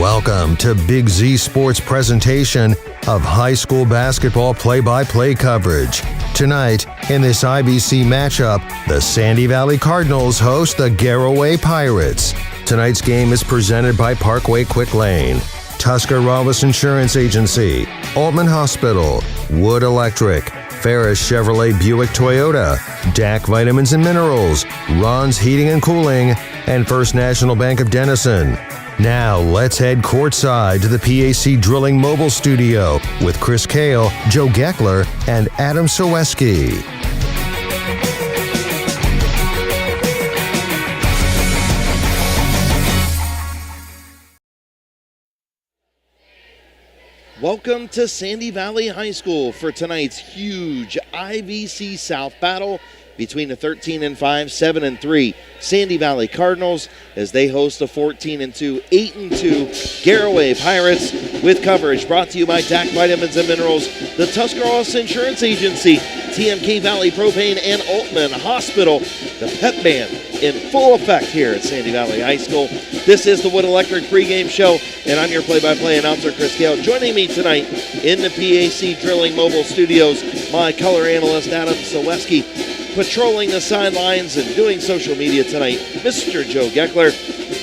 Welcome to Big Z Sports' presentation of high school basketball play-by-play coverage. Tonight, in this IBC matchup, the Sandy Valley Cardinals host the Garaway Pirates. Tonight's game is presented by Parkway Quick Lane, Tuscarawas Insurance Agency, Altman Hospital, Wood Electric, Ferris Chevrolet Buick Toyota, DAC Vitamins and Minerals, Ron's Heating and Cooling, and First National Bank of Denison. Now, let's head courtside to the PAC Drilling Mobile Studio with Chris Kale, Joe Geckler, and Adam Soweski. Welcome to Sandy Valley High School for tonight's huge IVC South battle between the 13-5, 7-3 Sandy Valley Cardinals as they host the 14-2, 8-2 Garaway Pirates, with coverage brought to you by DAC Vitamins and Minerals, the Tuscarawas Insurance Agency, TMK Valley Propane, and Altman Hospital. The pep band in full effect here at Sandy Valley High School. This is the Wood Electric pregame show, and I'm your play-by-play announcer, Chris Gale. Joining me tonight in the PAC Drilling Mobile Studios, my color analyst, Adam Soweski. Patrolling the sidelines and doing social media tonight, Mr. Joe Geckler.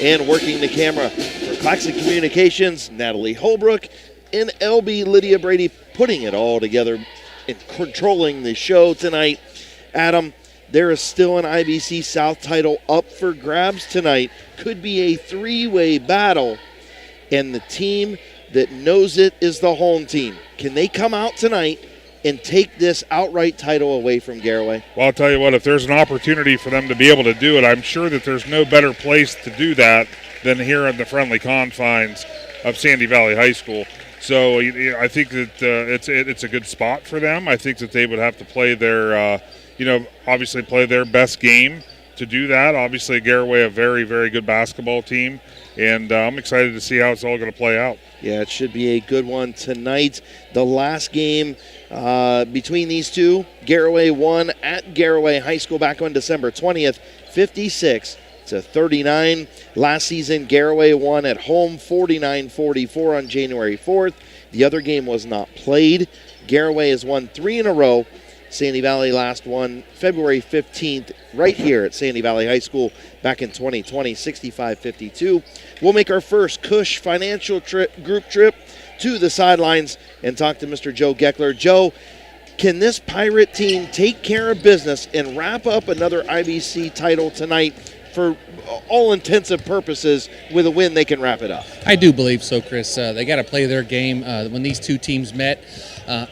And working the camera for Claxon Communications, Natalie Holbrook. And LB Lydia Brady, putting it all together and controlling the show tonight. Adam, there is still an IBC South title up for grabs tonight. Could be a three-way battle. And the team that knows it is the home team. Can they come out tonight and take this outright title away from Garaway? Well, I'll tell you what, if there's an opportunity for them to be able to do it, I'm sure that there's no better place to do that than here in the friendly confines of Sandy Valley High School. So I think that it's a good spot for them. I think that they would have to play their, obviously play their best game to do that. Obviously, Garaway, a very, very good basketball team, and I'm excited to see how it's all going to play out. Yeah, it should be a good one tonight. The last game between these two, Garaway won at Garaway High School back on December 20th, 56-39. Last season, Garaway won at home 49-44 on January 4th. The other game was not played. Garaway has won 3 in a row. Sandy Valley last won February 15th right here at Sandy Valley High School back in 2020, 65-52. We'll make our first Cush Financial group trip to the sidelines and talk to Mr. Joe Geckler. Joe, can this Pirate team take care of business and wrap up another IBC title tonight? For all intensive purposes, with a win, they can wrap it up. I do believe so, Chris. They got to play their game. When these two teams met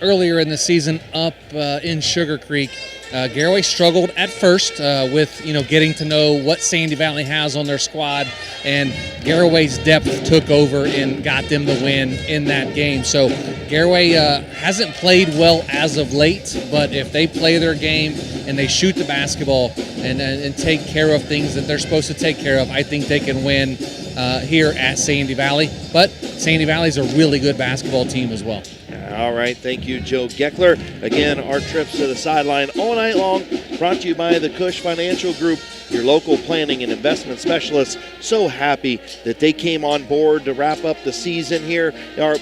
earlier in the season up in Sugar Creek, Garaway struggled at first with getting to know what Sandy Valley has on their squad, and Garaway's depth took over and got them the win in that game. So Garaway hasn't played well as of late, but if they play their game and they shoot the basketball and take care of things that they're supposed to take care of, I think they can win here at Sandy Valley. But Sandy Valley's a really good basketball team as well. All right, thank you, Joe Geckler. Again, our trips to the sideline all night long, brought to you by the Cush Financial Group, your local planning and investment specialists. So happy that they came on board to wrap up the season here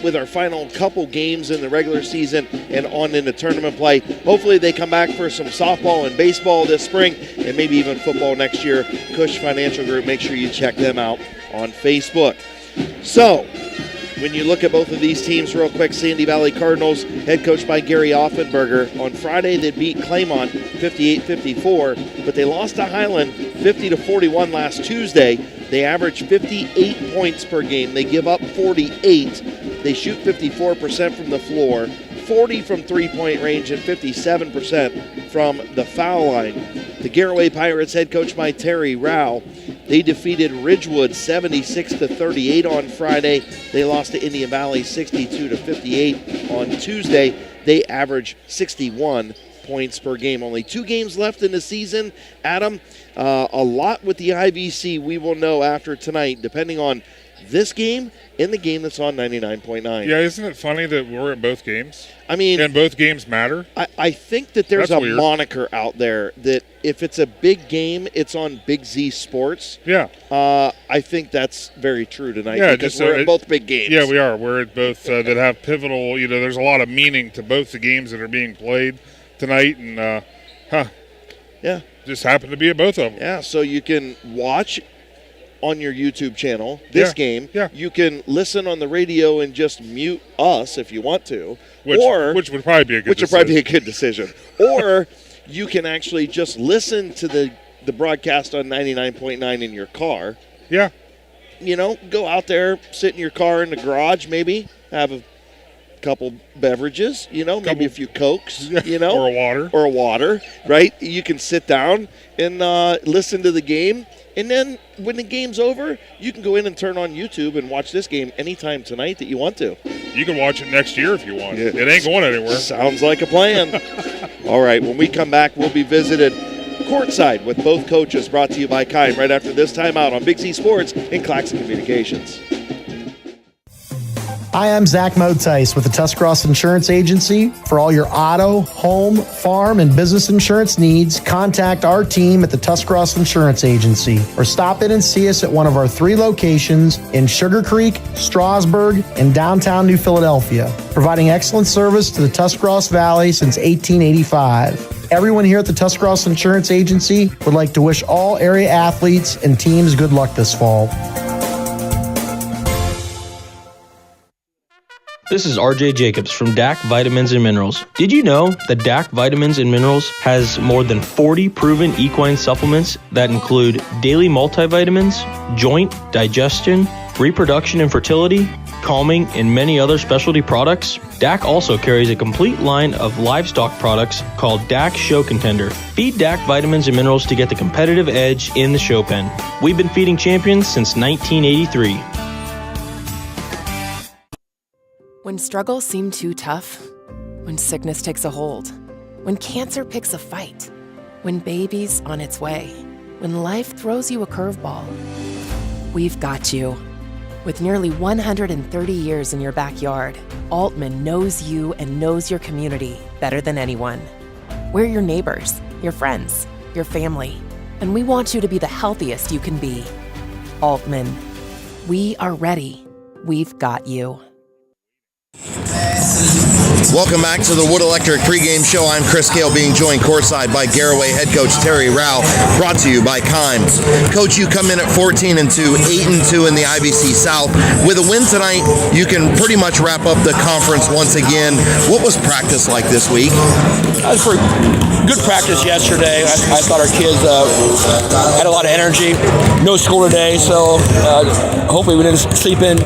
with our final couple games in the regular season and on into tournament play. Hopefully they come back for some softball and baseball this spring and maybe even football next year. Cush Financial Group, make sure you check them out on Facebook. So, when you look at both of these teams real quick, Sandy Valley Cardinals, head coached by Gary Offenberger. On Friday, they beat Claymont 58-54, but they lost to Highland 50-41 last Tuesday. They average 58 points per game. They give up 48. They shoot 54% from the floor, 40 from three-point range, and 57% from the foul line. The Garaway Pirates, head coached by Terry Rao, they defeated Ridgewood 76-38 on Friday. They lost to Indian Valley 62-58 on Tuesday. They average 61 points per game. Only 2 games left in the season. Adam, a lot with the IVC we will know after tonight, depending on this game and the game that's on 99.9. Yeah, isn't it funny that we're at both games? I mean, and both games matter. I think that there's That's a weird. moniker out there that if it's a big game, it's on Big Z Sports. Yeah. I think that's very true tonight. Yeah, because just we're at both big games. Yeah, we are. We're at both that have pivotal. There's a lot of meaning to both the games that are being played tonight, and yeah, just happen to be at both of them. Yeah, so you can watch on your YouTube channel this game. Yeah. You can listen on the radio and just mute us if you want to, which would probably be a good decision. Or you can actually just listen to the broadcast on 99.9 in your car. Yeah. Go out there, sit in your car in the garage, maybe have a couple beverages, maybe a few Cokes, or a water, right? You can sit down and listen to the game. And then when the game's over, you can go in and turn on YouTube and watch this game anytime tonight that you want to. You can watch it next year if you want. Yeah. It ain't going anywhere. Sounds like a plan. All right, when we come back, we'll be visited courtside with both coaches, brought to you by Kime, right after this timeout on Big Z Sports and Claxon Communications. Hi, I'm Zach Motice with the Tuscarawas Insurance Agency. For all your auto, home, farm, and business insurance needs, contact our team at the Tuscarawas Insurance Agency or stop in and see us at one of our 3 locations in Sugar Creek, Strasburg, and downtown New Philadelphia, providing excellent service to the Tuscarawas Valley since 1885. Everyone here at the Tuscarawas Insurance Agency would like to wish all area athletes and teams good luck this fall. This is RJ Jacobs from DAC Vitamins and Minerals. Did you know that DAC Vitamins and Minerals has more than 40 proven equine supplements that include daily multivitamins, joint, digestion, reproduction and fertility, calming, and many other specialty products? DAC also carries a complete line of livestock products called DAC Show Contender. Feed DAC Vitamins and Minerals to get the competitive edge in the show pen. We've been feeding champions since 1983. When struggles seem too tough, when sickness takes a hold, when cancer picks a fight, when baby's on its way, when life throws you a curveball, we've got you. With nearly 130 years in your backyard, Altman knows you and knows your community better than anyone. We're your neighbors, your friends, your family, and we want you to be the healthiest you can be. Altman, we are ready. We've got you. Welcome back to the Wood Electric pregame show. I'm Chris Gale, being joined courtside by Garaway head coach Terry Rao, brought to you by Kime. Coach, you come in at 14-2, 8-2 in the IBC South. With a win tonight, you can pretty much wrap up the conference once again. What was practice like this week? That was pretty good practice yesterday. I thought our kids had a lot of energy. No school today, so hopefully we didn't sleep in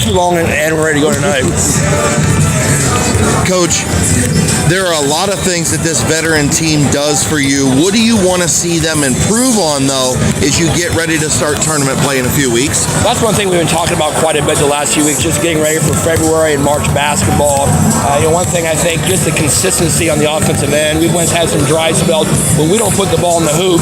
too long and we're ready to go tonight. Coach, there are a lot of things that this veteran team does for you. What do you want to see them improve on, though, as you get ready to start tournament play in a few weeks? That's one thing we've been talking about quite a bit the last few weeks, just getting ready for February and March basketball. One thing I think, just the consistency on the offensive end. We've once had some dry spells, but we don't put the ball in the hoop.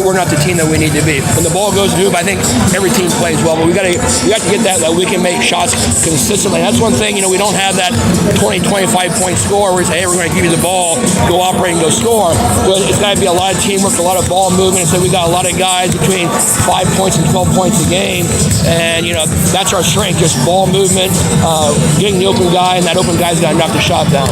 We're not the team that we need to be. When the ball goes in the hoop, I think every team plays well, but we got to get that we can make shots consistently. That's one thing, we don't have that 20, 25-point score where we say, hey, we're going to give you the ball, go operate and go score. But it's got to be a lot of teamwork, a lot of ball movement. So we got a lot of guys between 5 points and 12 points a game. And, that's our strength, just ball movement, getting the open guy, and that open guy's got to knock the shot down.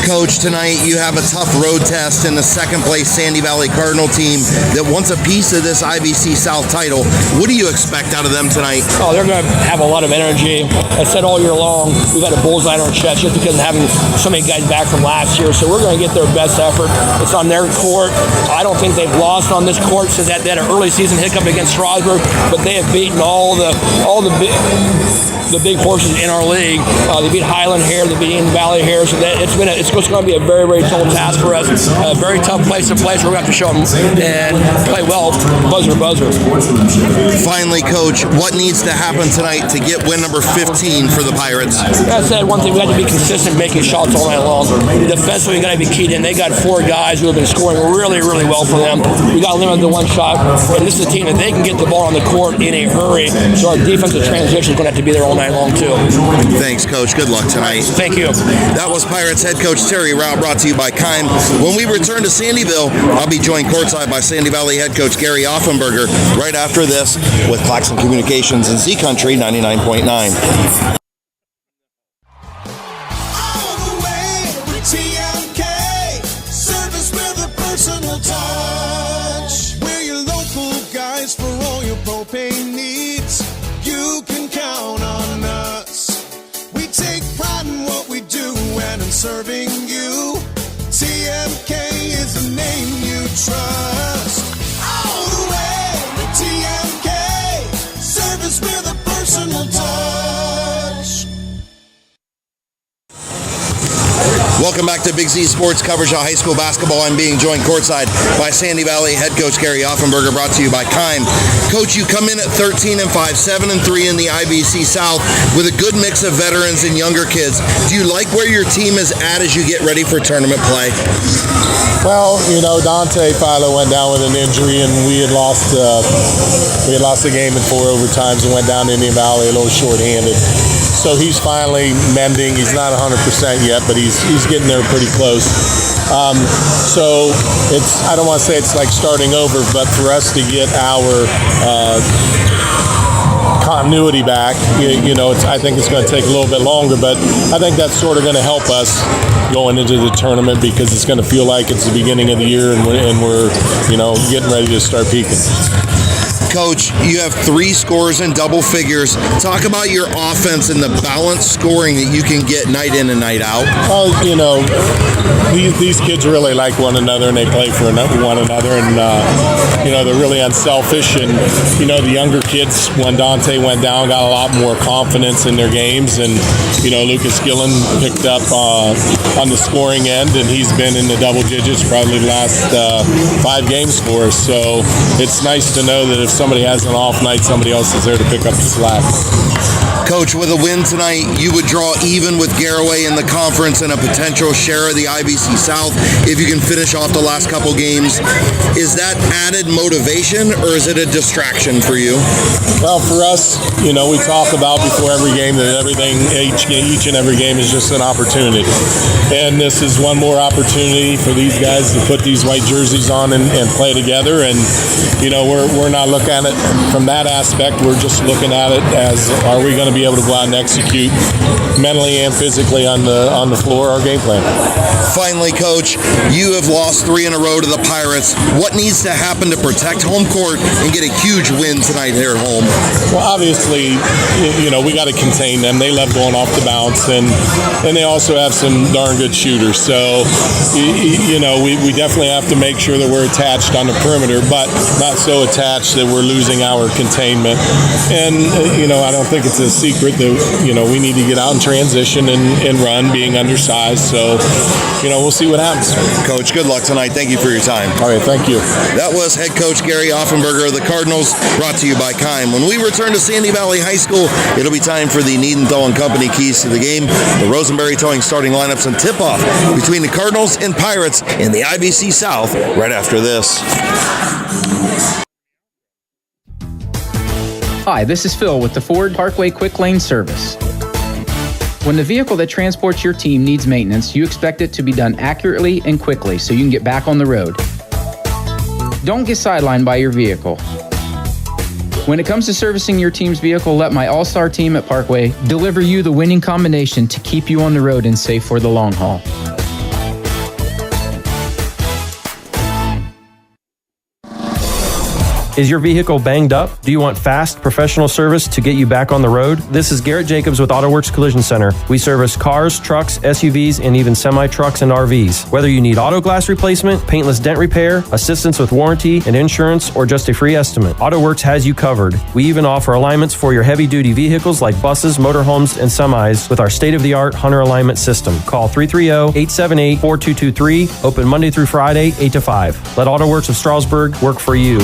Coach, tonight you have a tough road test in the second-place Sandy Valley Cardinal team that wants a piece of this IBC South title. What do you expect out of them tonight? Oh, they're going to have a lot of energy. I said all year long, we've had a bullseye on our chest just because of having so many guys back from last year. So we're going to get their best effort. It's on their court. I don't think they've lost on this court since they had an early season hiccup against Strasburg, but they have beaten all the big horses in our league. They beat Highland here, they beat Indian Valley here, so it's going Central is going to be a very, very tall task for us. A very tough place to play, so we're going to have to show them and play well, buzzer. Finally, Coach, what needs to happen tonight to get win number 15 for the Pirates? Like I said, one thing, we got to be consistent making shots all night long. Defensively, we got to be keyed in. They got 4 guys who have been scoring really, really well for them. We got to limit the one shot, and this is a team that they can get the ball on the court in a hurry, so our defensive transition is going to have to be there all night long, too. Thanks, Coach. Good luck tonight. Thank you. That was Pirates head coach Terry Rao, brought to you by Kime. When we return to Sandyville, I'll be joined courtside by Sandy Valley head coach Gary Offenberger right after this with Claxon Communications and Z Country 99.9. Propane needs, you can count on us. We take pride in what we do and in serving you. TMK is the name you trust. All the way with TMK, service with a personal touch. Welcome back to Big Z Sports coverage of high school basketball. I'm being joined courtside by Sandy Valley head coach Gary Offenberger, brought to you by Kime. Coach, you come in at 13-5, 7-3 in the IBC South with a good mix of veterans and younger kids. Do you like where your team is at as you get ready for tournament play? Well, Dante Philo went down with an injury, and we had lost the game in 4 overtimes and went down to Indian Valley a little short-handed. So he's finally mending. He's not 100% yet, but he's getting there pretty close. So I don't want to say it's like starting over, but for us to get our continuity back, I think it's going to take a little bit longer, but I think that's sort of going to help us going into the tournament, because it's going to feel like it's the beginning of the year and we're getting ready to start peaking. Coach, you have 3 scores in double figures. Talk about your offense and the balanced scoring that you can get night in and night out. Well, these kids really like one another, and they play for one another, and they're really unselfish. And the younger kids, when Dante went down, got a lot more confidence in their games. And Lucas Gillen picked up on the scoring end, and he's been in the double digits probably the last 5 games for us. So it's nice to know that if somebody has an off night, somebody else is there to pick up the slack. Coach, with a win tonight, you would draw even with Garaway in the conference and a potential share of the IBC South if you can finish off the last couple games. Is that added motivation, or is it a distraction for you? Well, for us, we talk about before every game that each and every game is just an opportunity. And this is one more opportunity for these guys to put these white jerseys on and play together. And, we're not looking at it from that aspect. We're just looking at it as, are we going to be able to go out and execute mentally and physically on the floor our game plan. Finally, Coach, you have lost 3 in a row to the Pirates. What needs to happen to protect home court and get a huge win tonight here at home? Well, obviously, we got to contain them. They love going off the bounce, and they also have some darn good shooters. So, we definitely have to make sure that we're attached on the perimeter, but not so attached that we're losing our containment. And, I don't think it's a secret that, we need to get out and transition and run, being undersized. So, we'll see what happens. Coach, good luck tonight. Thank you for your time. All right, thank you. That was head coach Gary Offenberger of the Cardinals, brought to you by Kime. When we return to Sandy Valley High School, it'll be time for the Needenthal and Company keys to the game, the Rosenberry Towing starting lineups, and tip-off between the Cardinals and Pirates in the IBC South right after this. Hi, this is Phil with the Ford Parkway Quick Lane Service. When the vehicle that transports your team needs maintenance, you expect it to be done accurately and quickly so you can get back on the road. Don't get sidelined by your vehicle. When it comes to servicing your team's vehicle, let my all-star team at Parkway deliver you the winning combination to keep you on the road and safe for the long haul. Is your vehicle banged up? Do you want fast, professional service to get you back on the road? This is Garrett Jacobs with AutoWorks Collision Center. We service cars, trucks, SUVs, and even semi-trucks and RVs. Whether you need auto glass replacement, paintless dent repair, assistance with warranty and insurance, or just a free estimate, AutoWorks has you covered. We even offer alignments for your heavy-duty vehicles like buses, motorhomes, and semis with our state-of-the-art Hunter alignment system. Call 330-878-4223. Open Monday through Friday, 8 to 5. Let AutoWorks of Strasburg work for you.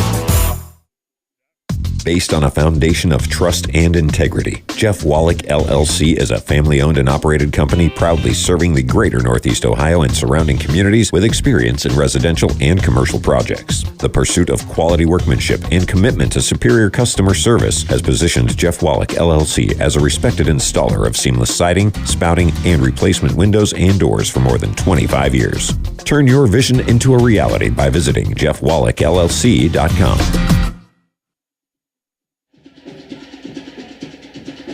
Based on a foundation of trust and integrity, Jeff Wallach LLC is a family-owned and operated company proudly serving the greater Northeast Ohio and surrounding communities with experience in residential and commercial projects. The pursuit of quality workmanship and commitment to superior customer service has positioned Jeff Wallach LLC as a respected installer of seamless siding, spouting, and replacement windows and doors for more than 25 years. Turn your vision into a reality by visiting jeffwallachllc.com.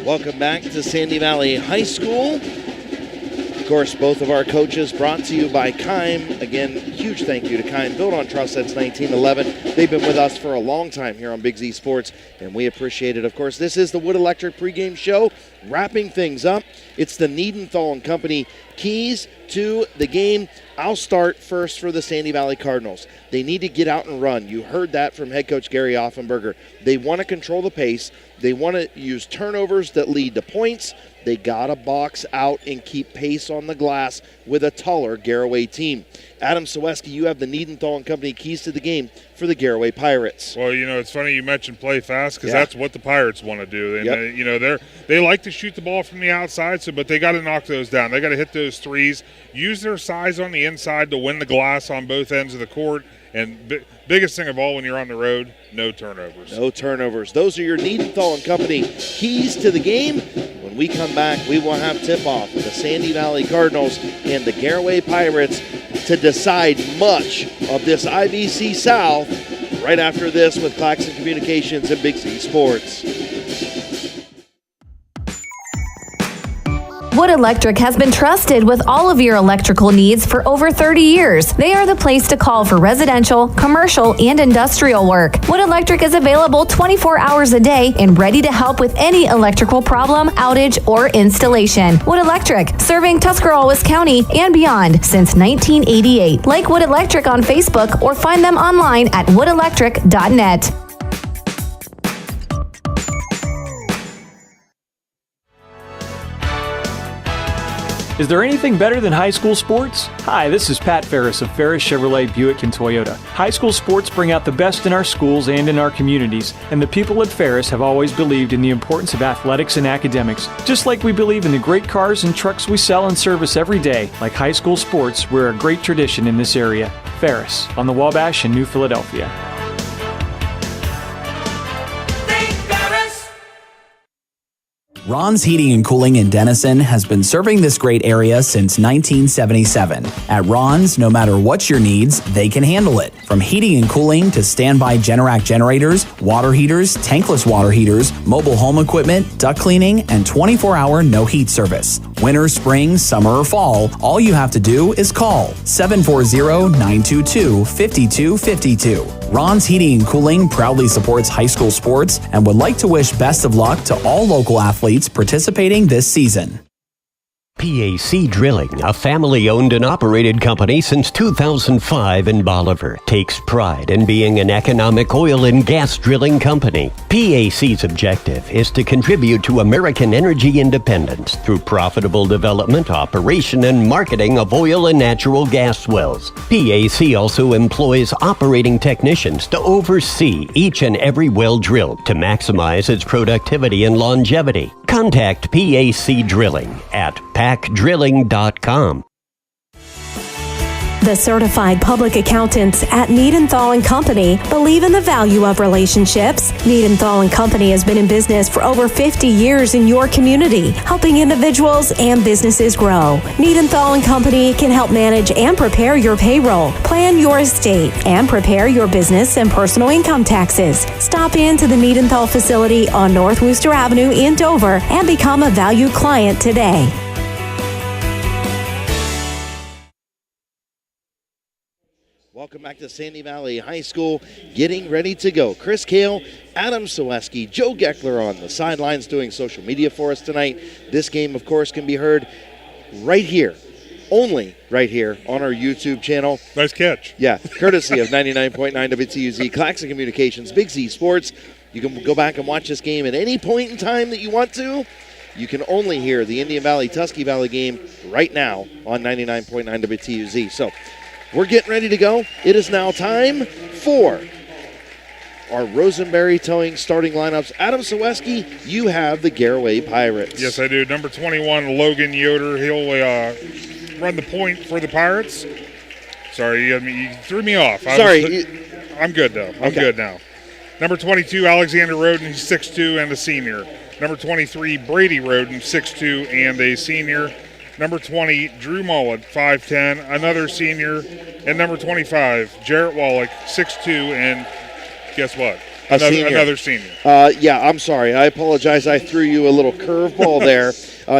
Welcome back to Sandy Valley High School. Of course, both of our coaches brought to you by Keim. Again, huge thank you to Keim, built on trust since 1911. They've been with us for a long time here on Big Z Sports, and we appreciate it. Of course, this is the Wood Electric pregame show. Wrapping things up, it's the Niedenthal & Company keys to the game. I'll start first for the Sandy Valley Cardinals. They need to get out and run. You heard that from head coach Gary Offenberger. They want to control the pace. They want to use turnovers that lead to points. They got to box out and keep pace on the glass with a taller Garaway team. Adam Saweski, you have the Niedenthal & Company keys to the game for the Garaway Pirates. Well, it's funny you mentioned play fast because that's what the Pirates want to do. And, they like to shoot the ball from the outside, but they got to knock those down. They got to hit those threes, use their size on the inside to win the glass on both ends of the court. And biggest thing of all when you're on the road, no turnovers. No turnovers. Those are your Niedenthal & Company keys to the game. When we come back, we will have tip-off with the Sandy Valley Cardinals and the Garaway Pirates to decide much of this IBC South right after this with Claxon Communications and Big Z Sports. Wood Electric has been trusted with all of your electrical needs for over 30 years. They are the place to call for residential, commercial, and industrial work. Wood Electric is available 24 hours a day and ready to help with any electrical problem, outage, or installation. Wood Electric, serving Tuscarawas County and beyond since 1988. Like Wood Electric on Facebook or find them online at woodelectric.net. Is there anything better than high school sports? Hi, this is Pat Ferris of Ferris Chevrolet Buick and Toyota. High school sports bring out the best in our schools and in our communities, and the people at Ferris have always believed in the importance of athletics and academics. Just like we believe in the great cars and trucks we sell and service every day, like high school sports, we're a great tradition in this area. Ferris, on the Wabash in New Philadelphia. Ron's Heating and Cooling in Denison has been serving this great area since 1977. At Ron's, no matter what your needs, they can handle it. From heating and cooling to standby Generac generators, water heaters, tankless water heaters, mobile home equipment, duct cleaning, and 24-hour no-heat service. Winter, spring, summer, or fall, all you have to do is call 740-922-5252. Ron's Heating and Cooling proudly supports high school sports and would like to wish best of luck to all local athletes participating this season. PAC Drilling, a family-owned and operated company since 2005 in Bolivar, takes pride in being an economic oil and gas drilling company. PAC's objective is to contribute to American energy independence through profitable development, operation, and marketing of oil and natural gas wells. PAC also employs operating technicians to oversee each and every well drilled to maximize its productivity and longevity. Contact PAC Drilling at pacdrilling.com. The certified public accountants at Niedenthal & Company believe in the value of relationships. Niedenthal & Company has been in business for over 50 years in your community, helping individuals and businesses grow. Niedenthal & Company can help manage and prepare your payroll, plan your estate, and prepare your business and personal income taxes. Stop into the Niedenthal facility on North Wooster Avenue in Dover and become a valued client today. Welcome back to Sandy Valley High School. Getting ready to go. Chris Kale, Adam Soweski, Joe Geckler on the sidelines doing social media for us tonight. This game, of course, can be heard right here, only right here on our YouTube channel. Nice catch. Yeah, courtesy of 99.9 WTUZ, Claxon Communications, Big Z Sports. You can go back and watch this game at any point in time that you want to. You can only hear the Indian Valley-Tusky Valley game right now on 99.9 WTUZ. So, we're getting ready to go. It is now time for our Rosenberry Towing starting lineups. Adam Soweski, you have the Garaway Pirates. Yes, I do. Number 21, Logan Yoder. He'll run the point for the Pirates. Sorry, you threw me off. I'm good, though. I'm good now. Number 22, Alexander Roden. He's 6'2" and a senior. Number 23, Brady Roden, 6'2" and a senior. Number 20, Drew Mullet, 5'10", another senior. And number 25, Jarrett Wallach, 6'2", and guess what? Another senior. Yeah, I'm sorry. I apologize. I threw you a little curveball there.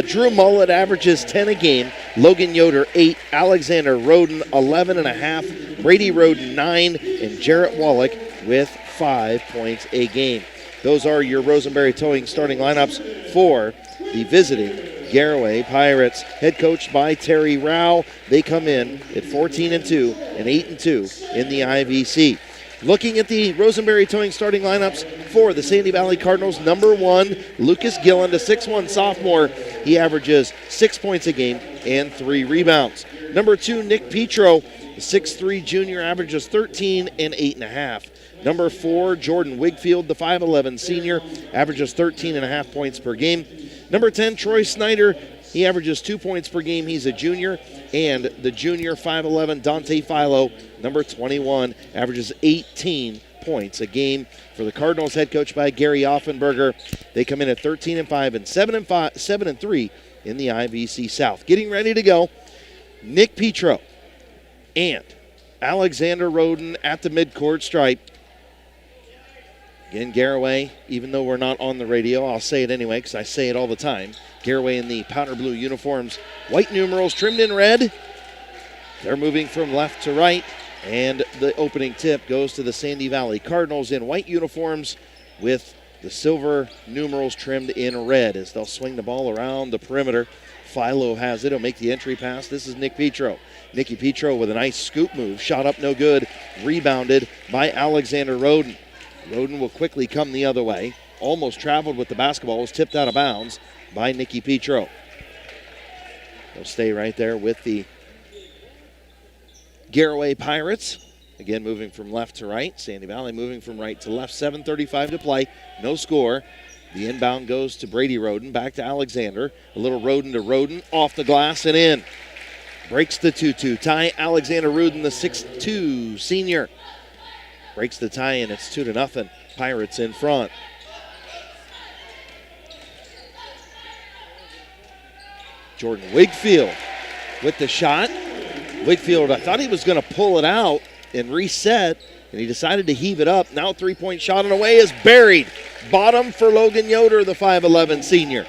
Drew Mullet averages 10 a game. Logan Yoder, 8. Alexander Roden, 11.5. Brady Roden, 9. And Jarrett Wallach with 5 points a game. Those are your Rosenberry Towing starting lineups for the visiting Garaway Pirates, head coached by Terry Rao. They come in at 14-2 and 8-2 in the IVC. Looking at the Rosenberry Towing starting lineups for the Sandy Valley Cardinals, number 1, Lucas Gillen, a 6'1" sophomore. He averages 6 points a game and 3 rebounds. Number 2, Nick Petro, a 6'3" junior, averages 13 and 8.5. Number 4, Jordan Wigfield, the 5'11" senior, averages 13.5 points per game. Number 10, Troy Snyder, he averages 2 points per game. He's a junior. And the junior 5'11", Dante Philo, number 21, averages 18 points a game. For the Cardinals, head coached by Gary Offenberger, they come in at 13-5 and 7-3 in the IVC South. Getting ready to go, Nick Petro and Alexander Roden at the midcourt stripe. Again, Garaway, even though we're not on the radio, I'll say it anyway because I say it all the time. Garaway in the powder blue uniforms, white numerals trimmed in red. They're moving from left to right, and the opening tip goes to the Sandy Valley Cardinals in white uniforms with the silver numerals trimmed in red as they'll swing the ball around the perimeter. Philo has it. He'll make the entry pass. This is Nick Petro. Nicky Petro with a nice scoop move. Shot up no good. Rebounded by Alexander Roden. Roden will quickly come the other way. Almost traveled with the basketball. Was tipped out of bounds by Nicky Petro. They'll stay right there with the Garaway Pirates. Again, moving from left to right. Sandy Valley moving from right to left. 7:35 to play. No score. The inbound goes to Brady Roden. Back to Alexander. A little Roden to Roden. Off the glass and in. Breaks the 2-2 tie. Alexander Roden, the 6'2" senior. Breaks the tie, and it's 2-0. Pirates in front. Jordan Wigfield with the shot. Wigfield, I thought he was going to pull it out and reset, and he decided to heave it up. Now three-point shot on the way is buried. Bottom for Logan Yoder, the 5'11" senior.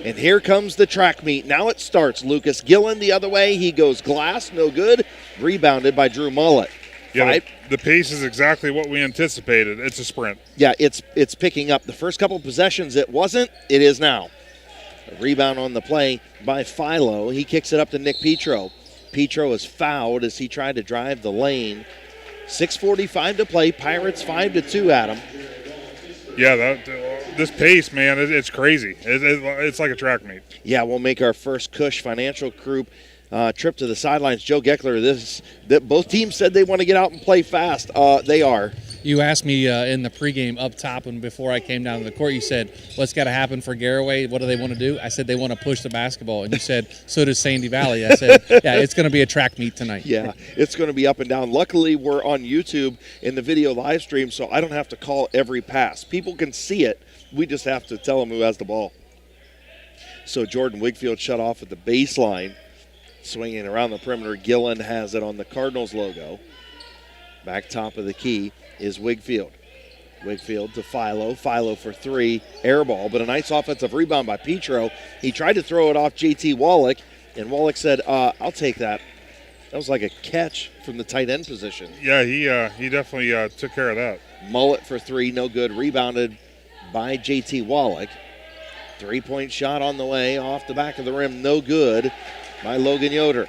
And here comes the track meet. Now it starts. Lucas Gillen the other way. He goes glass, no good. Rebounded by Drew Mullet. Yeah, the pace is exactly what we anticipated. It's a sprint. Yeah, it's picking up. The first couple possessions it wasn't. It is now. A rebound on the play by Philo. He kicks it up to Nick Petro. Petro is fouled as he tried to drive the lane. 6:45 to play. Pirates 5-2, Adam. Yeah, this pace, man, it's crazy. It's like a track meet. Yeah, we'll make our first Cush Financial Group trip to the sidelines. Joe Geckler, both teams said they want to get out and play fast. They are. You asked me in the pregame up top and before I came down to the court, you said, what's got to happen for Garaway? What do they want to do? I said, they want to push the basketball. And you said, so does Sandy Valley. I said, yeah, it's going to be a track meet tonight. Yeah, it's going to be up and down. Luckily, we're on YouTube in the video live stream, so I don't have to call every pass. People can see it. We just have to tell them who has the ball. So Jordan Wigfield shut off at the baseline. Swinging around the perimeter, Gillen has it on the Cardinals logo. Back top of the key is Wigfield. Wigfield to Philo. Philo for three. Air ball, but a nice offensive rebound by Petro. He tried to throw it off JT Wallach, and Wallach said, I'll take that. That was like a catch from the tight end position. Yeah, he definitely took care of that. Mullet for three, no good. Rebounded by J.T. Wallach. 3-point shot on the way, off the back of the rim, no good by Logan Yoder.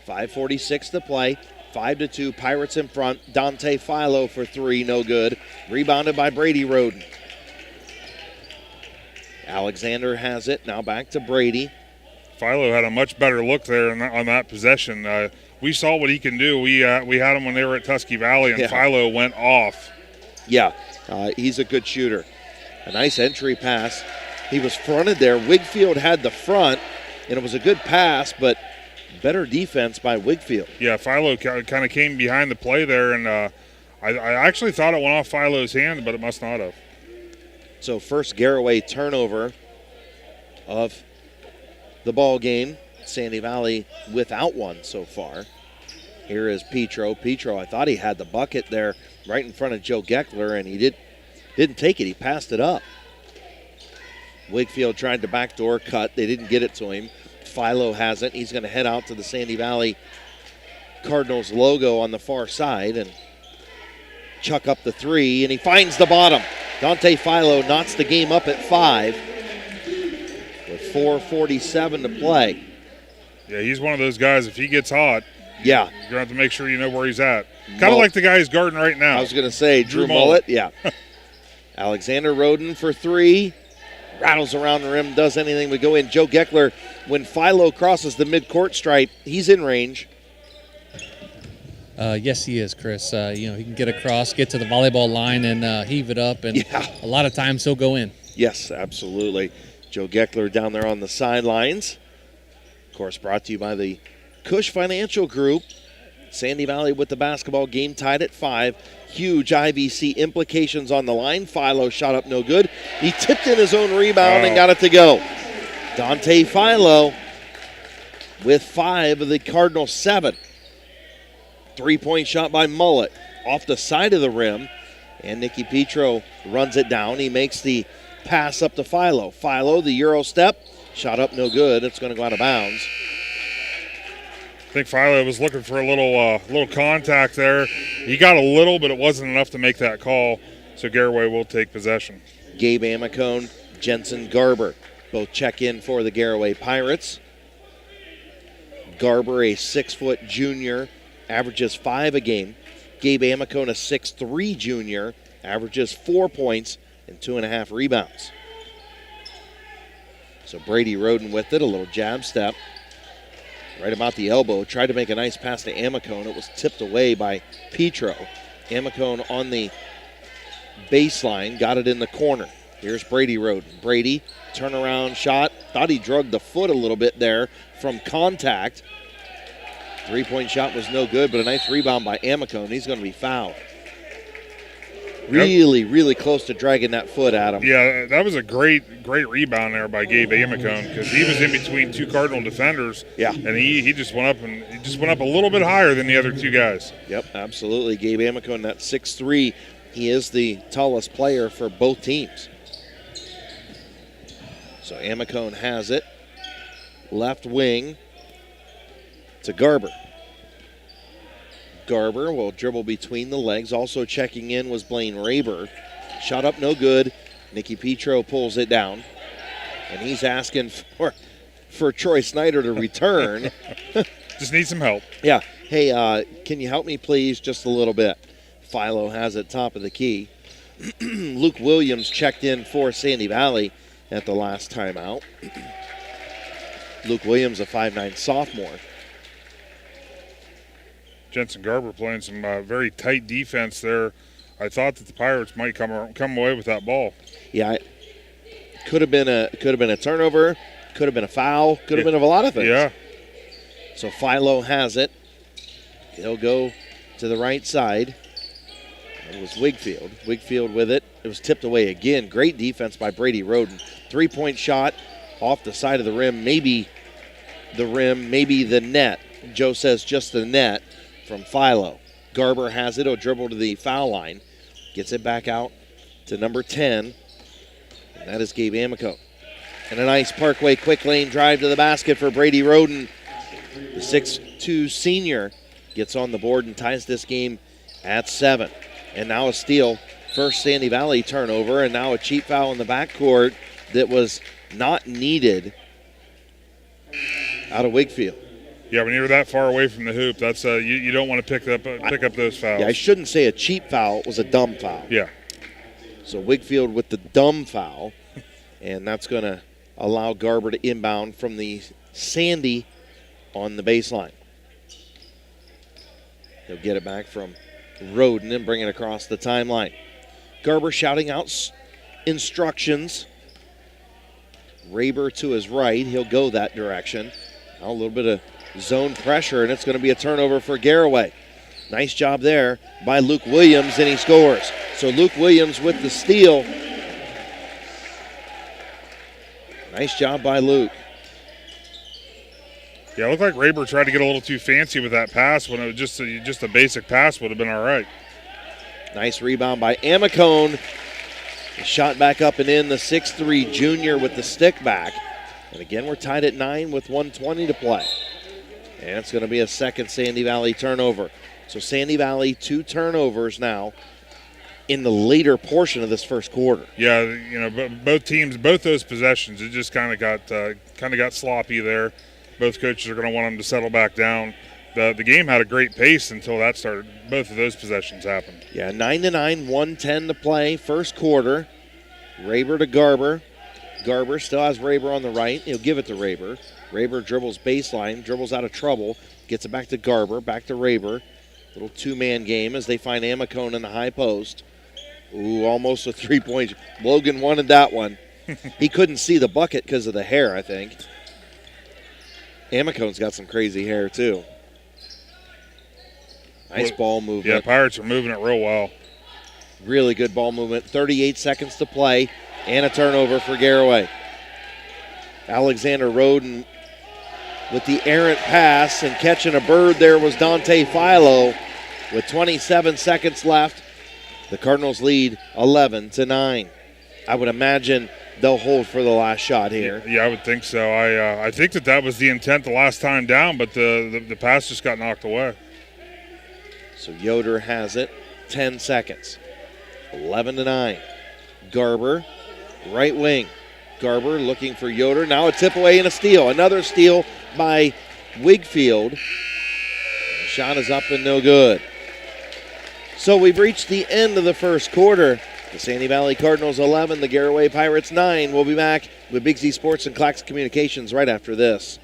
5:46 to play, 5-2, Pirates in front. Dante Philo for three, no good. Rebounded by Brady Roden. Alexander has it, now back to Brady. Philo had a much better look there on that possession. We saw what he can do. We had him when they were at Tusky Valley, and Philo went off. Yeah, he's a good shooter. A nice entry pass. He was fronted there. Wigfield had the front, and it was a good pass, but better defense by Wigfield. Yeah, Philo kind of came behind the play there, and I actually thought it went off Philo's hand, but it must not have. So first Garaway turnover of the ball game. Sandy Valley without one so far. Here is Petro. Petro, I thought he had the bucket there right in front of Joe Geckler, and he didn't take it. He passed it up. Wigfield tried to backdoor cut. They didn't get it to him. Philo has it. He's going to head out to the Sandy Valley Cardinals logo on the far side and chuck up the three, and he finds the bottom. Dante Philo knots the game up at 5 with 4:47 to play. Yeah, he's one of those guys, if he gets hot, yeah, you're going to have to make sure you know where he's at. Kind of like the guy who's guarding right now. I was going to say, Drew Mullet, yeah. Alexander Roden for three. Rattles around the rim, does anything but go in. Joe Geckler, when Philo crosses the midcourt stripe, he's in range. Yes, he is, Chris. He can get across, get to the volleyball line, and heave it up, and a lot of times he'll go in. Yes, absolutely. Joe Geckler down there on the sidelines. Of course, brought to you by the Cush Financial Group. Sandy Valley with the basketball, game tied at 5. Huge IVC implications on the line. Philo shot up no good. He tipped in his own rebound and got it to go. Dante Philo with 5 of the Cardinals' 7. 3-point shot by Mullet off the side of the rim, and Nicky Petro runs it down. He makes the pass up to Philo. Philo, the Euro step, shot up no good. It's going to go out of bounds. I think Philo was looking for a little contact there. He got a little, but it wasn't enough to make that call, so Garaway will take possession. Gabe Amicone, Jensen Garber both check in for the Garaway Pirates. Garber, a 6-foot junior, averages 5 a game. Gabe Amicone, a 6'3 junior, averages 4 points and 2.5 rebounds. So Brady Roden with it, a little jab step. Right about the elbow, tried to make a nice pass to Amicone. It was tipped away by Petro. Amicone on the baseline, got it in the corner. Here's Brady Roden. Brady, turnaround shot. Thought he drugged the foot a little bit there from contact. 3-point shot was no good, but a nice rebound by Amicone. He's going to be fouled. Really, really close to dragging that foot at him. Yeah, that was a great rebound there by Gabe Amicone, because he was in between 2 Cardinal defenders. Yeah, and he just went up a little bit higher than the other 2 guys. Yep, absolutely. Gabe Amicone, that 6'3", he is the tallest player for both teams. So Amicone has it, left wing to Garber. Garber will dribble between the legs. Also checking in was Blaine Raber. Shot up no good. Nicky Petro pulls it down. And he's asking for Troy Snyder to return. Just need some help. Yeah. Hey, can you help me please just a little bit? Philo has it top of the key. Luke Williams checked in for Sandy Valley at the last timeout. Luke Williams, a 5'9 sophomore. Jensen Garber playing some very tight defense there. I thought that the Pirates might come away with that ball. Yeah, could have been a turnover, could have been a foul, could have been a lot of things. Yeah. So Philo has it. He'll go to the right side. It was Wigfield. Wigfield with it. It was tipped away again. Great defense by Brady Roden. 3-point shot off the side of the rim. Maybe the rim, maybe the net. Joe says just the net. From Philo. Garber has it. He'll dribble to the foul line. Gets it back out to number 10. And that is Gabe Amicone. And a nice Parkway quick lane drive to the basket for Brady Roden. The 6'2 senior gets on the board and ties this game at 7. And now a steal. First Sandy Valley turnover, and now a cheap foul in the backcourt that was not needed out of Wakefield. Yeah, when you're that far away from the hoop, that's you don't want to pick up those fouls. Yeah, I shouldn't say a cheap foul. It was a dumb foul. Yeah. So Wakefield with the dumb foul, and that's going to allow Garber to inbound from the Sandy on the baseline. He'll get it back from Roden and bring it across the timeline. Garber shouting out instructions. Raber to his right. He'll go that direction. Now a little bit of zone pressure, and it's going to be a turnover for Garaway. Nice job there by Luke Williams, and he scores. So Luke Williams with the steal. Nice job by Luke. Yeah, it looked like Raber tried to get a little too fancy with that pass when it was just a basic pass would have been all right. Nice rebound by Amicone. Shot back up and in, the 6'3 junior with the stick back. And again, we're tied at 9 with 1:20 to play. And it's going to be a second Sandy Valley turnover. So Sandy Valley 2 turnovers now in the later portion of this first quarter. Yeah, you know, both teams, both those possessions, it just kind of got sloppy there. Both coaches are going to want them to settle back down. The game had a great pace until that started. Both of those possessions happened. Yeah, 9-9, 1:10 to play, first quarter. Raber to Garber. Garber still has Raber on the right. He'll give it to Raber. Raber dribbles baseline, dribbles out of trouble, gets it back to Garber, back to Raber. Little two-man game as they find Amicone in the high post. Ooh, almost a three-point. Logan wanted that one. He couldn't see the bucket because of the hair, I think. Amicone's got some crazy hair, too. Nice ball movement. Yeah, Pirates are moving it real well. Really good ball movement. 38 seconds to play, and a turnover for Garaway. Alexander Roden with the errant pass, and catching a bird there was Dante Philo. With 27 seconds left, the Cardinals lead 11-9. I would imagine they'll hold for the last shot here. Yeah, I would think so. I think that was the intent the last time down, but the pass just got knocked away. So Yoder has it, 10 seconds. 11-9. Garber, right wing. Garber looking for Yoder. Now a tip away and a steal. Another steal by Wigfield. The shot is up and no good. So we've reached the end of the first quarter. The Sandy Valley Cardinals 11, the Garaway Pirates 9. We'll be back with Big Z Sports and Claxon Communications right after this.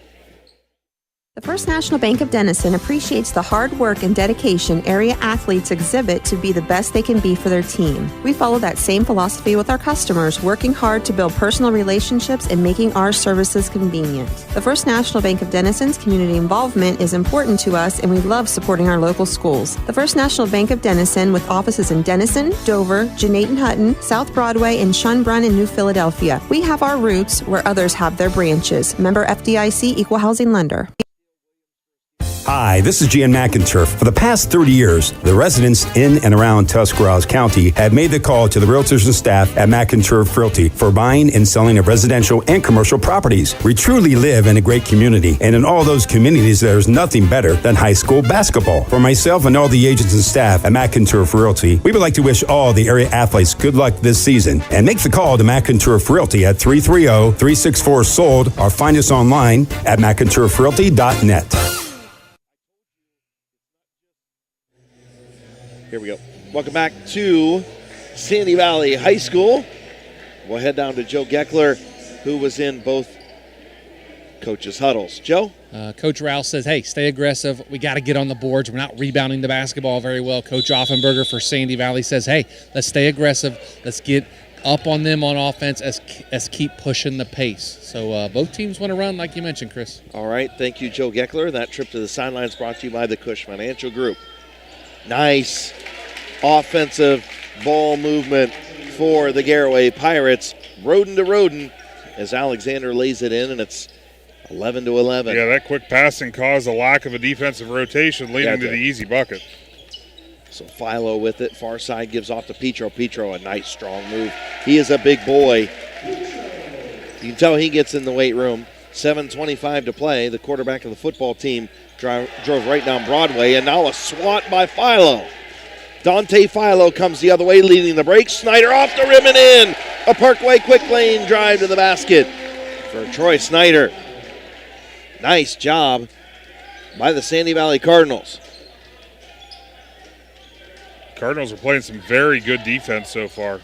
The First National Bank of Denison appreciates the hard work and dedication area athletes exhibit to be the best they can be for their team. We follow that same philosophy with our customers, working hard to build personal relationships and making our services convenient. The First National Bank of Denison's community involvement is important to us, and we love supporting our local schools. The First National Bank of Denison, with offices in Denison, Dover, Jeanette Hutton, South Broadway, and Schunbrunn in New Philadelphia. We have our roots where others have their branches. Member FDIC, Equal Housing Lender. Hi, this is Jan McInturf. For the past 30 years, the residents in and around Tuscarawas County have made the call to the realtors and staff at McInturf Realty for buying and selling of residential and commercial properties. We truly live in a great community, and in all those communities, there's nothing better than high school basketball. For myself and all the agents and staff at McInturf Realty, we would like to wish all the area athletes good luck this season, and make the call to McInturf Realty at 330-364-SOLD, or find us online at McInturfRealty.net. Here we go. Welcome back to Sandy Valley High School. We'll head down to Joe Geckler, who was in both coaches' huddles. Joe? Coach Rouse says, hey, stay aggressive. We got to get on the boards. We're not rebounding the basketball very well. Coach Offenberger for Sandy Valley says, hey, let's stay aggressive. Let's get up on them on offense. Let's keep pushing the pace. So both teams want to run, like you mentioned, Chris. All right. Thank you, Joe Geckler. That trip to the sidelines brought to you by the Cush Financial Group. Nice offensive ball movement for the Garaway Pirates. Roden to Roden as Alexander lays it in, and it's 11-11. Yeah, that quick passing caused a lack of a defensive rotation, leading to the easy bucket. So Philo with it. Far side gives off to Petro. Petro, a nice strong move. He is a big boy. You can tell he gets in the weight room. 7:25 to play. The quarterback of the football team drove right down Broadway, and now a swat by Philo. Dante Philo comes the other way, leading the break. Snyder off the rim and in. A Parkway quick lane drive to the basket for Troy Snyder. Nice job by the Sandy Valley Cardinals. Cardinals are playing some very good defense so far.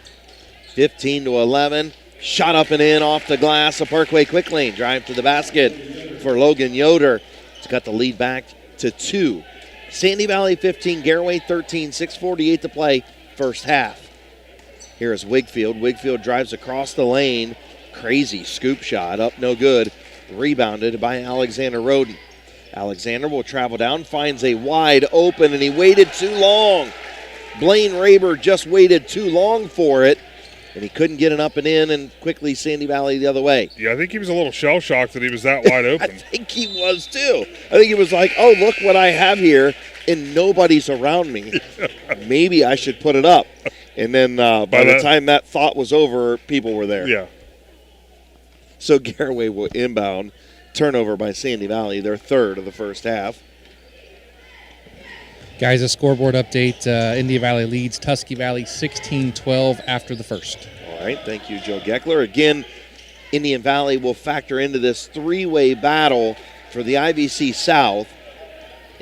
15-11. Shot up and in off the glass. A Parkway quick lane drive to the basket for Logan Yoder. It's got the lead back to 2. Sandy Valley 15, Garaway 13, 6:48 to play, first half. Here is Wigfield. Wigfield drives across the lane. Crazy scoop shot, up no good. Rebounded by Alexander Roden. Alexander will travel down, finds a wide open, and he waited too long. Blaine Raber just waited too long for it, and he couldn't get it up and in, and quickly Sandy Valley the other way. Yeah, I think he was a little shell-shocked that he was that wide open. I think he was too. I think he was like, oh, look what I have here, and nobody's around me. Maybe I should put it up. And then by the time that thought was over, people were there. Yeah. So Garaway will inbound. Turnover by Sandy Valley, their third of the first half. Guys, a scoreboard update. Indian Valley leads Tusky Valley 16-12 after the first. All right, thank you, Joe Geckler. Again, Indian Valley will factor into this three-way battle for the IVC South.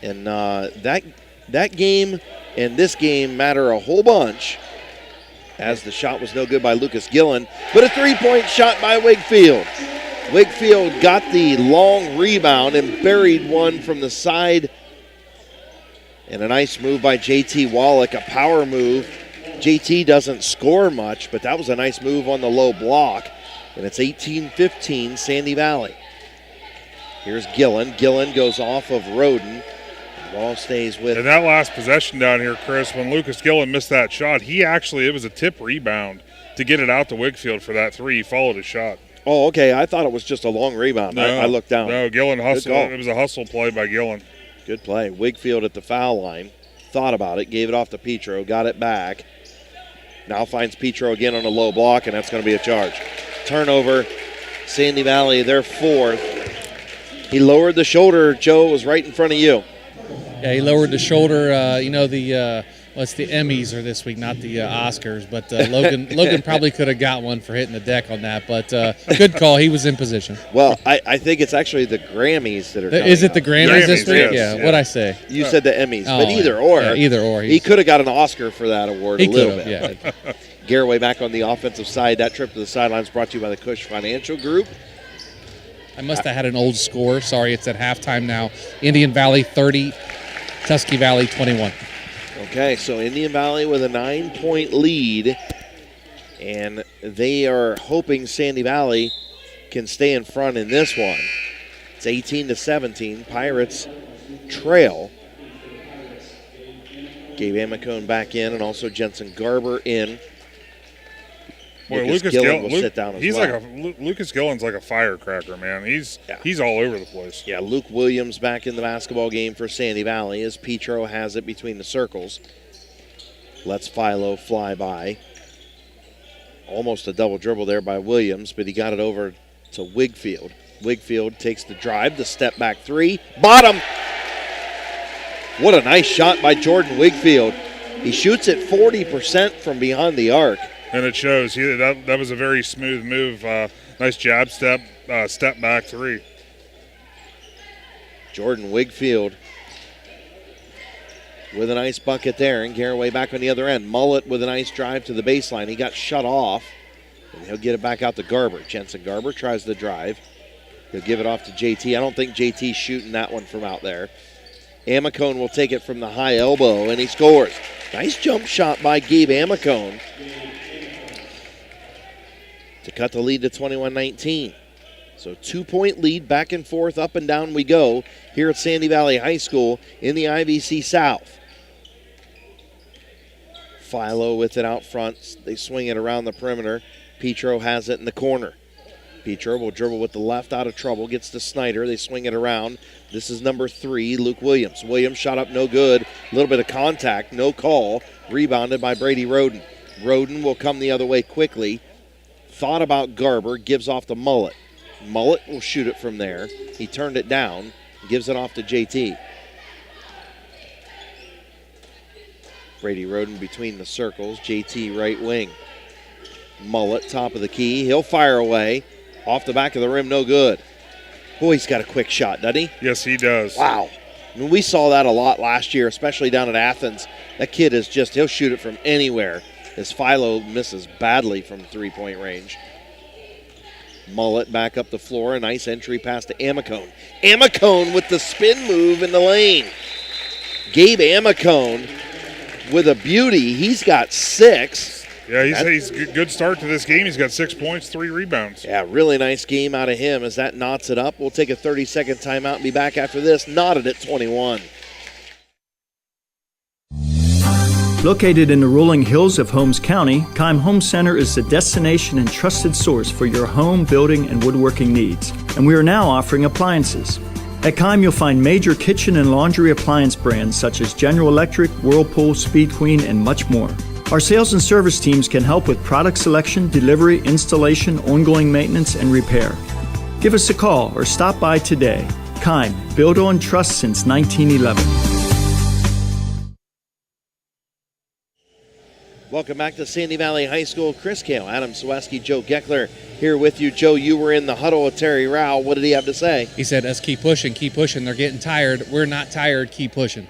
And that game and this game matter a whole bunch, as the shot was no good by Lucas Gillen, but a three-point shot by Wigfield. Wigfield got the long rebound and buried one from the side. And a nice move by JT Wallach, a power move. JT doesn't score much, but that was a nice move on the low block. And it's 18-15 Sandy Valley. Here's Gillen. Gillen goes off of Roden. The ball stays with. And that last possession down here, Chris, when Lucas Gillen missed that shot, it was a tip rebound to get it out to Wigfield for that three. He followed his shot. Oh, okay. I thought it was just a long rebound. No, I looked down. No, Gillen hustled. It was a hustle play by Gillen. Good play. Wigfield at the foul line. Thought about it. Gave it off to Petro. Got it back. Now finds Petro again on a low block, and that's going to be a charge. Turnover. Sandy Valley, their fourth. He lowered the shoulder. Joe, was right in front of you. Yeah, he lowered the shoulder. What's the Emmys are this week, not the Oscars. But Logan probably could have got one for hitting the deck on that. But good call. He was in position. Well, I think it's actually the Grammys that are coming Is it the Grammys this week? Yes. Yeah, what'd I say? You said the Emmys, Oh, but either or. Yeah, either or. He could have got an Oscar for that award He a little could've, bit. yeah. Garaway back on the offensive side. That trip to the sidelines brought to you by the Cush Financial Group. I must have had an old score. Sorry, it's at halftime now. Indian Valley 30, Tusky Valley 21. Okay, so Indian Valley with a 9-point lead, and they are hoping Sandy Valley can stay in front in this one. It's 18-17. Pirates trail. Gabe Amicone back in, and also Jensen Garber in. Boy, Lucas Gillen will sit down as he's well. Lucas Gillen's like a firecracker, man. He's all over the place. Yeah, Luke Williams back in the basketball game for Sandy Valley as Petro has it between the circles. Lets Philo fly by. Almost a double dribble there by Williams, but he got it over to Wigfield. Wigfield takes the drive, the step back three. Bottom! What a nice shot by Jordan Wigfield. He shoots at 40% from behind the arc. And it shows. That was a very smooth move. Nice jab step back three. Jordan Wigfield with a nice bucket there, and Garaway back on the other end. Mullet with a nice drive to the baseline. He got shut off, and he'll get it back out to Garber. Jensen Garber tries the drive. He'll give it off to JT. I don't think JT's shooting that one from out there. Amicone will take it from the high elbow, and he scores. Nice jump shot by Gabe Amicone to cut the lead to 21-19. So 2-point lead, back and forth, up and down we go here at Sandy Valley High School in the IVC South. Philo with it out front. They swing it around the perimeter. Petro has it in the corner. Petro will dribble with the left out of trouble, gets to Snyder. They swing it around. This is number 3, Luke Williams. Williams shot up no good. A little bit of contact, no call. Rebounded by Brady Roden. Roden will come the other way quickly. Thought about Garber, gives off the Mullet. Mullet will shoot it from there. He turned it down, gives it off to JT. Brady Roden between the circles, JT right wing. Mullet, top of the key. He'll fire away. Off the back of the rim, no good. Boy, he's got a quick shot, doesn't he? Yes, he does. Wow. I mean, we saw that a lot last year, especially down at Athens. That kid is just, he'll shoot it from anywhere as Philo misses badly from three-point range. Mullet back up the floor. A nice entry pass to Amicone. Amicone with the spin move in the lane. Gabe Amicone with a beauty. He's got 6. Yeah, he's a good start to this game. He's got 6 points, 3 rebounds. Yeah, really nice game out of him as that knots it up. We'll take a 30-second timeout and be back after this. Knotted at 21. Located in the rolling hills of Holmes County, Keim Home Center is the destination and trusted source for your home, building, and woodworking needs. And we are now offering appliances. At Keim, you'll find major kitchen and laundry appliance brands such as General Electric, Whirlpool, Speed Queen, and much more. Our sales and service teams can help with product selection, delivery, installation, ongoing maintenance, and repair. Give us a call or stop by today. Keim, built on trust since 1911. Welcome back to Sandy Valley High School. Chris Kale, Adam Saweski, Joe Geckler here with you. Joe, you were in the huddle with Terry Rao. What did he have to say? He said, let's keep pushing, keep pushing. They're getting tired. We're not tired. Keep pushing.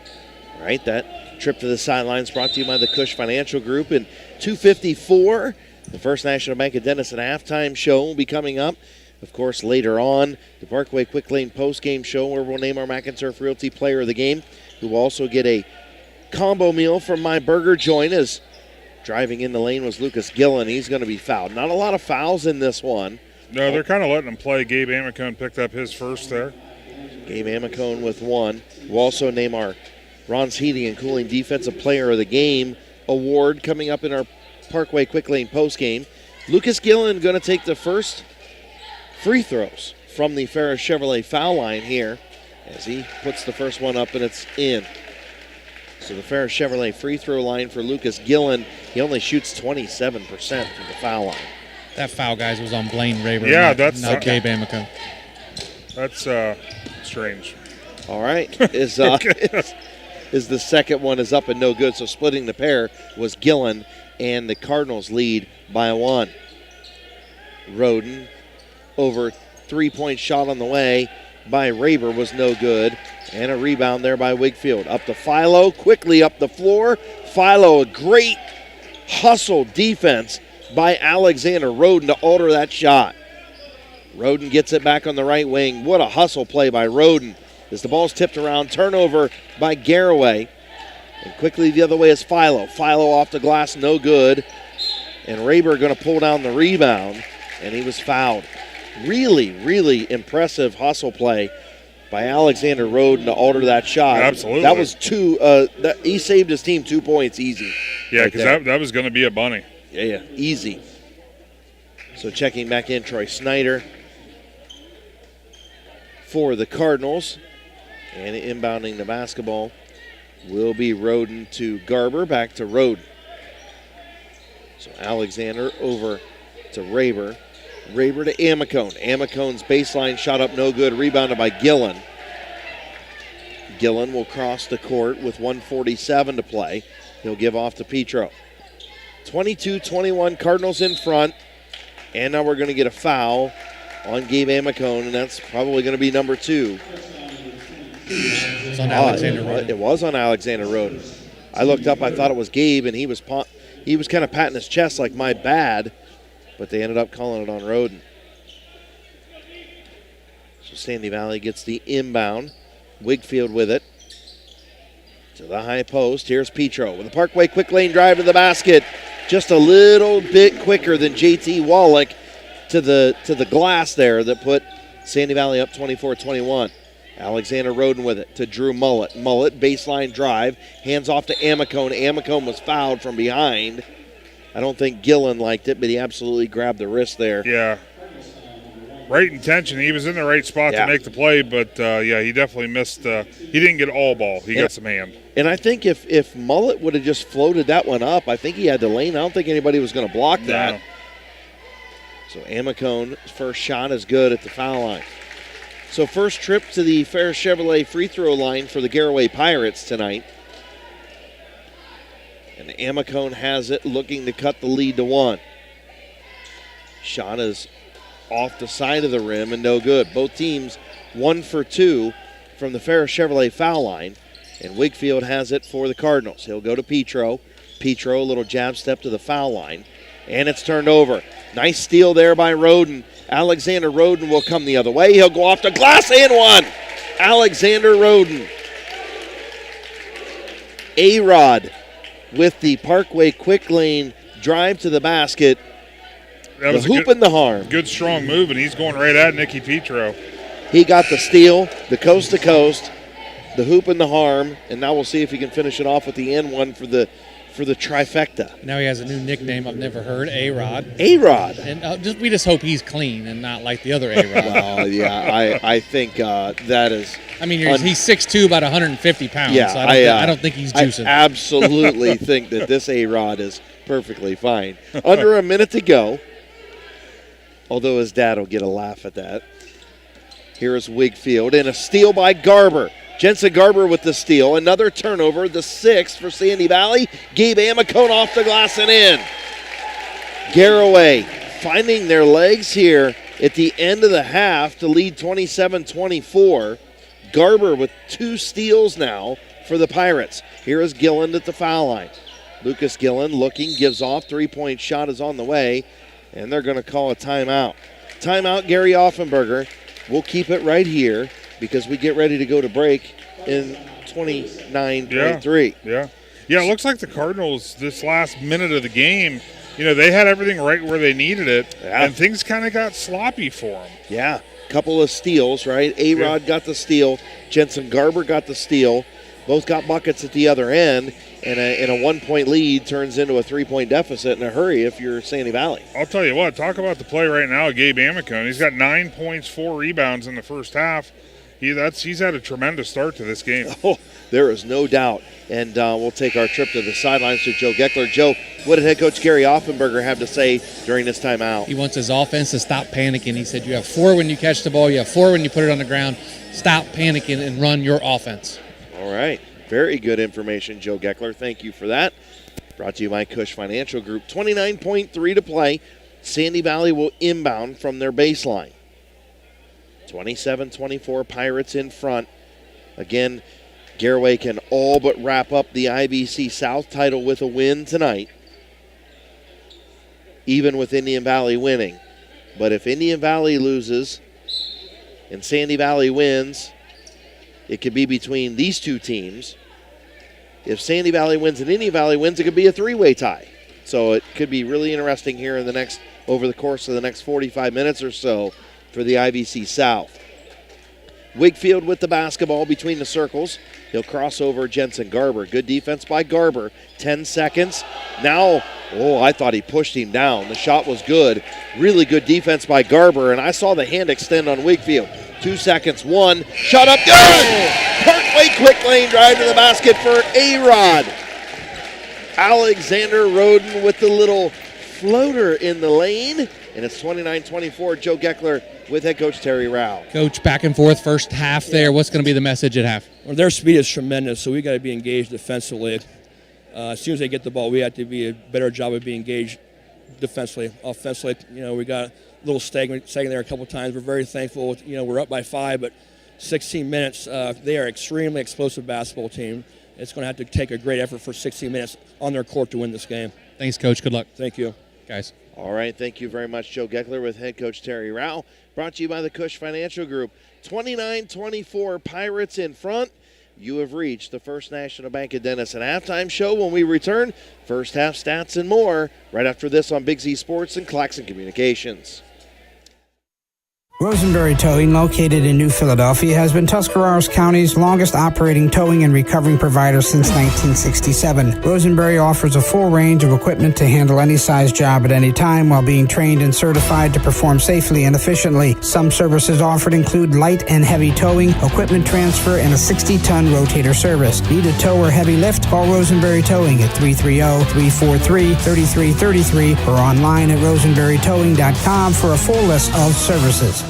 All right, that trip to the sidelines brought to you by the Cush Financial Group. In 2:54, the First National Bank of Denison halftime show will be coming up. Of course, later on, the Parkway Quick Lane postgame show where we'll name our McInturf Realty Player of the Game, who will also get a combo meal from My Burger Joint. As driving in the lane was Lucas Gillen. He's going to be fouled. Not a lot of fouls in this one. No, they're kind of letting him play. Gabe Amicone picked up his first there. Gabe Amicone with 1. We'll also name our Ron's Heating and Cooling Defensive Player of the Game award coming up in our Parkway Quick Lane postgame. Lucas Gillen going to take the first free throws from the Ferris Chevrolet foul line here as he puts the first one up and it's in. So the Ferris Chevrolet free throw line for Lucas Gillen, he only shoots 27% from the foul line. That foul, guys, was on Blaine Raver. Yeah, that's not Gabe Amicone. That's strange. All right. Is the second one is up and no good. So splitting the pair was Gillen, and the Cardinals lead by 1. Roden over three-point shot on the way by Raber was no good. And a rebound there by Wigfield. Up to Philo, quickly up the floor. Philo, a great hustle defense by Alexander Roden to alter that shot. Roden gets it back on the right wing. What a hustle play by Roden. As the ball's tipped around, turnover by Garaway. And quickly the other way is Philo. Philo off the glass, no good. And Raber going to pull down the rebound, and he was fouled. Really, really impressive hustle play by Alexander Roden to alter that shot. Absolutely. That was 2. He saved his team 2 points easy. Yeah, because that was going to be a bunny. Yeah, easy. So checking back in, Troy Snyder for the Cardinals. And inbounding the basketball will be Roden to Garber, back to Roden. So Alexander over to Raber. Raber to Amicone. Amicone's baseline shot up no good, rebounded by Gillen. Gillen will cross the court with 1:47 to play. He'll give off to Petro. 22-21, Cardinals in front. And now we're going to get a foul on Gabe Amicone, and that's probably going to be number 2. It was on Alexander Roden. It was on Alexander Roden. I looked up, I thought it was Gabe, and he was kind of patting his chest like, my bad, but they ended up calling it on Roden. So Sandy Valley gets the inbound. Wigfield with it to the high post. Here's Petro with a Parkway quick lane drive to the basket. Just a little bit quicker than JT Wallach to the glass there that put Sandy Valley up 24-21. Alexander Roden with it to Drew Mullet. Mullet, baseline drive, hands off to Amicone. Amicone was fouled from behind. I don't think Gillen liked it, but he absolutely grabbed the wrist there. Yeah. Right intention. He was in the right spot to make the play, but, he definitely missed. He didn't get all ball. He got some hand. And I think if Mullet would have just floated that one up, I think he had the lane. I don't think anybody was going to block that. No. So Amacone's first shot is good at the foul line. So first trip to the Ferris Chevrolet free throw line for the Garaway Pirates tonight. And Amacone has it, looking to cut the lead to 1. Shot is off the side of the rim and no good. Both teams 1 for 2 from the Ferris Chevrolet foul line. And Wakefield has it for the Cardinals. He'll go to Petro. Petro, a little jab step to the foul line. And it's turned over. Nice steal there by Roden. Alexander Roden will come the other way. He'll go off the glass and 1. Alexander Roden. A-Rod with the Parkway quick lane drive to the basket. That was the hoop and the harm. Good strong move, and he's going right at Nicky Petro. He got the steal, the coast to coast, the hoop and the harm, and now we'll see if he can finish it off with the end one for the trifecta. Now he has a new nickname I've never heard, A-Rod. A-Rod. And we just hope he's clean and not like the other A-Rod. Well, yeah, I think that is. I mean, he's 6'2", about 150 pounds. Yeah, so I don't think he's juicing. I absolutely think that this A-Rod is perfectly fine. Under a minute to go, although his dad will get a laugh at that. Here is Wakefield, and a steal by Garber. Jensen Garber with the steal. Another turnover, the 6th for Sandy Valley. Gabe Amacone off the glass and in. Garaway finding their legs here at the end of the half to lead 27-24. Garber with 2 steals now for the Pirates. Here is Gilland at the foul line. Lucas Gilland looking, gives off. 3-point shot is on the way, and they're going to call a timeout. Timeout, Gary Offenberger. We'll keep it right here because we get ready to go to break in 29-23. Yeah, it looks like the Cardinals, this last minute of the game, they had everything right where they needed it, and things kind of got sloppy for them. Yeah, couple of steals, right? A-Rod got the steal. Jensen Garber got the steal. Both got buckets at the other end, and a 1-point lead turns into a 3-point deficit in a hurry if you're Sandy Valley. I'll tell you what, talk about the play right now, Gabe Amacone. He's got 9 points, 4 rebounds in the first half. He's had a tremendous start to this game. Oh, there is no doubt. And we'll take our trip to the sidelines to Joe Geckler. Joe, what did head coach Gary Offenberger have to say during this timeout? He wants his offense to stop panicking. He said, you have 4 when you catch the ball, you have 4 when you put it on the ground. Stop panicking and run your offense. All right. Very good information, Joe Geckler. Thank you for that. Brought to you by Cush Financial Group. 29.3 to play. Sandy Valley will inbound from their baseline. 27-24, Pirates in front. Again, Garaway can all but wrap up the IBC South title with a win tonight, even with Indian Valley winning. But if Indian Valley loses and Sandy Valley wins, it could be between these two teams. If Sandy Valley wins and Indian Valley wins, it could be a 3-way tie. So it could be really interesting here over the course of the next 45 minutes or so for the IBC South. Wakefield with the basketball between the circles. He'll cross over Jensen Garber. Good defense by Garber. 10 seconds. Now, I thought he pushed him down. The shot was good. Really good defense by Garber, and I saw the hand extend on Wakefield. 2 seconds. 1. Shot up. Good! Parkway quick lane drive to the basket for A-Rod. Alexander Roden with the little floater in the lane. And it's 29-24. Joe Geckler with head coach Terry Rao. Coach, back and forth first half there. What's going to be the message at half? Well, their speed is tremendous, so we got to be engaged defensively. As soon as they get the ball, we have to be a better job of being engaged defensively. Offensively, we got a little stagnant there a couple times. We're very thankful. We're up by 5, but 16 minutes. They are an extremely explosive basketball team. It's going to have to take a great effort for 16 minutes on their court to win this game. Thanks, Coach. Good luck. Thank you. Guys. All right, thank you very much, Joe Geckler with head coach Terry Rao. Brought to you by the Cush Financial Group. 29-24, Pirates in front. You have reached the First National Bank of Denison halftime show. When we return, first half stats and more, right after this on Big Z Sports and Claxon Communications. Rosenberry Towing, located in New Philadelphia, has been Tuscarawas County's longest operating towing and recovering provider since 1967. Rosenberry offers a full range of equipment to handle any size job at any time while being trained and certified to perform safely and efficiently. Some services offered include light and heavy towing, equipment transfer, and a 60-ton rotator service. Need a tow or heavy lift? Call Rosenberry Towing at 330-343-3333 or online at rosenberrytowing.com for a full list of services.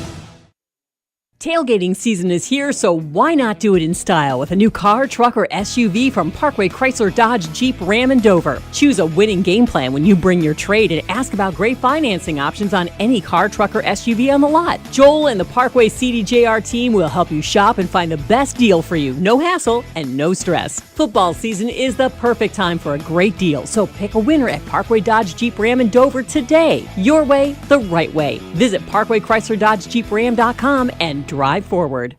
Tailgating season is here, so why not do it in style with a new car, truck, or SUV from Parkway Chrysler Dodge Jeep Ram and Dover. Choose a winning game plan when you bring your trade and ask about great financing options on any car, truck, or SUV on the lot. Joel and the Parkway CDJR team will help you shop and find the best deal for you. No hassle and no stress. Football season is the perfect time for a great deal, so pick a winner at Parkway Dodge Jeep Ram and Dover today. Your way, the right way. Visit ParkwayChryslerDodgeJeepRam.com and drive forward.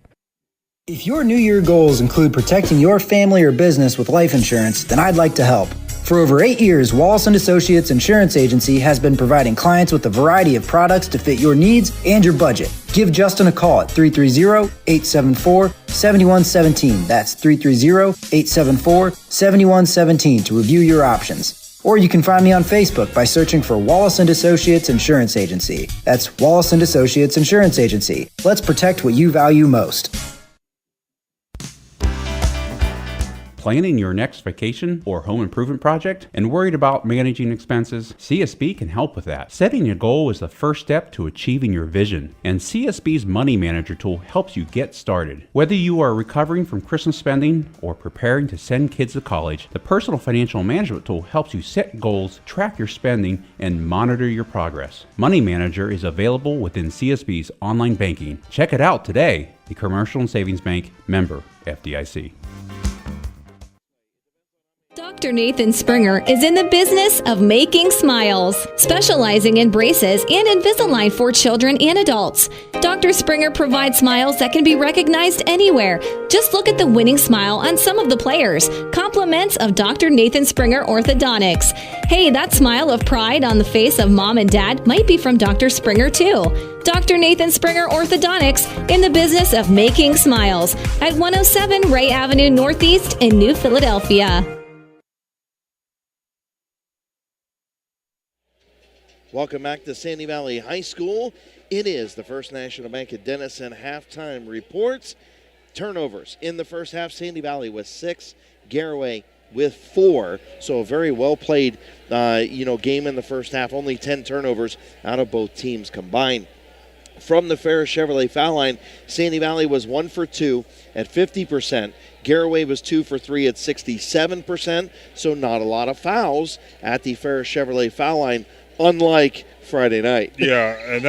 If your New Year goals include protecting your family or business with life insurance, then I'd like to help. For over 8 years, Wallace & Associates Insurance Agency has been providing clients with a variety of products to fit your needs and your budget. Give Justin a call at 330-874-7117. That's 330-874-7117 to review your options. Or you can find me on Facebook by searching for Wallace & Associates Insurance Agency. That's Wallace & Associates Insurance Agency. Let's protect what you value most. Planning your next vacation or home improvement project and worried about managing expenses? CSB can help with that. Setting a goal is the first step to achieving your vision, and CSB's Money Manager tool helps you get started. Whether you are recovering from Christmas spending or preparing to send kids to college, the Personal Financial Management tool helps you set goals, track your spending, and monitor your progress. Money Manager is available within CSB's online banking. Check it out today. The Commercial and Savings Bank, member FDIC. Dr. Nathan Springer is in the business of making smiles, specializing in braces and Invisalign for children and adults. Dr. Springer provides smiles that can be recognized anywhere. Just look at the winning smile on some of the players. Compliments of Dr. Nathan Springer Orthodontics. Hey, that smile of pride on the face of mom and dad might be from Dr. Springer too. Dr. Nathan Springer Orthodontics, in the business of making smiles, at 107 Ray Avenue Northeast in New Philadelphia. Welcome back to Sandy Valley High School. It is the First National Bank of Denison halftime reports. Turnovers in the first half, Sandy Valley with 6, Garaway with 4. So a very well played game in the first half. Only 10 turnovers out of both teams combined. From the Ferris Chevrolet foul line, Sandy Valley was 1 for 2 at 50%. Garaway was 2 for 3 at 67%. So not a lot of fouls at the Ferris Chevrolet foul line, unlike Friday night. Yeah, and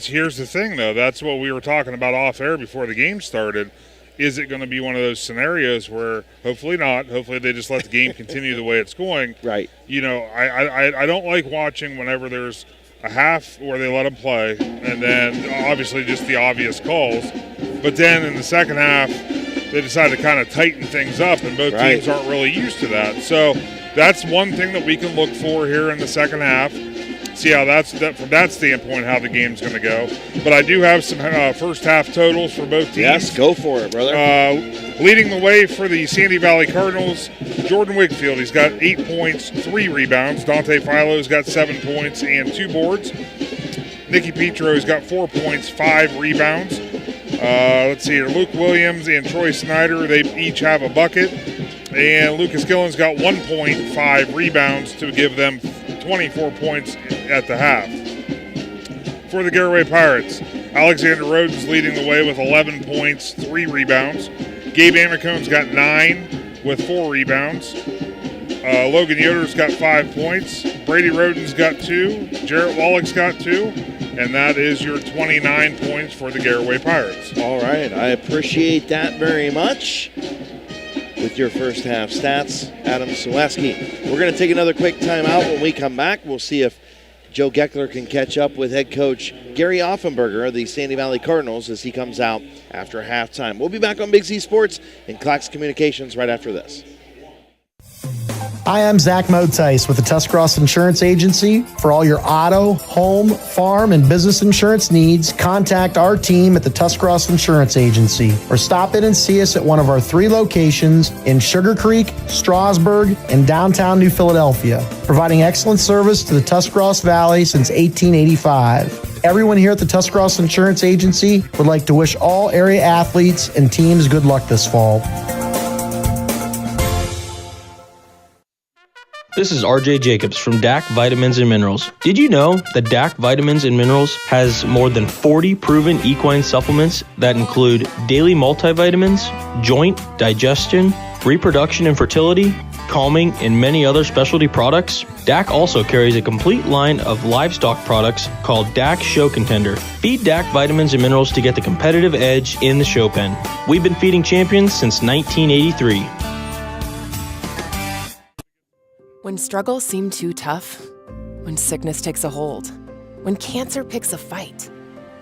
here's the thing, though. That's what we were talking about off air before the game started. Is it going to be one of those scenarios where, hopefully not, hopefully they just let the game continue the way it's going. Right. I don't like watching whenever there's a half where they let them play, and then obviously just the obvious calls. But then in the second half, they decide to kind of tighten things up, and both teams aren't really used to that. So that's one thing that we can look for here in the second half. See how from that standpoint how the game's going to go. But I do have some first half totals for both teams. Yes, go for it, brother. Leading the way for the Sandy Valley Cardinals, Jordan Wigfield. He's got 8 points, 3 rebounds. Dante Filo's got 7 points and 2 boards. Nicky Petro's got 4 points, 5 rebounds. Let's see here. Luke Williams and Troy Snyder, they each have a bucket. And Lucas Gillen's got 1 point, 5 rebounds to give them 24 points at the half. For the Garaway Pirates, Alexander Rhodes leading the way with 11 points, 3 rebounds. Gabe Amicone's got 9 with 4 rebounds. Logan Yoder's got 5 points. Brady Roden's got 2. Jarrett Wallach's got 2. And that is your 29 points for the Garaway Pirates. All right, I appreciate that very much. With your first half stats, Adam Seweski. We're going to take another quick timeout. When we come back, we'll see if Joe Geckler can catch up with head coach Gary Offenberger of the Sandy Valley Cardinals as he comes out after halftime. We'll be back on Big Z Sports and Claxon Communications right after this. Hi, I'm Zach Motice with the Tuscarawas Insurance Agency. For all your auto, home, farm, and business insurance needs, contact our team at the Tuscarawas Insurance Agency or stop in and see us at one of our 3 locations in Sugar Creek, Strasburg, and downtown New Philadelphia, providing excellent service to the Tuscarawas Valley since 1885. Everyone here at the Tuscarawas Insurance Agency would like to wish all area athletes and teams good luck this fall. This is RJ Jacobs from DAC Vitamins and Minerals. Did you know that DAC Vitamins and Minerals has more than 40 proven equine supplements that include daily multivitamins, joint, digestion, reproduction and fertility, calming, and many other specialty products? DAC also carries a complete line of livestock products called DAC Show Contender. Feed DAC Vitamins and Minerals to get the competitive edge in the show pen. We've been feeding champions since 1983. When struggles seem too tough, when sickness takes a hold, when cancer picks a fight,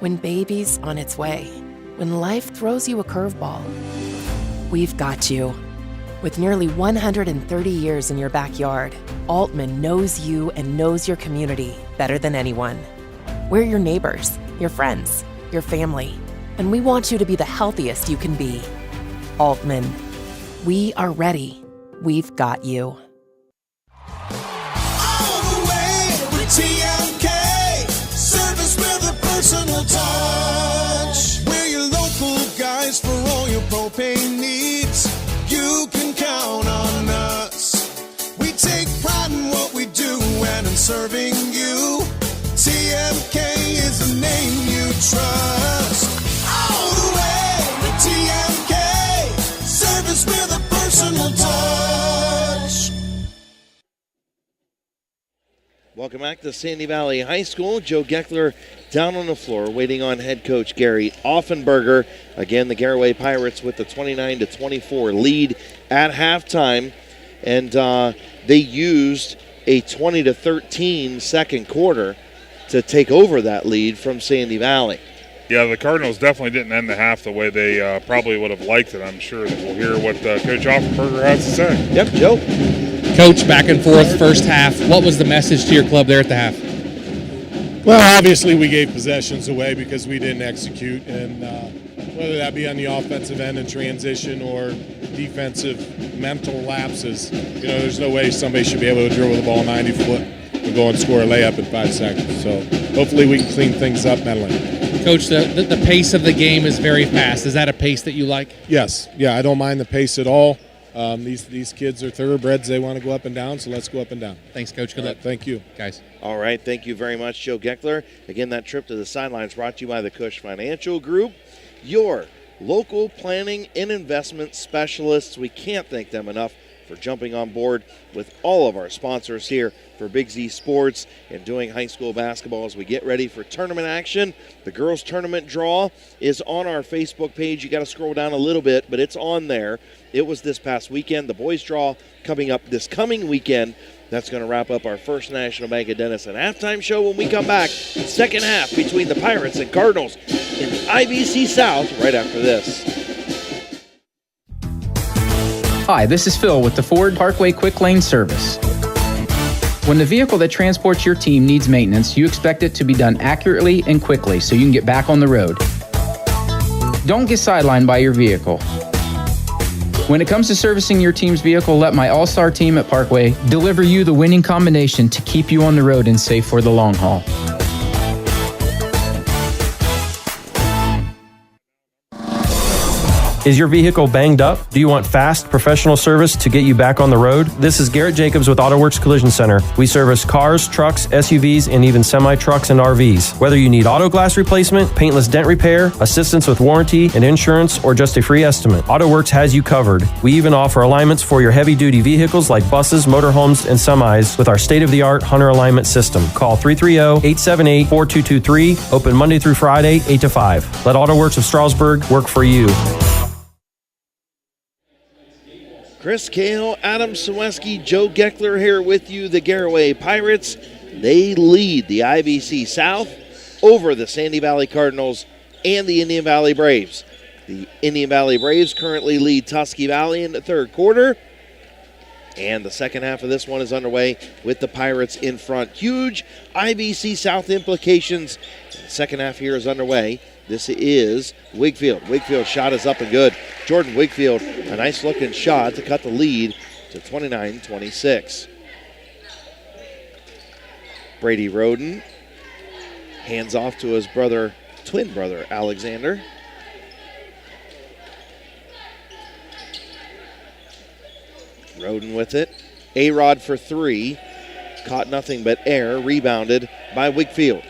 when baby's on its way, when life throws you a curveball, we've got you. With nearly 130 years in your backyard, Altman knows you and knows your community better than anyone. We're your neighbors, your friends, your family, and we want you to be the healthiest you can be. Altman, we are ready. We've got you. TMK, service with a personal touch. We're your local guys for all your propane needs. You can count on us. We take pride in what we do and in serving you. TMK is the name you trust. All the way with TMK, service with a personal touch. Welcome back to Sandy Valley High School. Joe Geckler down on the floor waiting on head coach Gary Offenberger. Again, the Garaway Pirates with the 29-24 lead at halftime. And they used a 20-13 second quarter to take over that lead from Sandy Valley. Yeah, the Cardinals definitely didn't end the half the way they probably would have liked it. I'm sure that we'll hear what Coach Offenberger has to say. Yep, Joe. Coach, back and forth first half. What was the message to your club there at the half? Well, obviously we gave possessions away because we didn't execute, and whether that be on the offensive end in transition or defensive mental lapses, there's no way somebody should be able to dribble the ball 90 foot and go and score a layup in 5 seconds. So hopefully we can clean things up mentally. Coach, the pace of the game is very fast. Is that a pace that you like? Yes. Yeah, I don't mind the pace at all. These kids are thoroughbreds. They want to go up and down, so let's go up and down. Thanks, Coach. Good luck. Thank you. Guys. All right, thank you very much, Joe Geckler. Again, that trip to the sidelines brought to you by the Cush Financial Group, your local planning and investment specialists. We can't thank them enough for jumping on board with all of our sponsors here for Big Z Sports and doing high school basketball as we get ready for tournament action. The girls' tournament draw is on our Facebook page. You got to scroll down a little bit, but it's on there. It was this past weekend. The boys' draw coming up this coming weekend. That's going to wrap up our First National Bank of Denison halftime show when we come back. Second half between the Pirates and Cardinals in the IBC South right after this. Hi, this is Phil with the Ford Parkway Quick Lane Service. When the vehicle that transports your team needs maintenance, you expect it to be done accurately and quickly so you can get back on the road. Don't get sidelined by your vehicle. When it comes to servicing your team's vehicle, let my all-star team at Parkway deliver you the winning combination to keep you on the road and safe for the long haul. Is your vehicle banged up? Do you want fast, professional service to get you back on the road? This is Garrett Jacobs with AutoWorks Collision Center. We service cars, trucks, SUVs, and even semi-trucks and RVs. Whether you need auto glass replacement, paintless dent repair, assistance with warranty and insurance, or just a free estimate, AutoWorks has you covered. We even offer alignments for your heavy-duty vehicles like buses, motorhomes, and semis with our state-of-the-art Hunter alignment system. Call 330-878-4223. Open Monday through Friday, 8 to 5. Let AutoWorks of Strasburg work for you. Chris Cahill, Adam Saweski, Joe Geckler here with you. The Garaway Pirates, they lead the IBC South over the Sandy Valley Cardinals and the Indian Valley Braves. The Indian Valley Braves currently lead Tusky Valley in the third quarter. And the second half of this one is underway with the Pirates in front. Huge IVC South implications. The second half here is underway. This is Wigfield. Wigfield's shot is up and good. Jordan Wigfield, a nice-looking shot to cut the lead to 29-26. Brady Roden hands off to his twin brother, Alexander. Roden with it. A-Rod for three. Caught nothing but air. Rebounded by Wigfield.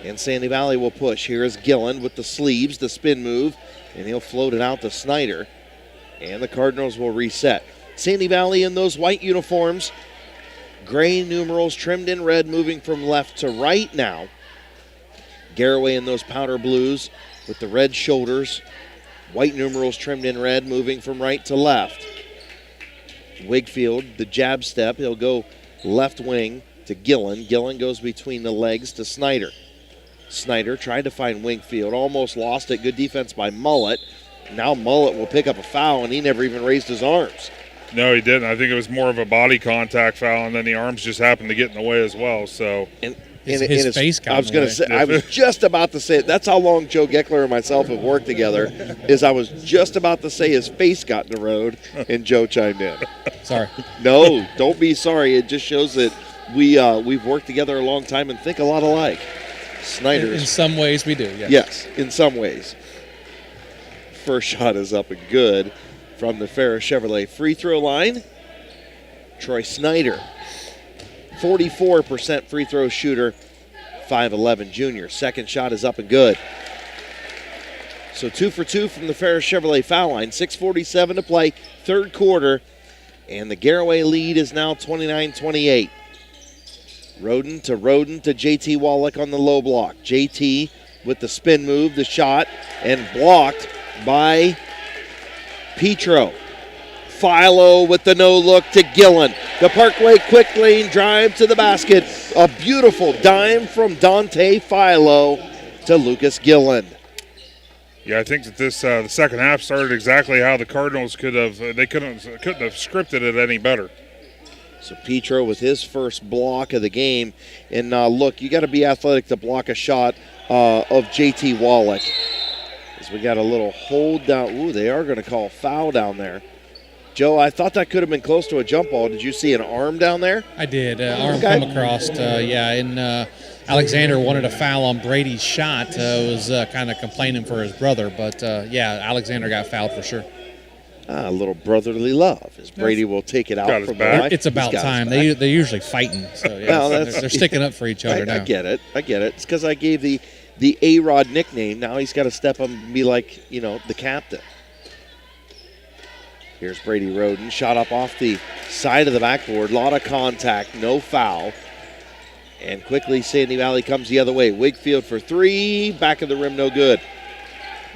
And Sandy Valley will push. Here is Gillen with the sleeves, the spin move, and he'll float it out to Snyder. And the Cardinals will reset. Sandy Valley in those white uniforms. Gray numerals trimmed in red, moving from left to right now. Garaway in those powder blues with the red shoulders. White numerals trimmed in red, moving from right to left. Wigfield, the jab step, he'll go left wing to Gillen. Gillen goes between the legs to Snyder. Snyder tried to find Wingfield, almost lost it. Good defense by Mullet. Now Mullet will pick up a foul, and he never even raised his arms. No, he didn't. I think it was more of a body contact foul, and then the arms just happened to get in the way as well. So his face got I was going to say, I was just about to say it. That's how long Joe Geckler and myself have worked together. Is I was just about to say his face got in the road, and Joe chimed in. Sorry. No, don't be sorry. It just shows that we've worked together a long time and think a lot alike. Snyder. In some ways, we do. Yes. Yes, in some ways. First shot is up and good from the Ferris Chevrolet free throw line. Troy Snyder, 44% free throw shooter, 5'11 junior. Second shot is up and good. So 2 for 2 from the Ferris Chevrolet foul line. 6:47 to play, third quarter, and the Garaway lead is now 29-28. Roden to JT Wallach on the low block. JT with the spin move, the shot, and blocked by Petro. Philo with the no-look to Gillen. The Parkway quick lane drive to the basket. A beautiful dime from Dante Philo to Lucas Gillen. Yeah, I think that this the second half started exactly how the Cardinals couldn't have scripted it any better. So Petro with his first block of the game. And look, you got to be athletic to block a shot of JT Wallach. As we got a little hold down. Ooh, they are going to call foul down there. Joe, I thought that could have been close to a jump ball. Did you see an arm down there? I did. Arm come across. And Alexander wanted a foul on Brady's shot. Was kind of complaining for his brother. But, Alexander got fouled for sure. A little brotherly love as Brady will take it out from the line. It's about time. They're usually fighting. So they're sticking up for each other now. I get it. It's because I gave the A-Rod nickname. Now he's got to step up and be like, the captain. Here's Brady Roden. Shot up off the side of the backboard. A lot of contact. No foul. And quickly Sandy Valley comes the other way. Wigfield for three. Back of the rim, no good.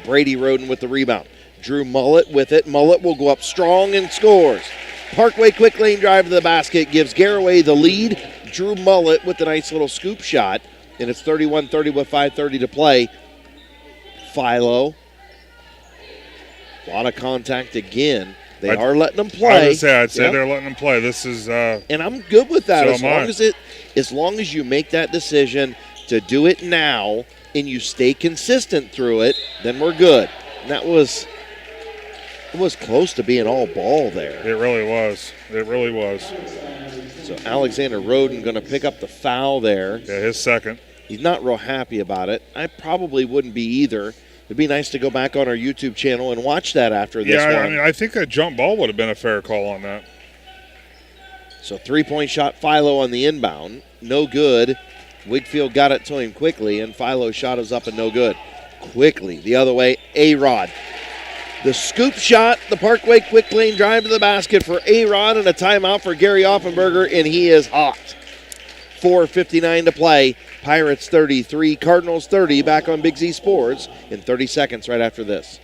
Brady Roden with the rebound. Drew Mullet with it. Mullet will go up strong and scores. Parkway quick lane drive to the basket gives Garaway the lead. Drew Mullet with a nice little scoop shot. And it's 31-30 with 5:30 to play. Philo. A lot of contact again. They are letting them play. I'd say they're letting them play. This is and I'm good with that so as long as you make that decision to do it now and you stay consistent through it, then we're good. And it was close to being all ball there. It really was. So Alexander Roden going to pick up the foul there. Yeah, his second. He's not real happy about it. I probably wouldn't be either. It'd be nice to go back on our YouTube channel and watch that after this one. Yeah, I mean, I think that jump ball would have been a fair call on that. So three-point shot, Philo on the inbound. No good. Wigfield got it to him quickly, and Philo's shot is up and no good. Quickly, the other way, A-Rod. The scoop shot, the Parkway quick lane drive to the basket for A-Rod, and a timeout for Gary Offenberger, and he is hot. 4:59 to play. Pirates 33, Cardinals 30. Back on Big Z Sports in 30 seconds right after this.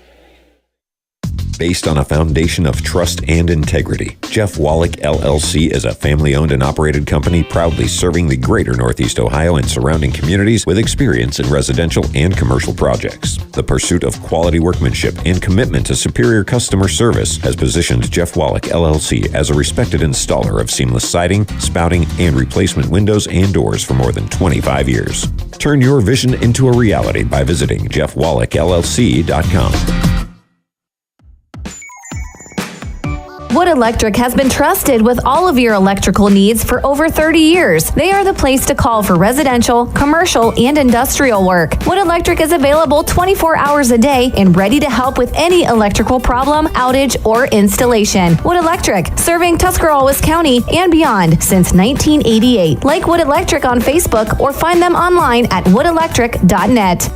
based on a foundation of trust and integrity. Jeff Wallach LLC is a family-owned and operated company proudly serving the greater Northeast Ohio and surrounding communities with experience in residential and commercial projects. The pursuit of quality workmanship and commitment to superior customer service has positioned Jeff Wallach LLC as a respected installer of seamless siding, spouting, and replacement windows and doors for more than 25 years. Turn your vision into a reality by visiting jeffwallachllc.com. Wood Electric has been trusted with all of your electrical needs for over 30 years. They are the place to call for residential, commercial, and industrial work. Wood Electric is available 24 hours a day and ready to help with any electrical problem, outage, or installation. Wood Electric, serving Tuscarawas County and beyond since 1988. Like Wood Electric on Facebook or find them online at woodelectric.net.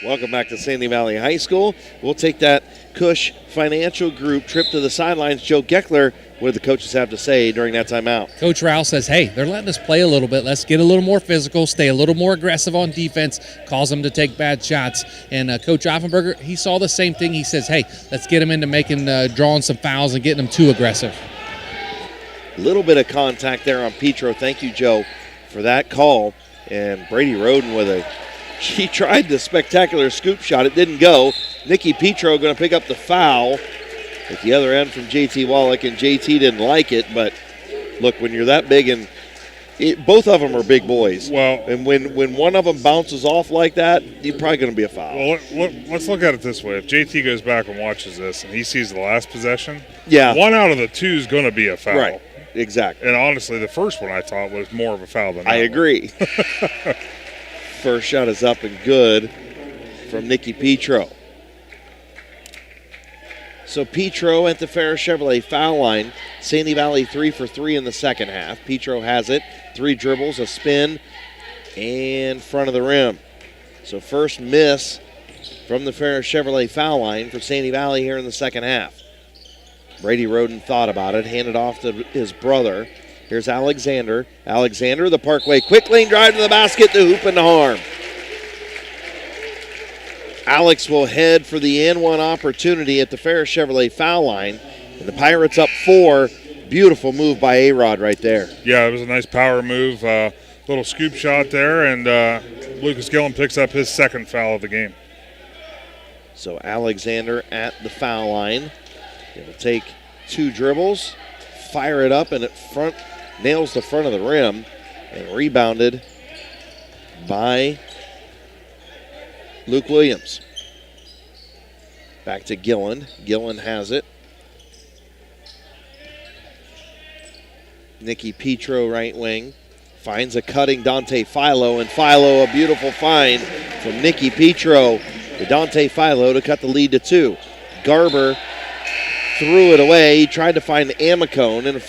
Welcome back to Sandy Valley High School. We'll take that Cush Financial Group trip to the sidelines. Joe Geckler, what do the coaches have to say during that timeout? Coach Rowell says, hey, they're letting us play a little bit. Let's get a little more physical, stay a little more aggressive on defense, cause them to take bad shots. And Coach Offenberger, he saw the same thing. He says, hey, let's get them into drawing some fouls and getting them too aggressive. A little bit of contact there on Petro. Thank you, Joe, for that call. And Brady Roden she tried the spectacular scoop shot. It didn't go. Nikki Petro going to pick up the foul at the other end from JT Wallach, and JT didn't like it. But look, when you're that big, and both of them are big boys. Well, and when one of them bounces off like that, you're probably going to be a foul. Well, let's look at it this way. If JT goes back and watches this and he sees the last possession, yeah, 1 out of the 2 is going to be a foul. Right, exactly. And honestly, the first one I thought was more of a foul than that. I agree. First shot is up and good from Nikki Petro. So Petro at the Ferris Chevrolet foul line. Sandy Valley 3 for 3 in the second half. Petro has it. 3 dribbles, a spin, and front of the rim. So first miss from the Ferris Chevrolet foul line for Sandy Valley here in the second half. Brady Roden thought about it, handed off to his brother. Here's Alexander. Alexander, the Parkway quick lane drive to the basket, the hoop and the harm. Alex will head for the N1 opportunity at the Ferris Chevrolet foul line. And the Pirates up 4. Beautiful move by A-Rod right there. Yeah, it was a nice power move. Little scoop shot there, and Lucas Gillen picks up his second foul of the game. So Alexander at the foul line. He'll take 2 dribbles, fire it up, and it nails the front of the rim, and rebounded by Luke Williams. Back to Gillen. Gillen has it. Nikki Petro, right wing, finds a cutting Dante Philo, and Philo, a beautiful find from Nikki Petro to Dante Philo to cut the lead to 2. Garber threw it away. He tried to find Amicone in a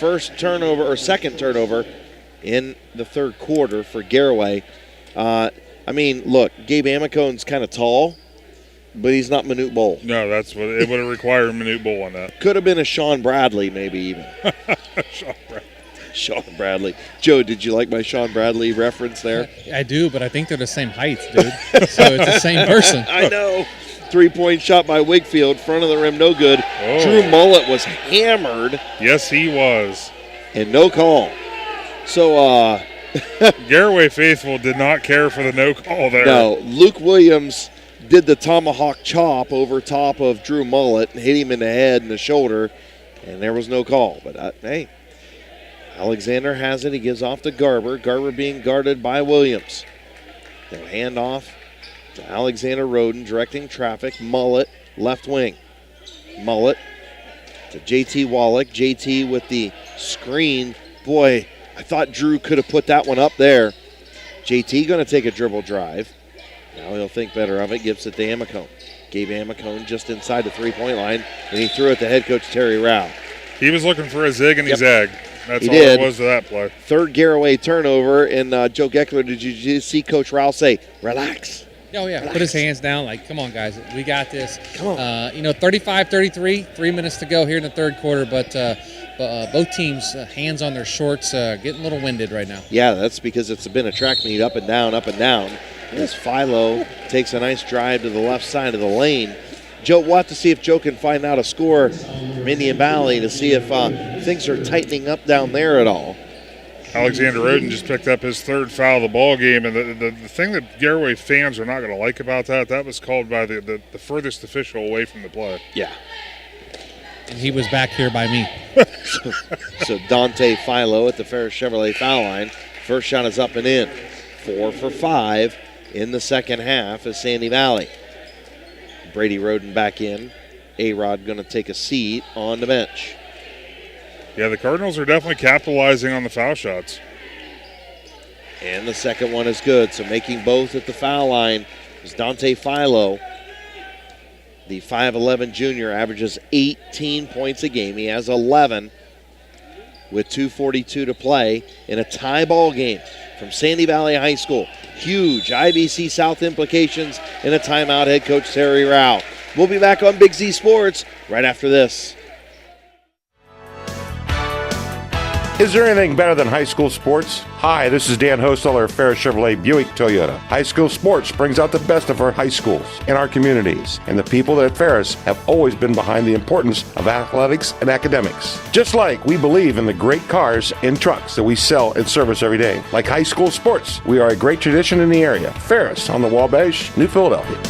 second turnover in the third quarter for Garaway. Look, Gabe Amicone's kind of tall, but he's not Manute Bowl. No, that's what it would have required Manute Bowl on that. Could have been a Sean Bradley, maybe even. Sean Bradley. Joe, did you like my Sean Bradley reference there? I do, but I think they're the same height, dude. So it's the same person. I know. 3-point shot by Wigfield, front of the rim, no good. Oh. Drew Mullet was hammered. Yes, he was. And no call. So, Garaway faithful did not care for the no call there. No, Luke Williams did the tomahawk chop over top of Drew Mullet and hit him in the head and the shoulder, and there was no call. But, hey, Alexander has it. He gives off to Garber. Garber being guarded by Williams. They'll hand off to Alexander Roden, directing traffic. Mullet, left wing. Mullet to JT Wallach. JT with the screen. Boy, I thought Drew could have put that one up there. JT going to take a dribble drive. Now he'll think better of it. Gives it to Amicone. Gave Amicone just inside the three-point line, and he threw it to head coach Terry Rao. He was looking for a zig, and he zagged. That's all there was to that play. Third Garaway turnover, and Joe Geckler, did you see Coach Rao say, relax? Oh, yeah. Relax. Put his hands down like, come on, guys. We got this. Come on. 35-33, 3 minutes to go here in the third quarter, but both teams, hands on their shorts, getting a little winded right now. Yeah, that's because it's been a track meet up and down, As Philo takes a nice drive to the left side of the lane. Joe, we'll have to see if Joe can find out a score from Indian Valley to see if things are tightening up down there at all. Alexander Oden just picked up his third foul of the ball game, and the thing that Garaway fans are not going to like about that was called by the furthest official away from the play. Yeah. And he was back here by me. So Dante Philo at the Ferris Chevrolet foul line. First shot is up and in. 4 for 5 in the second half as Sandy Valley. Brady Roden back in. A-Rod going to take a seat on the bench. Yeah, the Cardinals are definitely capitalizing on the foul shots. And the second one is good. So making both at the foul line is Dante Philo. The 5'11 junior averages 18 points a game. He has 11 with 2:42 to play in a tie ball game from Sandy Valley High School. Huge IVC South implications in a timeout. Head coach Terry Rao. We'll be back on Big Z Sports right after this. Is there anything better than high school sports? Hi, this is Dan Hosteller of Ferris Chevrolet Buick Toyota. High school sports brings out the best of our high schools and our communities, and the people at Ferris have always been behind the importance of athletics and academics. Just like we believe in the great cars and trucks that we sell and service every day. Like high school sports, we are a great tradition in the area. Ferris on the Wabash, New Philadelphia.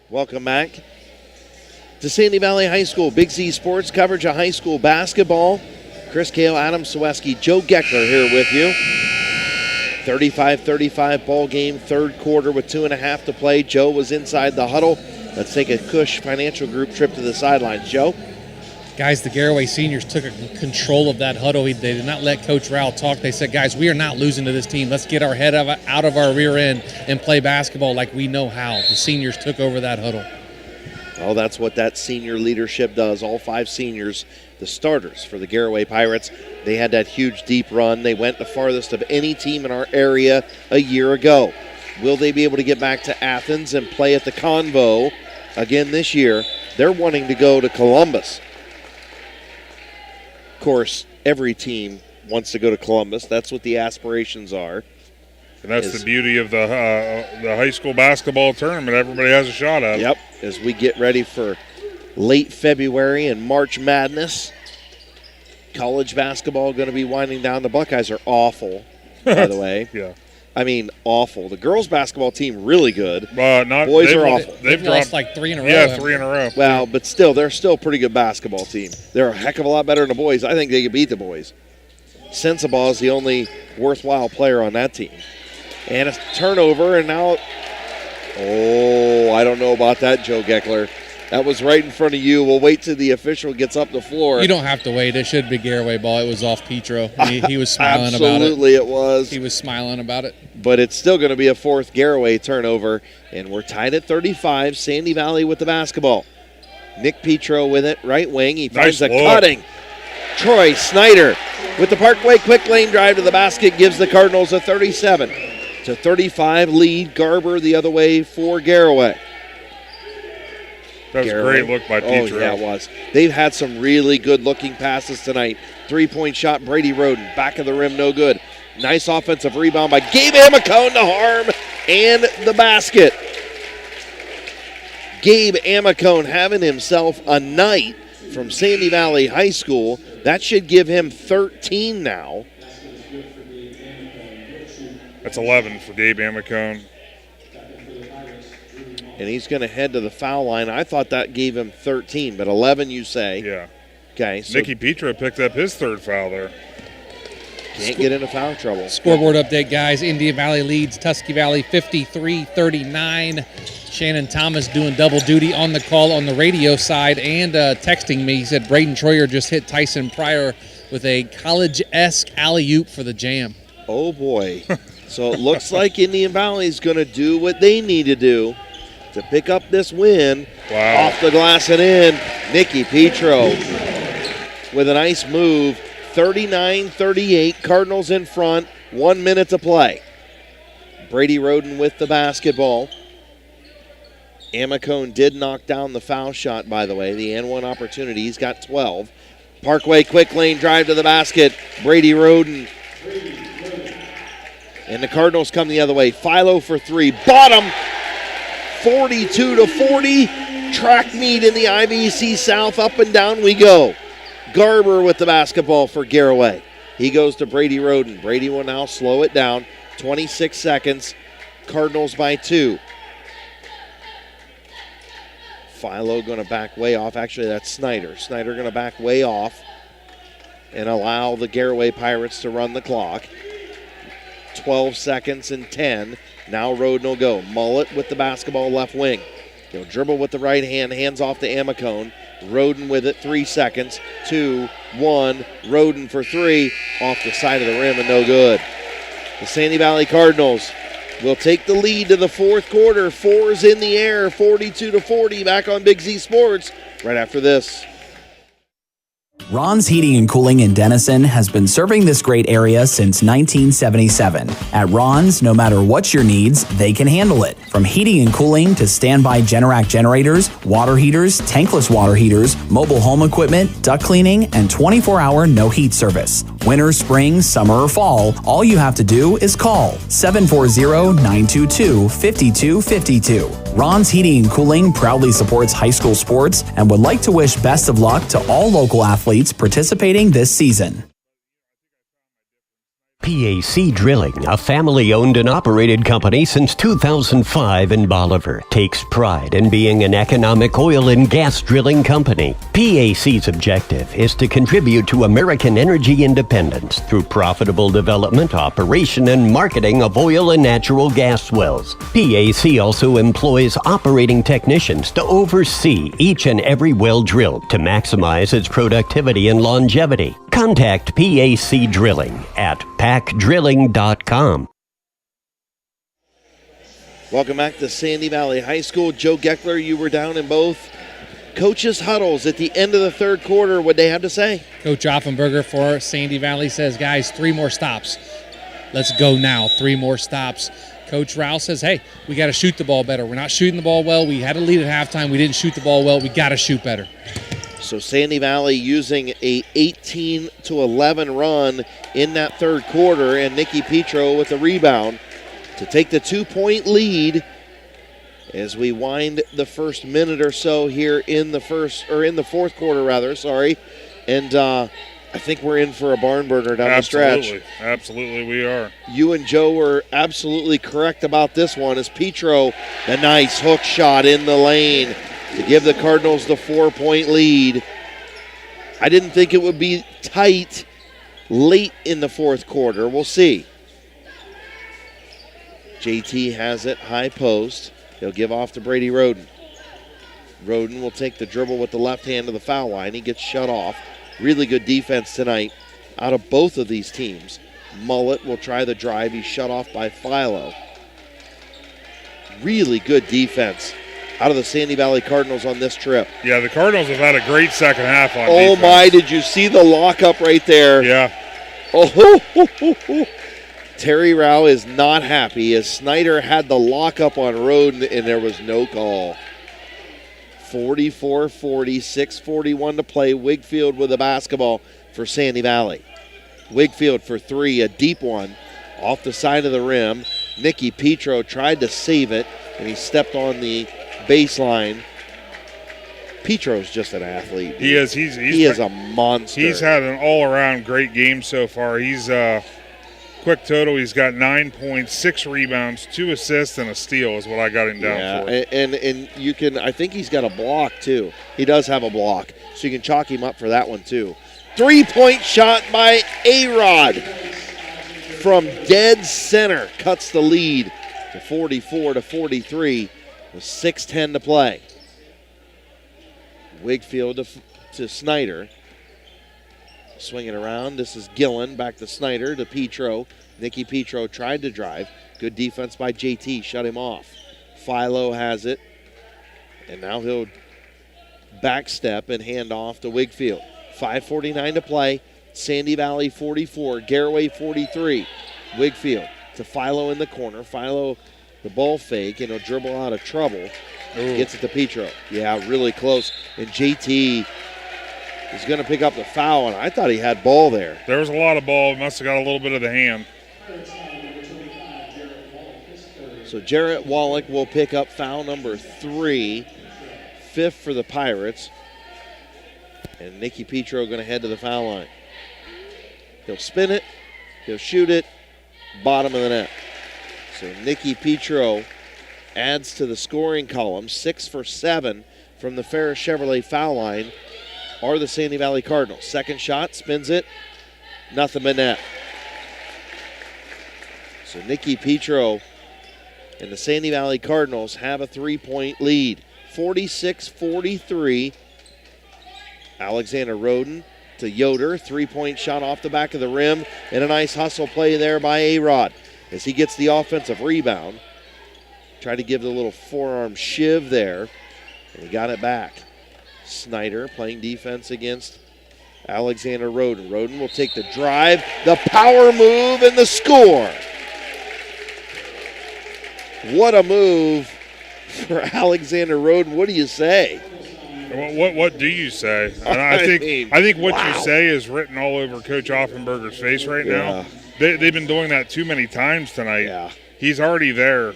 Welcome back to Sandy Valley High School. Big Z Sports coverage of high school basketball. Chris Kale, Adam Saweski, Joe Geckler here with you. 35-35 ball game, third quarter with 2.5 to play. Joe was inside the huddle. Let's take a Cush Financial Group trip to the sidelines. Joe? Guys, the Garaway seniors took control of that huddle. They did not let Coach Rao talk. They said, guys, we are not losing to this team. Let's get our head out of our rear end and play basketball like we know how. The seniors took over that huddle. Oh, that's what that senior leadership does. All 5 seniors, the starters for the Garaway Pirates. They had that huge deep run. They went the farthest of any team in our area a year ago. Will they be able to get back to Athens and play at the Convo again this year? They're wanting to go to Columbus. Of course, every team wants to go to Columbus. That's what the aspirations are. And that's the beauty of the high school basketball tournament. Everybody has a shot at it. Yep, as we get ready for late February and March Madness. College basketball going to be winding down. The Buckeyes are awful, by the way. Yeah. I mean, awful. The girls basketball team, really good. Not boys are awful. They've lost like 3 in a row. Yeah, 3 in a row. Well, but still, they're still a pretty good basketball team. They're a heck of a lot better than the boys. I think they could beat the boys. Sensabaugh is the only worthwhile player on that team. And a turnover, and now, I don't know about that, Joe Geckler. That was right in front of you. We'll wait till the official gets up the floor. You don't have to wait. It should be Garaway ball. It was off Petro. He was smiling about it. Absolutely it was. He was smiling about it. But it's still going to be a 4th Garaway turnover, and we're tied at 35. Sandy Valley with the basketball. Nick Petro with it, right wing. He finds a cutting. Troy Snyder with the Parkway quick lane drive to the basket gives the Cardinals a 37-35 lead. Garber the other way for Garaway. That was a great look by Petro. Oh, yeah, it was. They've had some really good-looking passes tonight. 3-point shot, Brady Roden. Back of the rim, no good. Nice offensive rebound by Gabe Amicone to harm and the basket. Gabe Amicone having himself a night from Sandy Valley High School. That should give him 13 now. That's 11 for Gabe Amicone. And he's going to head to the foul line. I thought that gave him 13, but 11 you say. Yeah. Okay. So Nicky Petro picked up his 3rd foul there. Can't get into foul trouble. Scoreboard update, guys. Indian Valley leads Tusky Valley 53-39. Shannon Thomas doing double duty on the call on the radio side and texting me. He said Braden Troyer just hit Tyson Pryor with a college-esque alley-oop for the jam. Oh, boy. So it looks like Indian Valley is going to do what they need to do to pick up this win. Wow. Off the glass and in. Nicky Petro with a nice move. 39-38. Cardinals in front. 1 minute to play. Brady Roden with the basketball. Amicone did knock down the foul shot, by the way. The N1 opportunity. He's got 12. Parkway quick lane drive to the basket. Brady Roden. And the Cardinals come the other way. Philo for three. Bottom. 42-40. Track meet in the IBC South. Up and down we go. Garber with the basketball for Garaway. He goes to Brady Roden. Brady will now slow it down. 26 seconds. Cardinals by 2. Philo going to back way off. Actually, that's Snyder. Snyder going to back way off and allow the Garaway Pirates to run the clock. 12 seconds and 10. Now Roden will go. Mullet with the basketball left wing. He'll dribble with the right hand. Hands off to Amicone. Roden with it. 3 seconds. 2, 1. Roden for 3. Off the side of the rim and no good. The Sandy Valley Cardinals will take the lead to the fourth quarter. 4's in the air. 42-40. Back on Big Z Sports right after this. Ron's Heating and Cooling in Denison has been serving this great area since 1977. At Ron's, no matter what your needs, they can handle it. From heating and cooling to standby Generac generators, water heaters, tankless water heaters, mobile home equipment, duct cleaning, and 24-hour no-heat service. Winter, spring, summer, or fall, all you have to do is call 740-922-5252. Ron's Heating and Cooling proudly supports high school sports and would like to wish best of luck to all local athletes participating this season. PAC Drilling, a family-owned and operated company since 2005 in Bolivar, takes pride in being an economic oil and gas drilling company. PAC's objective is to contribute to American energy independence through profitable development, operation, and marketing of oil and natural gas wells. PAC also employs operating technicians to oversee each and every well drilled to maximize its productivity and longevity. Contact PAC Drilling at pacdrilling.com. Welcome back to Sandy Valley High School. Joe Geckler, you were down in both coaches' huddles at the end of the third quarter. What'd they have to say? Coach Offenberger for Sandy Valley says, guys, 3 more stops. Let's go now. 3 more stops. Coach Rouse says, hey, we got to shoot the ball better. We're not shooting the ball well. We had a lead at halftime. We didn't shoot the ball well. We got to shoot better. So Sandy Valley using a 18-11 run in that third quarter, and Nikki Petro with the rebound to take the 2-point lead as we wind the first minute or so here in the fourth quarter rather. And I think we're in for a barn burner down the stretch. Absolutely, we are. You and Joe were absolutely correct about this one as Petro, a nice hook shot in the lane to give the Cardinals the 4-point lead. I didn't think it would be tight late in the fourth quarter. We'll see. JT has it, high post. He'll give off to Brady Roden. Roden will take the dribble with the left hand to the foul line. He gets shut off. Really good defense tonight out of both of these teams. Mullet will try the drive. He's shut off by Philo. Really good defense out of the Sandy Valley Cardinals on this trip. Yeah, the Cardinals have had a great second half on defense. Oh, my, did you see the lockup right there? Yeah. Oh, Terry Rao is not happy as Snyder had the lockup on Roden and there was no call. 44-40, 6:41 to play. Wigfield with the basketball for Sandy Valley. Wigfield for 3, a deep one off the side of the rim. Nikki Petro tried to save it and he stepped on the baseline. Petro's just an athlete. He is. He is a monster. He's had an all-around great game so far. He's quick total. He's got 9 points, 6 rebounds, 2 assists, and a steal is what I got him down for. And you can. I think he's got a block too. He does have a block, so you can chalk him up for that one too. 3-point shot by A-Rod from dead center cuts the lead to 44-43. With 6:10 to play. Wigfield to Snyder. Swinging around. This is Gillen. Back to Snyder to Petro. Nikki Petro tried to drive. Good defense by JT. Shut him off. Philo has it. And now he'll backstep and hand off to Wigfield. 5:49 to play. Sandy Valley 44. Garaway 43. Wigfield to Philo in the corner. Philo the ball fake, and he'll dribble out of trouble. Gets it to Petro. Yeah, really close. And JT is going to pick up the foul, and I thought he had ball there. There was a lot of ball. Must have got a little bit of the hand. So Jarrett Wallach will pick up foul number 3, 5th for the Pirates. And Nicky Petro going to head to the foul line. He'll spin it, he'll shoot it, bottom of the net. So Nicky Petro adds to the scoring column. 6 for 7 from the Ferris Chevrolet foul line are the Sandy Valley Cardinals. Second shot, spins it, nothing but net. So Nicky Petro and the Sandy Valley Cardinals have a 3-point lead. 46-43. Alexander Roden to Yoder. 3-point shot off the back of the rim. And a nice hustle play there by A-Rod as he gets the offensive rebound. Tried to give the little forearm shiv there. And he got it back. Snyder playing defense against Alexander Roden. Roden will take the drive, the power move, and the score. What a move for Alexander Roden. What do you say? What do you say? And I think what you say is written all over Coach Offenberger's face right now. They've been doing that too many times tonight. Yeah. He's already there.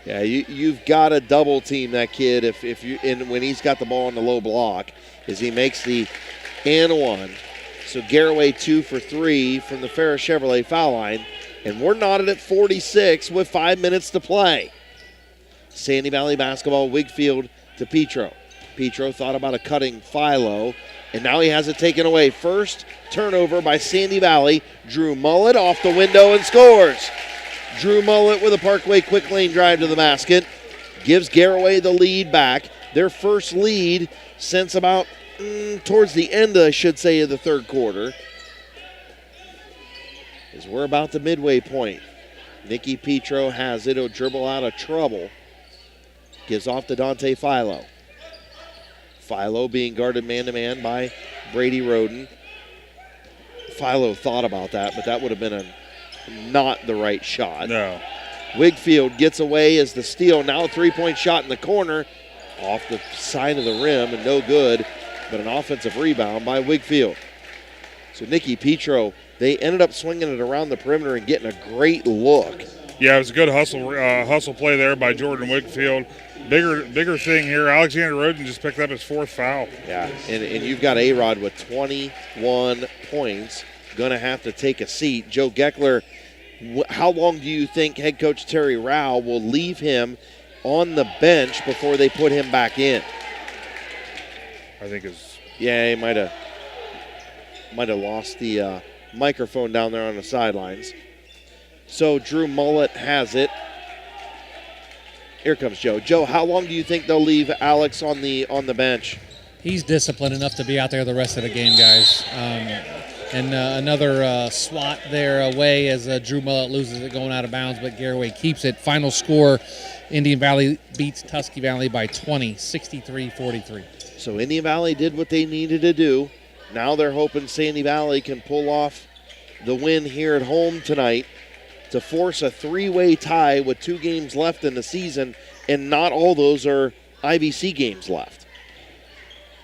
Yeah, you've got to double team that kid if you and when he's got the ball on the low block, as he makes the and one. So Garaway 2 for 3 from the Ferris Chevrolet foul line, and we're knotted at 46 with 5 minutes to play. Sandy Valley basketball, Wigfield to Petro. Petro thought about a cutting Philo, and now he has it taken away. First turnover by Sandy Valley. Drew Mullet off the window and scores. Drew Mullet with a Parkway quick lane drive to the basket. Gives Garaway the lead back. Their first lead since about towards the end, I should say, of the third quarter. As we're about the midway point. Nicky Petro has it. He'll dribble out of trouble. Gives off to Dante Philo. Philo being guarded man-to-man by Brady Roden. Philo thought about that, but that would have been not the right shot. No. Wigfield gets away as the steal. Now a three-point shot in the corner off the side of the rim and no good, but an offensive rebound by Wigfield. So Nicky Petro, they ended up swinging it around the perimeter and getting a great look. Yeah, it was a good hustle play there by Jordan Wigfield. Bigger thing here, Alexander Roden just picked up his 4th foul. Yeah, and you've got A-Rod with 21 points. Going to have to take a seat. Joe Geckler, how long do you think head coach Terry Rao will leave him on the bench before they put him back in? I think it's... Yeah, he might have lost the microphone down there on the sidelines. So Drew Mullet has it. Here comes Joe. Joe, how long do you think they'll leave Alex on the bench? He's disciplined enough to be out there the rest of the game, guys. And another swat there away as Drew Mullet loses it going out of bounds, but Garaway keeps it. Final score, Indian Valley beats Tusky Valley by 20, 63-43. So Indian Valley did what they needed to do. Now they're hoping Sandy Valley can pull off the win here at home tonight to force a 3-way tie with 2 games left in the season, and not all those are IVC games left.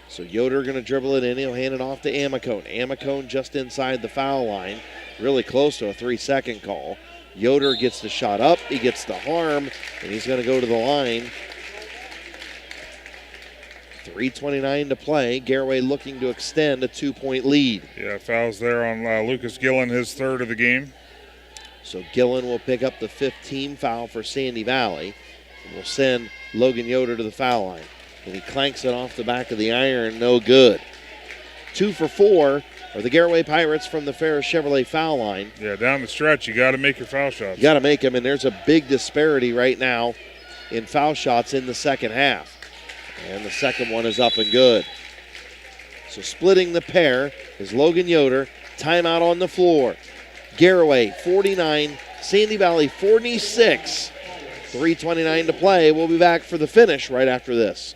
So Yoder going to dribble it in. He'll hand it off to Amicone. Amicone just inside the foul line, really close to a 3-second call. Yoder gets the shot up. He gets the harm, and he's going to go to the line. 3:29 to play. Garaway looking to extend a 2-point lead. Yeah, fouls there on Lucas Gillen, his 3rd of the game. So Gillen will pick up the 5th team foul for Sandy Valley. And will send Logan Yoder to the foul line. And he clanks it off the back of the iron, no good. 2 for 4 are the Garaway Pirates from the Ferris Chevrolet foul line. Yeah, down the stretch, you got to make your foul shots. You got to make them, and there's a big disparity right now in foul shots in the second half. And the second one is up and good. So splitting the pair is Logan Yoder. Timeout on the floor. Garaway 49, Sandy Valley 46. 3:29 to play. We'll be back for the finish right after this.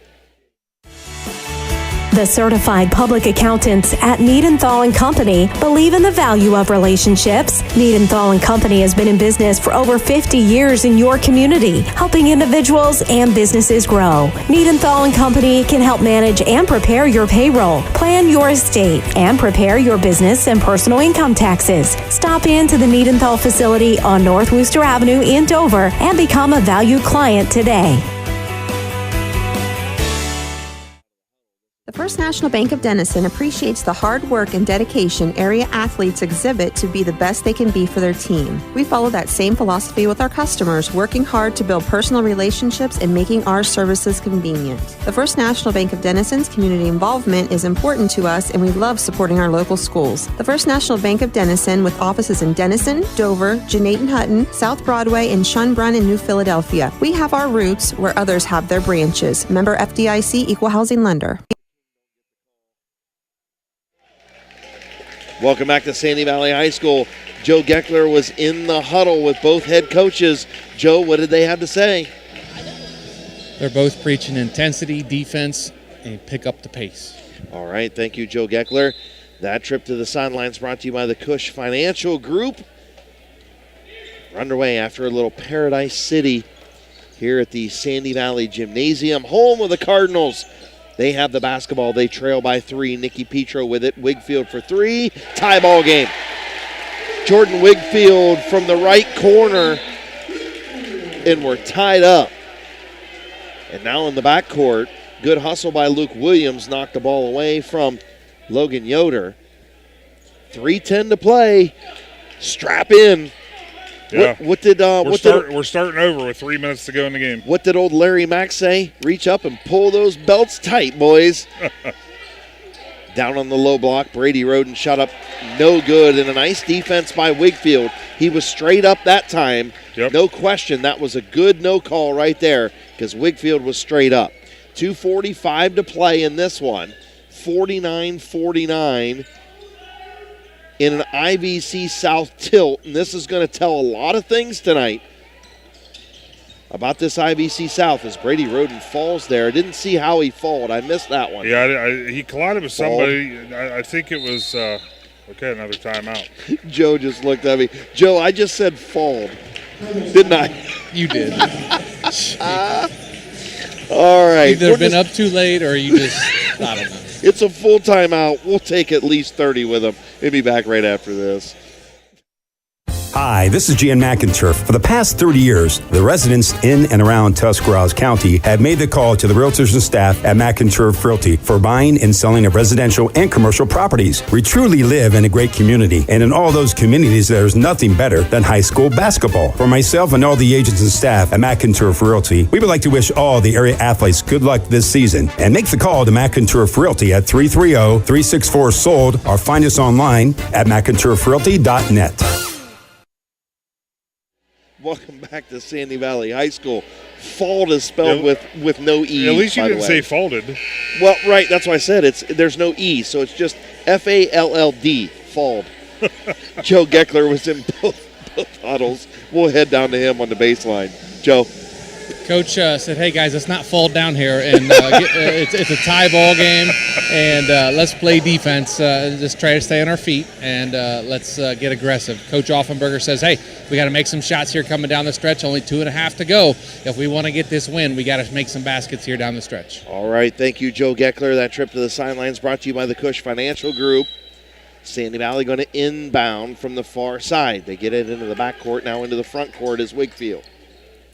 The certified public accountants at Niedenthal & Company believe in the value of relationships. Niedenthal & Company has been in business for over 50 years in your community, helping individuals and businesses grow. Niedenthal & Company can help manage and prepare your payroll, plan your estate, and prepare your business and personal income taxes. Stop into the Niedenthal facility on North Worcester Avenue in Dover and become a valued client today. The First National Bank of Denison appreciates the hard work and dedication area athletes exhibit to be the best they can be for their team. We follow that same philosophy with our customers, working hard to build personal relationships and making our services convenient. The First National Bank of Denison's community involvement is important to us, and we love supporting our local schools. The First National Bank of Denison, with offices in Denison, Dover, Jeanette Hutton, South Broadway, and Schönbrunn in New Philadelphia. We have our roots where others have their branches. Member FDIC, Equal Housing Lender. Welcome back to Sandy Valley High School. Joe Geckler was in the huddle with both head coaches. Joe, what did they have to say? They're both preaching intensity, defense, and pick up the pace. All right, thank you, Joe Geckler. That trip to the sidelines brought to you by the Cush Financial Group. We're underway after a little Paradise City here at the Sandy Valley Gymnasium, home of the Cardinals. They have the basketball. They trail by 3. Nikki Petro with it. Wigfield for 3. Tie ball game. Jordan Wigfield from the right corner. And we're tied up. And now in the backcourt, good hustle by Luke Williams. Knocked the ball away from Logan Yoder. 3:10 to play. Strap in. Yeah. What did we're starting over with 3 minutes to go in the game. What did old Larry Mack say? Reach up and pull those belts tight, boys. Down on the low block, Brady Roden shot up no good, and a nice defense by Wigfield. He was straight up that time. Yep. No question, that was a good no call right there because Wigfield was straight up. 2:45 to play in this one. 49-49. In an IVC South tilt, and this is going to tell a lot of things tonight about this IVC South as Brady Roden falls there. I didn't see how he falled. I missed that one. Yeah, he collided with somebody. I think it was, okay, another timeout. Joe just looked at me. Joe, I just said falled, didn't I? You did. All right. Either been up too late or you just, I don't know. It's a full timeout. We'll take at least 30 with them. We'll be back right after this. Hi, this is Jan McInturf. For the past 30 years, the residents in and around Tuscarawas County have made the call to the realtors and staff at McInturf Realty for buying and selling of residential and commercial properties. We truly live in a great community, and in all those communities, there's nothing better than high school basketball. For myself and all the agents and staff at McInturf Realty, we would like to wish all the area athletes good luck this season, and make the call to McInturf Realty at 330-364-SOLD or find us online at McInturfRealty.net. Welcome back to Sandy Valley High School. Falled is spelled with no E. At least you didn't way. say folded. Well, right, that's why I said there's no E, so it's just F-A-L-L-D, falled. Joe Geckler was in both huddles. We'll head down to him on the baseline. Joe. Coach said, hey, guys, let's not fall down here. And it's a tie ball game, and let's play defense. Just try to stay on our feet, and let's get aggressive. Coach Offenberger says, hey, we got to make some shots here coming down the stretch. Only 2.5 to go. If we want to get this win, we got to make some baskets here down the stretch. All right. Thank you, Joe Geckler. That trip to the sidelines brought to you by the Cush Financial Group. Sandy Valley going to inbound from the far side. They get it into the backcourt. Now into the front court is Wigfield.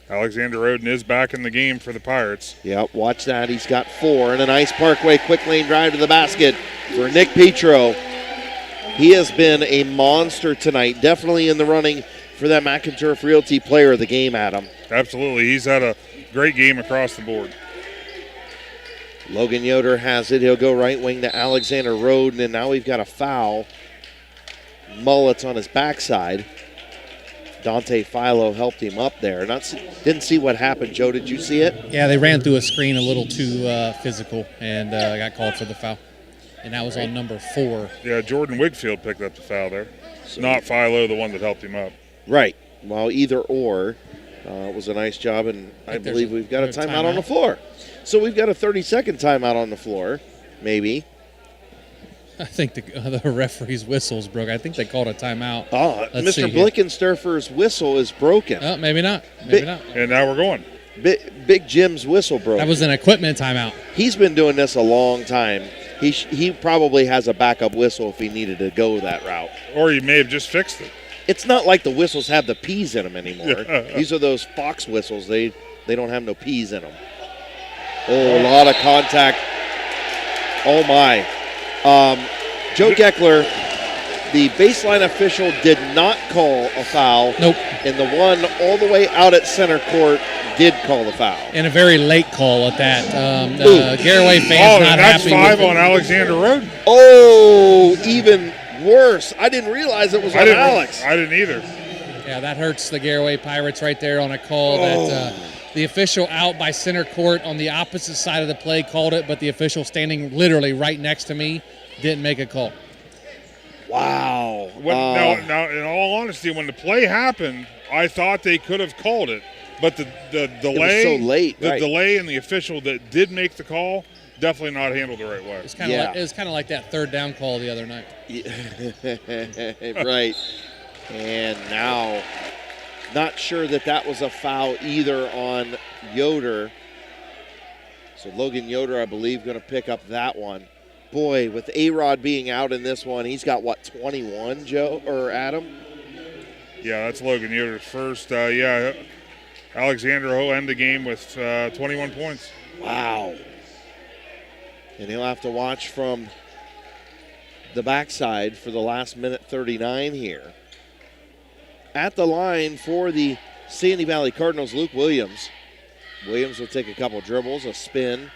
Alexander Roden is back in the game for the Pirates. Yep, watch that. He's got 4. And a nice Parkway quick lane drive to the basket for Nick Petro. He has been a monster tonight. Definitely in the running for that McInturf Realty Player of the Game, Adam. Absolutely. He's had a great game across the board. Logan Yoder has it. He'll go right wing to Alexander Roden. And now we've got a foul. Mullet's on his backside. Dante Philo helped him up there. Didn't see what happened. Joe, did you see it? Yeah, they ran through a screen a little too physical and got called for the foul. And that was on number 4. Yeah, Jordan Wigfield picked up the foul there. Not Philo, the one that helped him up. Right. Well, either or. It was a nice job, and I believe we've got a timeout on the floor. So we've got a 30-second timeout on the floor. maybe. I think the referee's whistle's broke. I think they called a timeout. Oh, Mr. Blickensturfer's whistle is broken. Oh, maybe not. Maybe not. And now we're going. Big Jim's whistle broke. That was an equipment timeout. He's been doing this a long time. He probably has a backup whistle if he needed to go that route. Or he may have just fixed it. It's not like the whistles have the P's in them anymore. These are those Fox whistles. They don't have no P's in them. Oh, a lot of contact. Oh, my. Joe Geckler, the baseline official, did not call a foul. Nope. And the one all the way out at center court did call the foul. And a very late call at that. Garaway fans not that's happy. That's 5 on Alexander Roden. Oh, even worse. I didn't realize it was on Alex. I didn't either. Yeah, that hurts the Garaway Pirates right there on a call that the official out by center court on the opposite side of the play called it, but the official standing literally right next to me didn't make a call. Wow. Now, in all honesty, when the play happened, I thought they could have called it, but the delay, it was so late, the delay, and the official that did make the call definitely not handled the right way. It's kind of it was kind of like that third down call the other night. Right. And now, not sure that was a foul either on Yoder. So Logan Yoder, I believe, going to pick up that one. Boy, with A-Rod being out in this one, he's got, 21, Joe or Adam? Yeah, that's Logan Yoder's first. Alexander will end the game with 21 points. Wow. And he'll have to watch from the backside for the last minute 39 here. At the line for the Sandy Valley Cardinals, Luke Williams. Williams will take a couple dribbles, a spin,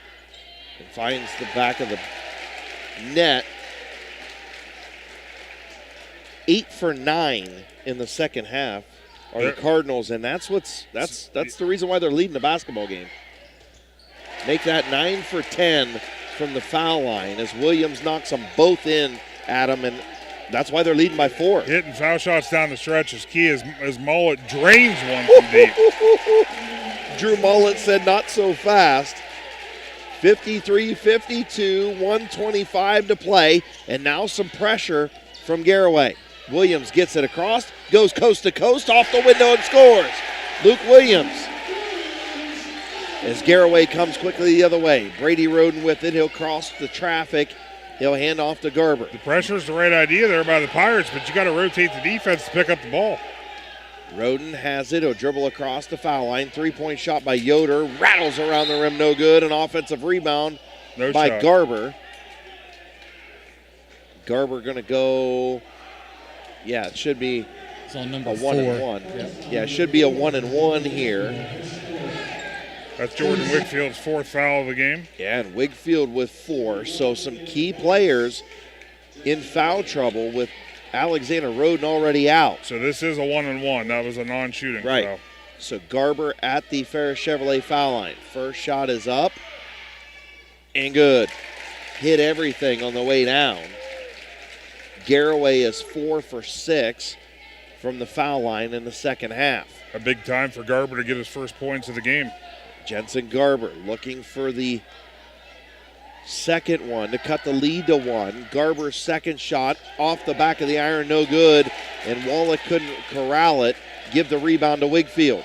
and finds the back of the net. 8 for 9 in the second half are the Cardinals, and that's the reason why they're leading the basketball game. Make that 9 for 10 from the foul line as Williams knocks them both in, Adam, and that's why they're leading by 4. Hitting foul shots down the stretch is key as Mullet drains one from deep. Drew Mullet said not so fast. 53-52, 1:25 to play, and now some pressure from Garaway. Williams gets it across, goes coast to coast, off the window and scores. Luke Williams. As Garaway comes quickly the other way. Brady Roden with it. He'll cross the traffic. He'll hand off to Garber. The pressure's the right idea there by the Pirates, but you got to rotate the defense to pick up the ball. Roden has it. He'll dribble across the foul line. 3-point shot by Yoder. Rattles around the rim, no good. An offensive rebound by Garber. Garber going to go, it should be it's on number a 1-and-1. Yeah, it should be a 1-and-1 here. That's Jordan Wigfield's 4th foul of the game. Yeah, and Wigfield with 4. So some key players in foul trouble with Alexander Roden already out. So this is a 1-and-1. That was a non-shooting foul. So Garber at the Ferris Chevrolet foul line. First shot is up and good. Hit everything on the way down. Garaway is 4 for 6 from the foul line in the second half. A big time for Garber to get his first points of the game. Jensen Garber looking for the second one to cut the lead to 1. Garber's second shot off the back of the iron, no good, and Wallach couldn't corral it. Give the rebound to Wigfield.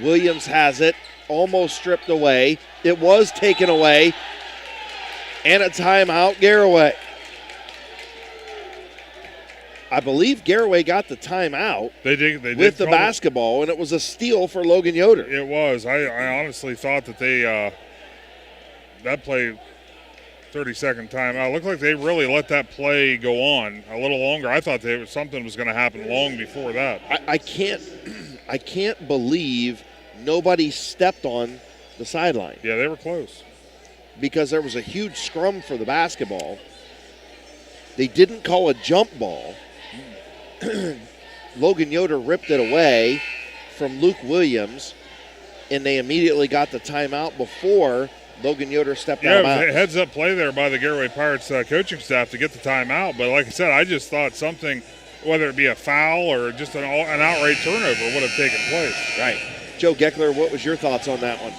Williams has it, almost stripped away. It was taken away, and a timeout, Garaway. I believe Garaway got the timeout. They did with the basketball, and it was a steal for Logan Yoder. It was. I honestly thought that that play, 30-second timeout, looked like they really let that play go on a little longer. I thought something was going to happen long before that. I can't believe nobody stepped on the sideline. Yeah, they were close. Because there was a huge scrum for the basketball. They didn't call a jump ball. Logan Yoder ripped it away from Luke Williams, and they immediately got the timeout before Logan Yoder stepped out of bounds. Yeah, heads-up play there by the Garaway Pirates coaching staff to get the timeout. But like I said, I just thought something, whether it be a foul or just an outright turnover, would have taken place. Right. Joe Geckler, what was your thoughts on that one?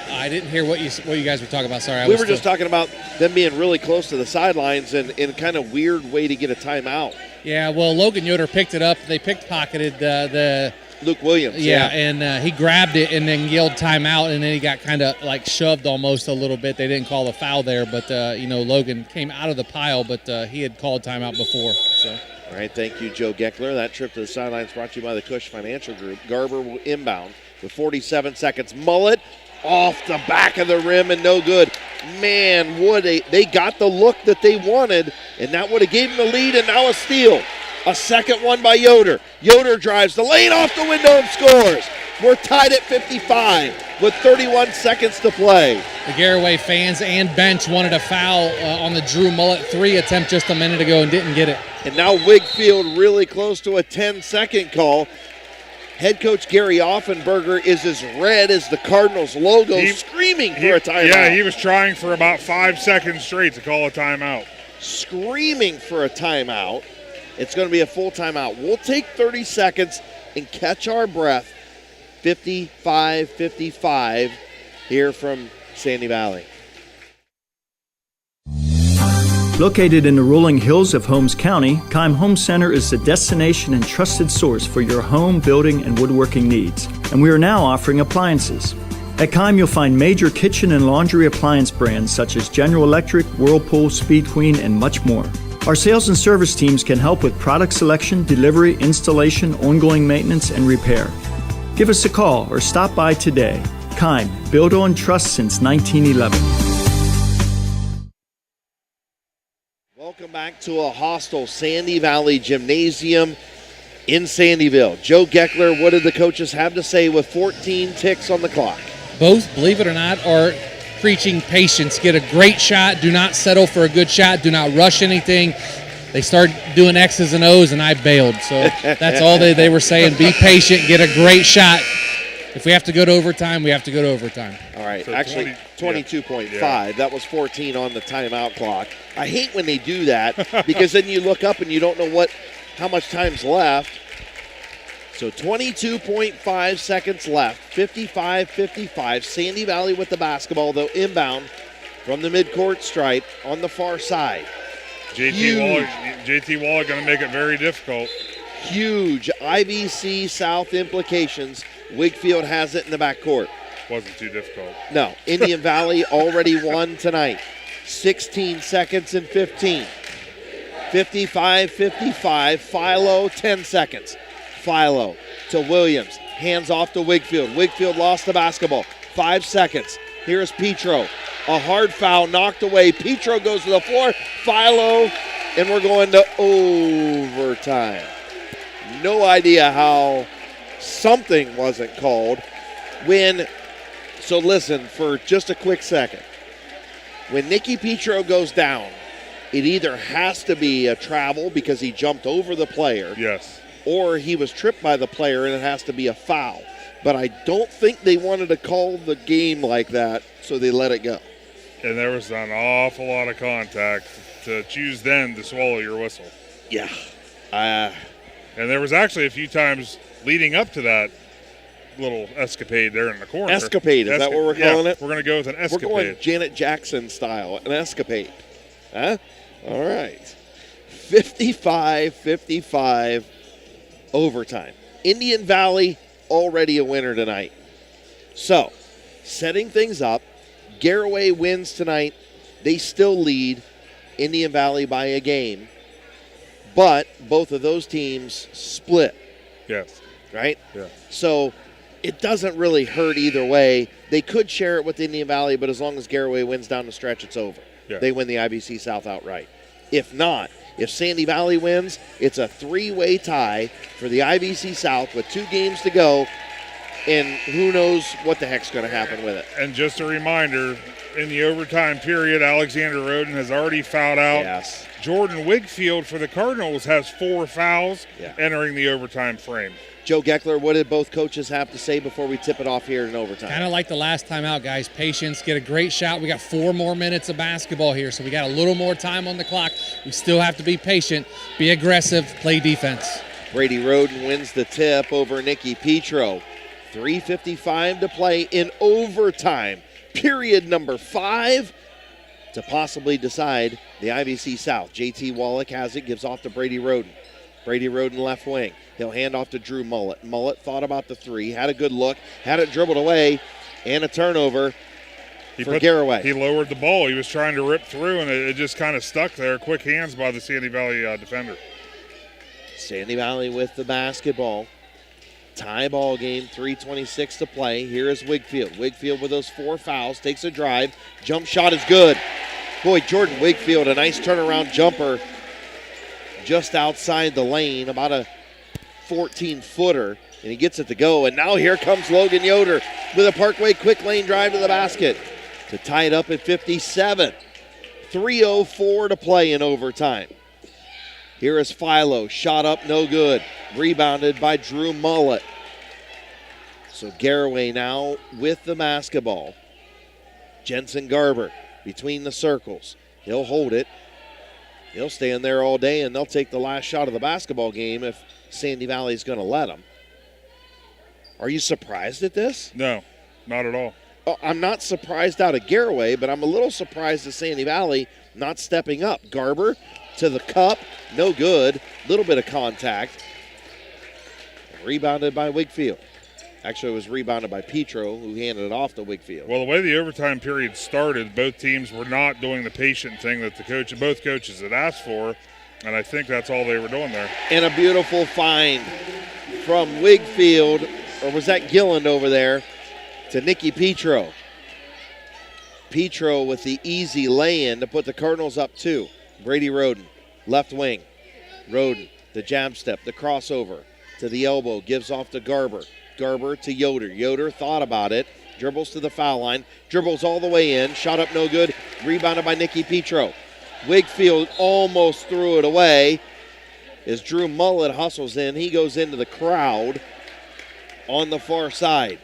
I didn't hear what you guys were talking about. Sorry, We were just talking about them being really close to the sidelines and in a kind of weird way to get a timeout. Yeah, well, Logan Yoder picked it up. They pickpocketed the Luke Williams. Yeah, and he grabbed it and then yelled timeout, and then he got kind of like shoved almost a little bit. They didn't call a foul there, but Logan came out of the pile, but he had called timeout before. So. All right, thank you, Joe Geckler. That trip to the sidelines brought to you by the Cush Financial Group. Garber will inbound with 47 seconds. Mullet off the back of the rim and no good. Man, they got the look that they wanted, and that would have gave them the lead, and now a steal. A second one by Yoder. Yoder drives the lane off the window and scores. We're tied at 55 with 31 seconds to play. The Garaway fans and bench wanted a foul on the Drew Mullet 3 attempt just a minute ago and didn't get it. And now Wigfield really close to a 10-second call. Head coach Gary Offenberger is as red as the Cardinals logo, screaming for a timeout. Yeah, he was trying for about 5 seconds straight to call a timeout. Screaming for a timeout. It's going to be a full timeout. We'll take 30 seconds and catch our breath. 55-55 here from Sandy Valley. Located in the rolling hills of Holmes County, Keim Home Center is the destination and trusted source for your home, building, and woodworking needs. And we are now offering appliances. At Keim, you'll find major kitchen and laundry appliance brands such as General Electric, Whirlpool, Speed Queen, and much more. Our sales and service teams can help with product selection, delivery, installation, ongoing maintenance, and repair. Give us a call or stop by today. Keim, built on trust since 1911. Welcome back to a hostile Sandy Valley Gymnasium in Sandyville. Joe Geckler, what did the coaches have to say with 14 ticks on the clock? Both, believe it or not, are preaching patience. Get a great shot. Do not settle for a good shot. Do not rush anything. They started doing X's and O's, and I bailed. So that's all they were saying. Be patient. Get a great shot. If we have to go to overtime, we have to go to overtime. All right. So actually, 22.5. Yeah. That was 14 on the timeout clock. I hate when they do that because then you look up and you don't know how much time's left. So 22.5 seconds left. 55-55. Sandy Valley with the basketball, though, inbound from the midcourt stripe on the far side. JT Waller going to make it very difficult. Huge IVC South implications. Wigfield has it in the backcourt. Wasn't too difficult. No. Indian Valley already won tonight. 16 seconds and 15. 55-55. Philo, 10 seconds. Philo to Williams. Hands off to Wigfield. Wigfield lost the basketball. 5 seconds. Here's Petro. A hard foul knocked away. Petro goes to the floor. Philo, and we're going to overtime. No idea how something wasn't called so listen for just a quick second. When Nicky Petro goes down, it either has to be a travel because he jumped over the player. Yes. Or he was tripped by the player and it has to be a foul. But I don't think they wanted to call the game like that, so they let it go. And there was an awful lot of contact to choose then to swallow your whistle. Yeah. And there was actually a few times leading up to that little escapade there in the corner. Escapade, is that what we're calling it? We're going to go with an escapade. We're going Janet Jackson style, an escapade. Huh? All right. 55-55 overtime. Indian Valley already a winner tonight. So, setting things up, Garaway wins tonight. They still lead Indian Valley by a game. But both of those teams split. Yes. Right? Yeah. So it doesn't really hurt either way. They could share it with Indian Valley, but as long as Garaway wins down the stretch, it's over. Yeah. They win the IBC South outright. If not, if Sandy Valley wins, it's a three-way tie for the IBC South with 2 games to go, and who knows what the heck's going to happen with it. And just a reminder, in the overtime period, Alexander Roden has already fouled out. Yes. Jordan Wigfield for the Cardinals has 4 fouls entering the overtime frame. Joe Geckler, what did both coaches have to say before we tip it off here in overtime? Kind of like the last time out, guys. Patience, get a great shot. We got 4 more minutes of basketball here, so we got a little more time on the clock. We still have to be patient, be aggressive, play defense. Brady Roden wins the tip over Nicky Petro. 3:55 to play in overtime. Period number 5 to possibly decide the IVC South. JT Wallach has it, gives off to Brady Roden. Brady Roden left wing. He'll hand off to Drew Mullet. Mullet thought about the 3, had a good look, had it dribbled away, and a turnover for Garaway. He lowered the ball. He was trying to rip through, and it just kind of stuck there. Quick hands by the Sandy Valley defender. Sandy Valley with the basketball. Tie ball game, 3:26 to play. Here is Wigfield. Wigfield with those 4 fouls, takes a drive. Jump shot is good. Boy, Jordan Wigfield, a nice turnaround jumper just outside the lane, about a 14-footer, and he gets it to go. And now here comes Logan Yoder with a Parkway quick lane drive to the basket to tie it up at 57. 3:04 to play in overtime. Here is Philo, shot up, no good. Rebounded by Drew Mullet. So Garaway now with the basketball. Jensen Garber between the circles. He'll hold it. He'll stay in there all day, and they'll take the last shot of the basketball game if Sandy Valley's going to let them. Are you surprised at this? No, not at all. Oh, I'm not surprised out of Garaway, but I'm a little surprised at Sandy Valley not stepping up. Garber to the cup, no good. Little bit of contact. Rebounded by Wigfield. Actually, it was rebounded by Petro, who handed it off to Wigfield. Well, the way the overtime period started, both teams were not doing the patient thing that both coaches had asked for, and I think that's all they were doing there. And a beautiful find from Wigfield, or was that Gilland over there, to Nicky Petro. Petro with the easy lay-in to put the Cardinals up 2. Brady Roden, left wing. Roden, the jab step, the crossover to the elbow, gives off to Garber. Garber to Yoder. Yoder thought about it, dribbles to the foul line, dribbles all the way in, shot up no good, rebounded by Nicky Petro. Wigfield almost threw it away as Drew Mullet hustles in. He goes into the crowd on the far side.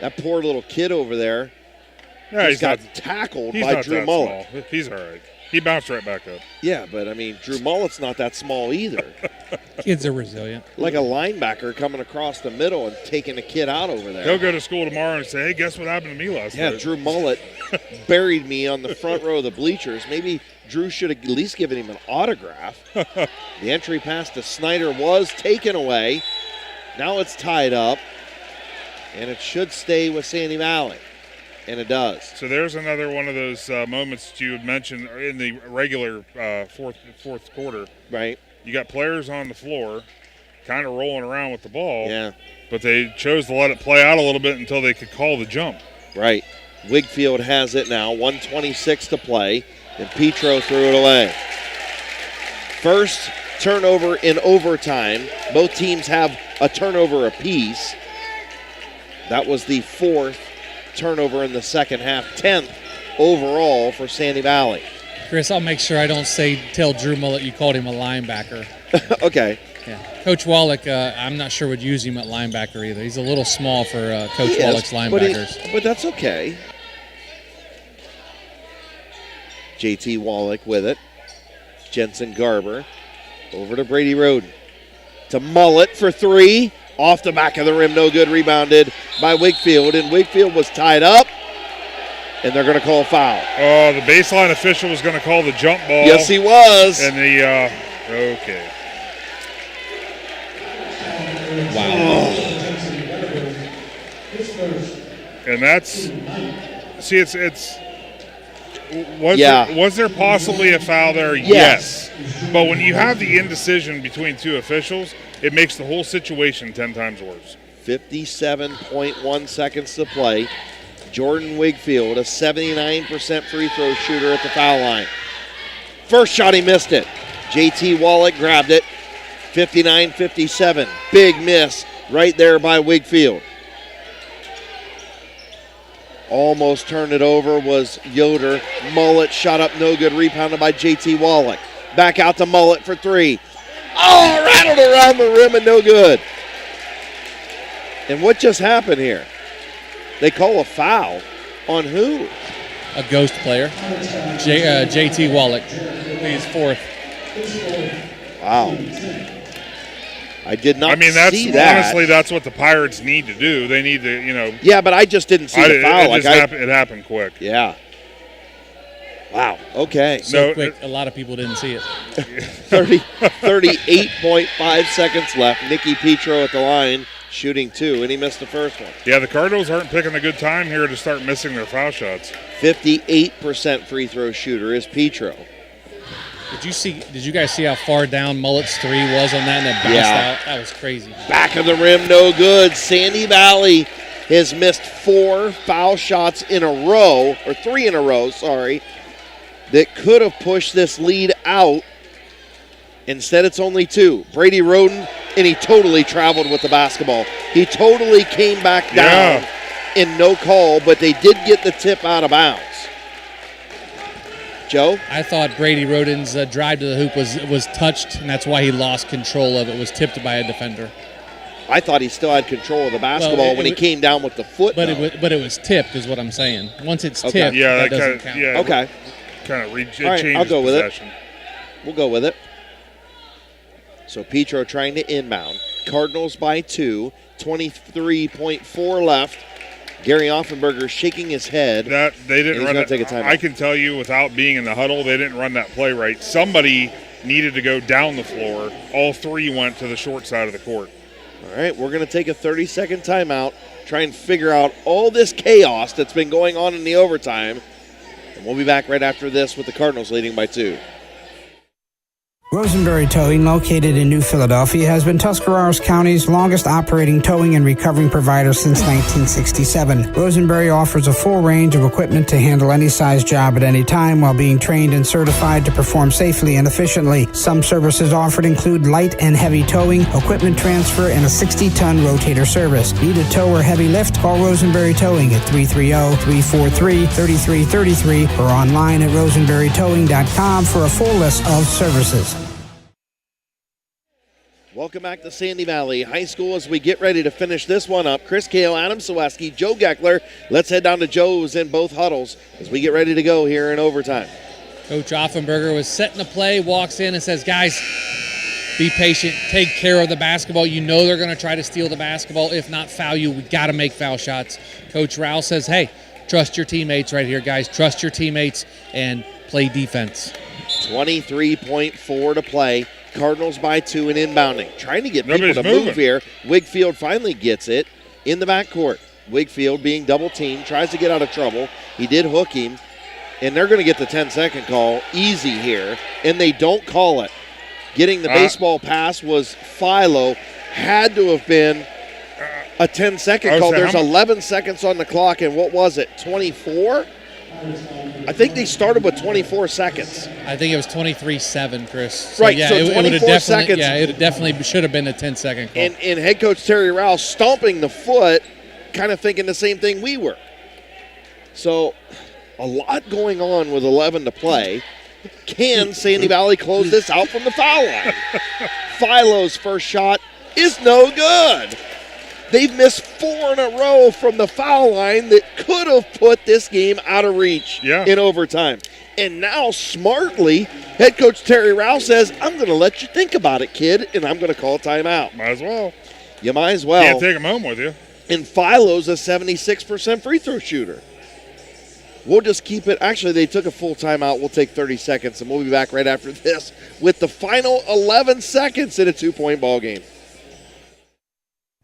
That poor little kid over there just got tackled by Drew Mullet. Small. He's all right. He bounced right back up. Yeah, but, I mean, Drew Mullet's not that small either. Kids are resilient. Like a linebacker coming across the middle and taking a kid out over there. He'll go to school tomorrow and say, hey, guess what happened to me last night? Yeah, Drew Mullet buried me on the front row of the bleachers. Maybe Drew should have at least given him an autograph. The entry pass to Snyder was taken away. Now it's tied up, and it should stay with Sandy Valley. And it does. So there's another one of those moments that you had mentioned in the regular fourth quarter. Right. You got players on the floor kind of rolling around with the ball. Yeah. But they chose to let it play out a little bit until they could call the jump. Right. Wigfield has it now, 1:26 to play, and Petro threw it away. First turnover in overtime. Both teams have a turnover apiece. That was the 4th turnover in the second half, 10th overall for Sandy Valley. Chris, I'll make sure I don't tell Drew Mullet you called him a linebacker. Okay. Yeah. Coach Wallach, I'm not sure would use him at linebacker either. He's a little small for Coach Wallach's linebackers. But that's okay. JT Wallach with it. Jensen Garber over to Brady Roden. To Mullet for 3. Off the back of the rim, no good, rebounded by Wigfield, and Wigfield was tied up, and they're going to call a foul. Oh, the baseline official was going to call the jump ball. Yes, he was. And okay. Wow. And that's, was there possibly a foul there? Yes. But when you have the indecision between two officials, it makes the whole situation 10 times worse. 57.1 seconds to play. Jordan Wigfield, a 79% free throw shooter at the foul line. First shot, he missed it. JT Wallach grabbed it. 59-57. Big miss right there by Wigfield. Almost turned it over was Yoder. Mullet shot up no good. Rebounded by JT Wallach. Back out to Mullet for 3. Oh, rattled around the rim and no good. And what just happened here? They call a foul on who? A ghost player. JT Wallach. He's 4th. Wow. I did not that's see that. honestly, that's what the Pirates need to do. They need to, Yeah, but I just didn't see the foul. It happened quick. Yeah. Wow. Okay. So quick, a lot of people didn't see it. 38.5 seconds left. Nicky Petro at the line, shooting 2, and he missed the first one. Yeah, the Cardinals aren't picking a good time here to start missing their foul shots. 58% free throw shooter is Petro. Did you guys see how far down Mullet's 3 was on that and it bounced out? That was crazy. Back of the rim, no good. Sandy Valley has missed 4 foul shots in a row, or 3 in a row, sorry, that could have pushed this lead out. Instead, it's only 2. Brady Roden, and he totally traveled with the basketball. He totally came back down in no call, but they did get the tip out of bounds. Joe? I thought Brady Roden's drive to the hoop was touched, and that's why he lost control of it. It was tipped by a defender. I thought he still had control of the basketball when he came down with the foot. But it was tipped, is what I'm saying. Once it's tipped, that doesn't count. Yeah, okay. Kind of All right, I'll go with possession. We'll go with it. So Petro trying to inbound. Cardinals by 2. 23.4 left. Gary Offenberger shaking his head. They didn't run it. Take a timeout. I can tell you, without being in the huddle, they didn't run that play right. Somebody needed to go down the floor. All 3 went to the short side of the court. All right, we're going to take a 30-second timeout, try and figure out all this chaos that's been going on in the overtime. And we'll be back right after this with the Cardinals leading by 2. Rosenberry Towing, located in New Philadelphia, has been Tuscarawas County's longest operating towing and recovering provider since 1967. Rosenberry offers a full range of equipment to handle any size job at any time while being trained and certified to perform safely and efficiently. Some services offered include light and heavy towing, equipment transfer, and a 60-ton rotator service. Need a tow or heavy lift? Call Rosenberry Towing at 330-343-3333 or online at rosenberrytowing.com for a full list of services. Welcome back to Sandy Valley High School as we get ready to finish this one up. Chris Kale, Adam Saweski, Joe Geckler. Let's head down to Joe's in both huddles as we get ready to go here in overtime. Coach Offenberger was setting the play, walks in and says, guys, be patient, take care of the basketball. You know they're going to try to steal the basketball. If not foul you, we got to make foul shots. Coach Rowell says, hey, trust your teammates right here, guys. Trust your teammates and play defense. 23.4 to play. Cardinals by 2 and inbounding. Trying to get people to moving. move here. Wigfield finally gets it in the backcourt. Wigfield being double teamed, tries to get out of trouble. He did hook him, and they're going to get the 10-second call easy here, and they don't call it. Getting the baseball pass was Philo. Had to have been a 10-second call. There's 11 seconds on the clock, and what was it, 24? I think they started with 24 seconds. I think it was 23-7, Chris. So, right, yeah, so it 24 seconds. Yeah, it definitely should have been a 10-second call. And head coach Terry Rowell stomping the foot, kind of thinking the same thing we were. So a lot going on with 11 to play. Can Sandy Valley close this out from the foul line? Philo's first shot is no good. They've missed 4 in a row from the foul line that could have put this game out of reach in overtime. And now, smartly, head coach Terry Rowell says, I'm going to let you think about it, kid, and I'm going to call timeout. Might as well. You might as well. Can't take them home with you. And Philo's a 76% free throw shooter. We'll just keep it. Actually, they took a full timeout. We'll take 30 seconds, and we'll be back right after this with the final 11 seconds in a 2-point ball game.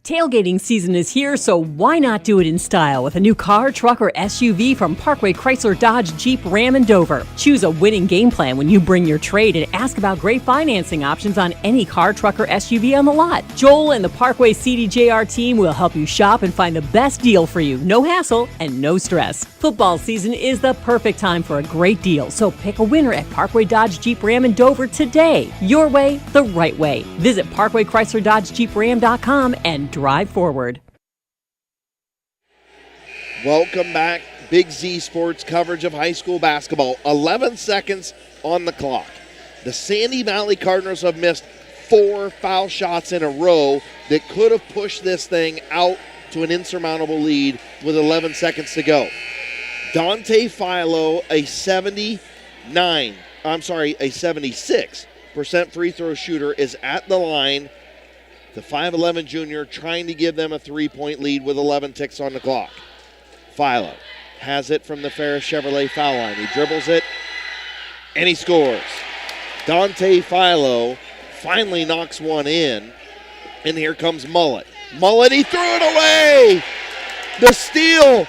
Tailgating season is here, so why not do it in style with a new car, truck, or SUV from Parkway Chrysler Dodge Jeep Ram in Dover. Choose a winning game plan when you bring your trade and ask about great financing options on any car, truck, or SUV on the lot. Joel and the Parkway CDJR team will help you shop and find the best deal for you. No hassle and no stress. Football season is the perfect time for a great deal, so pick a winner at Parkway Dodge Jeep Ram in Dover today. Your way, the right way. Visit ParkwayChryslerDodgeJeepRam.com and drive forward. Welcome back. Big Z Sports coverage of high school basketball. 11 seconds on the clock. The Sandy Valley Cardinals have missed 4 foul shots in a row that could have pushed this thing out to an insurmountable lead with 11 seconds to go. Dante Philo, a 76% free throw shooter, is at the line The 5'11 junior trying to give them a 3-point lead with 11 ticks on the clock. Philo has it from the Ferris Chevrolet foul line. He dribbles it, and he scores. Dante Philo finally knocks one in, and here comes Mullet. Mullet, he threw it away! The steal,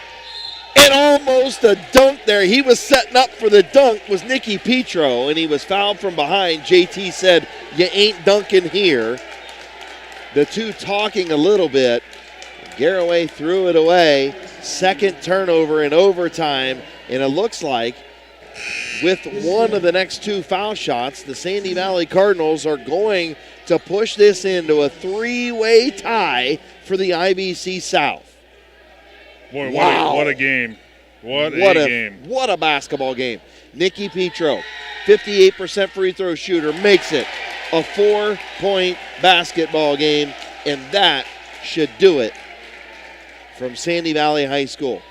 and almost a dunk there. He was setting up for the dunk, was Nicky Petro, and he was fouled from behind. JT said, "You ain't dunking here." The two talking a little bit. Garaway threw it away. Second turnover in overtime, and it looks like with one of the next two foul shots, the Sandy Valley Cardinals are going to push this into a 3-way tie for the IVC South. Boy, wow. What a game. What a game. What a basketball game. Nicky Petro, 58% free throw shooter, makes it a 4-point basketball game, and that should do it from Sandy Valley High School.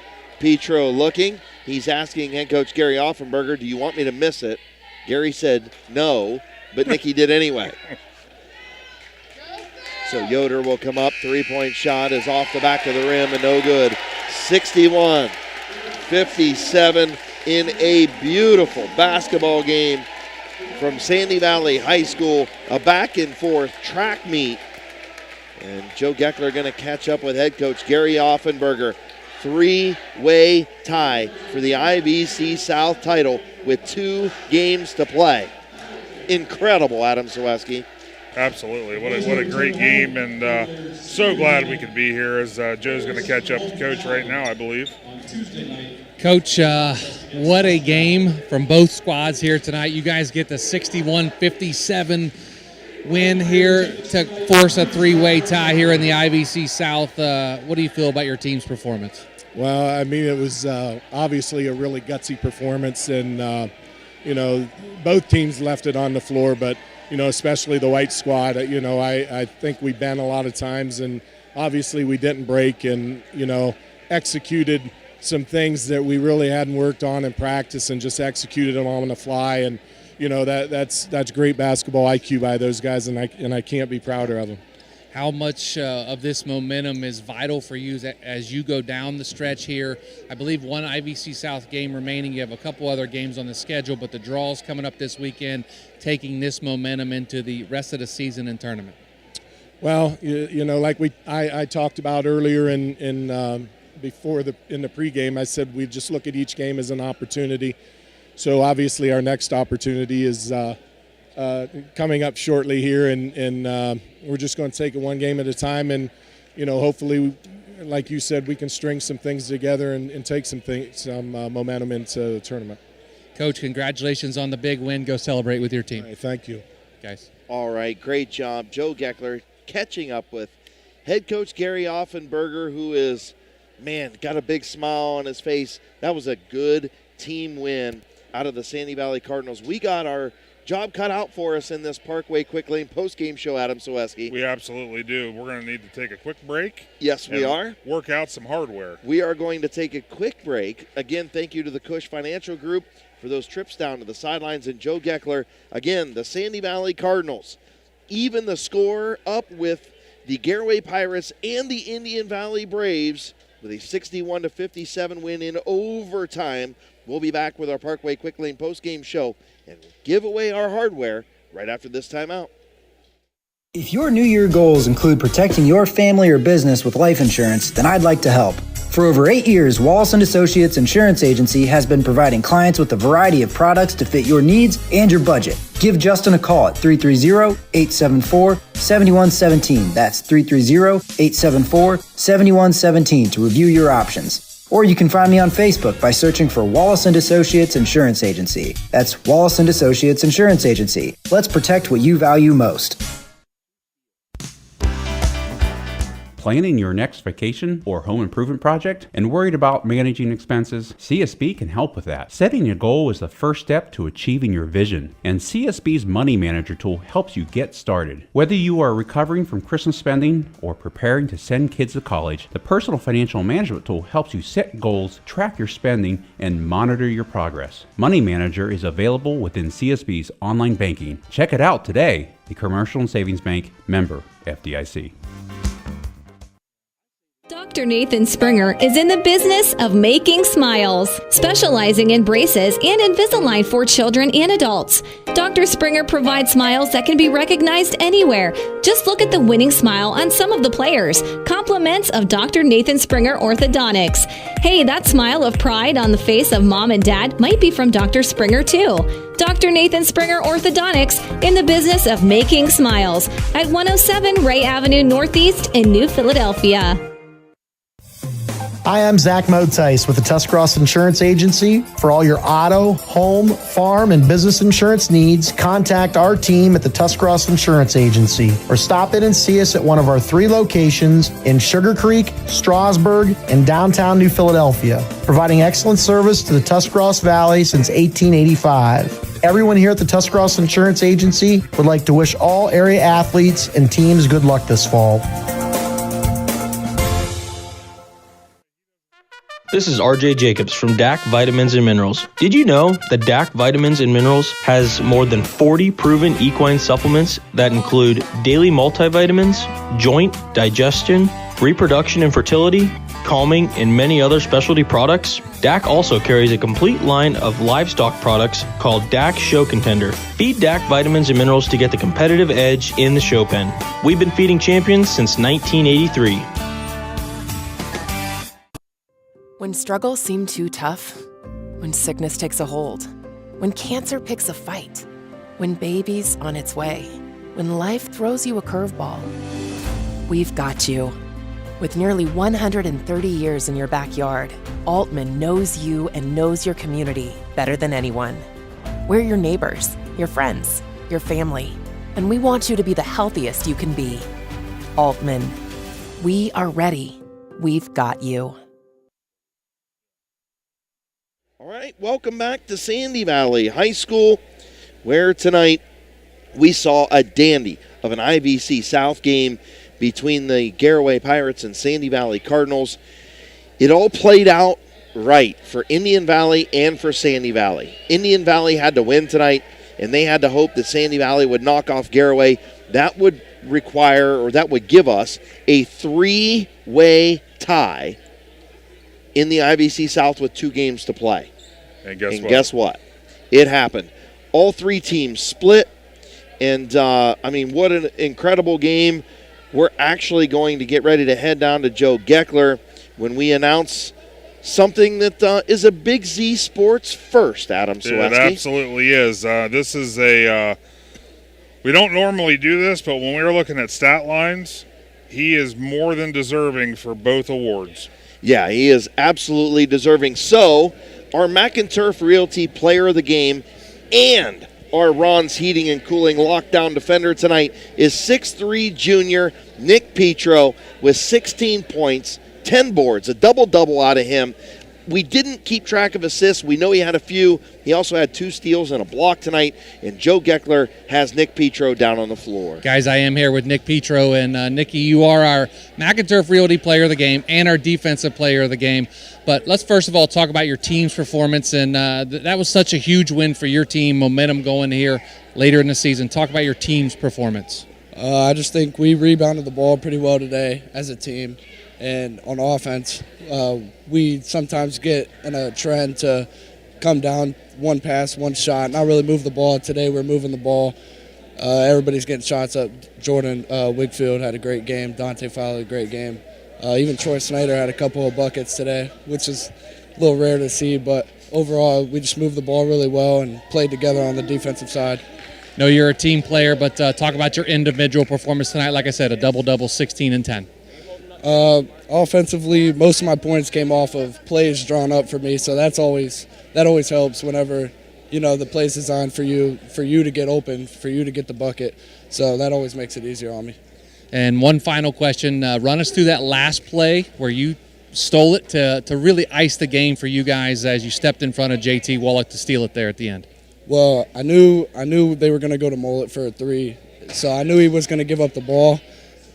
Petro looking. He's asking head coach Gary Offenberger, "Do you want me to miss it?" Gary said no, but Nicky did anyway. So Yoder will come up. 3-point shot is off the back of the rim and no good. 61-57 in a beautiful basketball game from Sandy Valley High School. A back and forth track meet. And Joe Geckler going to catch up with head coach Gary Offenberger. 3-way tie for the IVC South title with 2 games to play. Incredible, Adam Saweski. Absolutely. What a great game, and so glad we could be here as Joe's going to catch up to Coach right now, I believe. Coach, what a game from both squads here tonight. You guys get the 61-57 win here to force a 3-way tie here in the IVC South. What do you feel about your team's performance? Well, I mean, it was obviously a really gutsy performance, and, both teams left it on the floor, but, especially the white squad, I think we bent a lot of times, and obviously we didn't break and, executed some things that we really hadn't worked on in practice and just executed them on the fly, and, that's great basketball IQ by those guys, and I can't be prouder of them. How much of this momentum is vital for you as you go down the stretch here? I believe one IVC South game remaining. You have a couple other games on the schedule, but the draw's coming up this weekend, taking this momentum into the rest of the season and tournament. Well, like I talked about earlier in the pregame, I said we just look at each game as an opportunity. So obviously our next opportunity is coming up shortly here, and we're just going to take it one game at a time, and hopefully, like you said, we can string some things together and take some momentum into the tournament. Coach, congratulations on the big win. Go celebrate with your team. All right, thank you, guys. All right, great job, Joe Geckler, catching up with head coach Gary Offenberger, who is, got a big smile on his face. That was a good team win out of the Sandy Valley Cardinals. We got our job cut out for us in this Parkway Quick Lane post-game show, Adam Saweski. We absolutely do. We're going to need to take a quick break. Yes, we are. Work out some hardware. We are going to take a quick break. Again, thank you to the Cush Financial Group for those trips down to the sidelines, and Joe Geckler. Again, the Sandy Valley Cardinals even the score up with the Garaway Pirates and the Indian Valley Braves with a 61-57 win in overtime. We'll be back with our Parkway Quick Lane postgame show and give away our hardware right after this timeout. If your New Year goals include protecting your family or business with life insurance, then I'd like to help. For over 8 years, Wallace & Associates Insurance Agency has been providing clients with a variety of products to fit your needs and your budget. Give Justin a call at 330-874-7117. That's 330-874-7117 to review your options. Or you can find me on Facebook by searching for Wallace & Associates Insurance Agency. That's Wallace & Associates Insurance Agency. Let's protect what you value most. Planning your next vacation or home improvement project and worried about managing expenses? CSB can help with that. Setting a goal is the first step to achieving your vision, and CSB's Money Manager tool helps you get started. Whether you are recovering from Christmas spending or preparing to send kids to college, the Personal Financial Management tool helps you set goals, track your spending, and monitor your progress. Money Manager is available within CSB's online banking. Check it out today. The Commercial and Savings Bank, member FDIC. Dr. Nathan Springer is in the business of making smiles, specializing in braces and Invisalign for children and adults. Dr. Springer provides smiles that can be recognized anywhere. Just look at the winning smile on some of the players. Compliments of Dr. Nathan Springer Orthodontics. Hey, that smile of pride on the face of mom and dad might be from Dr. Springer too. Dr. Nathan Springer Orthodontics, in the business of making smiles, at 107 Ray Avenue Northeast in New Philadelphia. Hi, I'm Zach Motice with the Tuscarawas Insurance Agency. For all your auto, home, farm, and business insurance needs, contact our team at the Tuscarawas Insurance Agency or stop in and see us at one of our 3 locations in Sugar Creek, Strasburg, and downtown New Philadelphia, providing excellent service to the Tuscarawas Valley since 1885. Everyone here at the Tuscarawas Insurance Agency would like to wish all area athletes and teams good luck this fall. This is RJ Jacobs from DAC Vitamins and Minerals. Did you know that DAC Vitamins and Minerals has more than 40 proven equine supplements that include daily multivitamins, joint, digestion, reproduction and fertility, calming, and many other specialty products? DAC also carries a complete line of livestock products called DAC Show Contender. Feed DAC Vitamins and Minerals to get the competitive edge in the show pen. We've been feeding champions since 1983. When struggles seem too tough, when sickness takes a hold, when cancer picks a fight, when baby's on its way, when life throws you a curveball, we've got you. With nearly 130 years in your backyard, Altman knows you and knows your community better than anyone. We're your neighbors, your friends, your family, and we want you to be the healthiest you can be. Altman, we are ready. We've got you. All right, welcome back to Sandy Valley High School, where tonight we saw a dandy of an IVC South game between the Garaway Pirates and Sandy Valley Cardinals. It all played out right for Indian Valley and for Sandy Valley. Indian Valley had to win tonight, and they had to hope that Sandy Valley would knock off Garaway. That would require, or that would give us, a 3-way tie in the IVC South with 2 games to play. And guess what? It happened. All 3 teams split, and what an incredible game. We're actually going to get ready to head down to Joe Geckler when we announce something that is a Big Z Sports first, Adam Selesky. It absolutely is. This is we don't normally do this, but when we were looking at stat lines, he is more than deserving for both awards. Yeah, he is absolutely deserving. So, our McInturf Realty Player of the Game and our Ron's Heating and Cooling lockdown defender tonight is 6'3" junior Nick Petro with 16 points, 10 boards, a double-double out of him. We didn't keep track of assists. We know he had a few. He also had 2 steals and a block tonight, and Joe Geckler has Nick Petro down on the floor. Guys, I am here with Nick Petro, and Nicky, you are our McInturf Realty Player of the Game and our Defensive Player of the Game. But let's first of all talk about your team's performance, and that was such a huge win for your team, momentum going here later in the season. Talk about your team's performance. I just think we rebounded the ball pretty well today as a team. And on offense, we sometimes get in a trend to come down one pass, one shot, not really move the ball. Today we're moving the ball. Everybody's getting shots up. Jordan Wigfield had a great game. Dante Fowler had a great game. Even Troy Snyder had a couple of buckets today, which is a little rare to see. But overall, we just moved the ball really well and played together on the defensive side. No, you're a team player, but talk about your individual performance tonight. Like I said, a double-double, 16 and 10. Offensively, most of my points came off of plays drawn up for me, so that always helps whenever the play's designed for you to get open, for you to get the bucket. So that always makes it easier on me. And one final question, run us through that last play where you stole it to really ice the game for you guys as you stepped in front of JT Wallach to steal it there at the end. Well, I knew they were going to go to Mullet for a 3, so I knew he was going to give up the ball.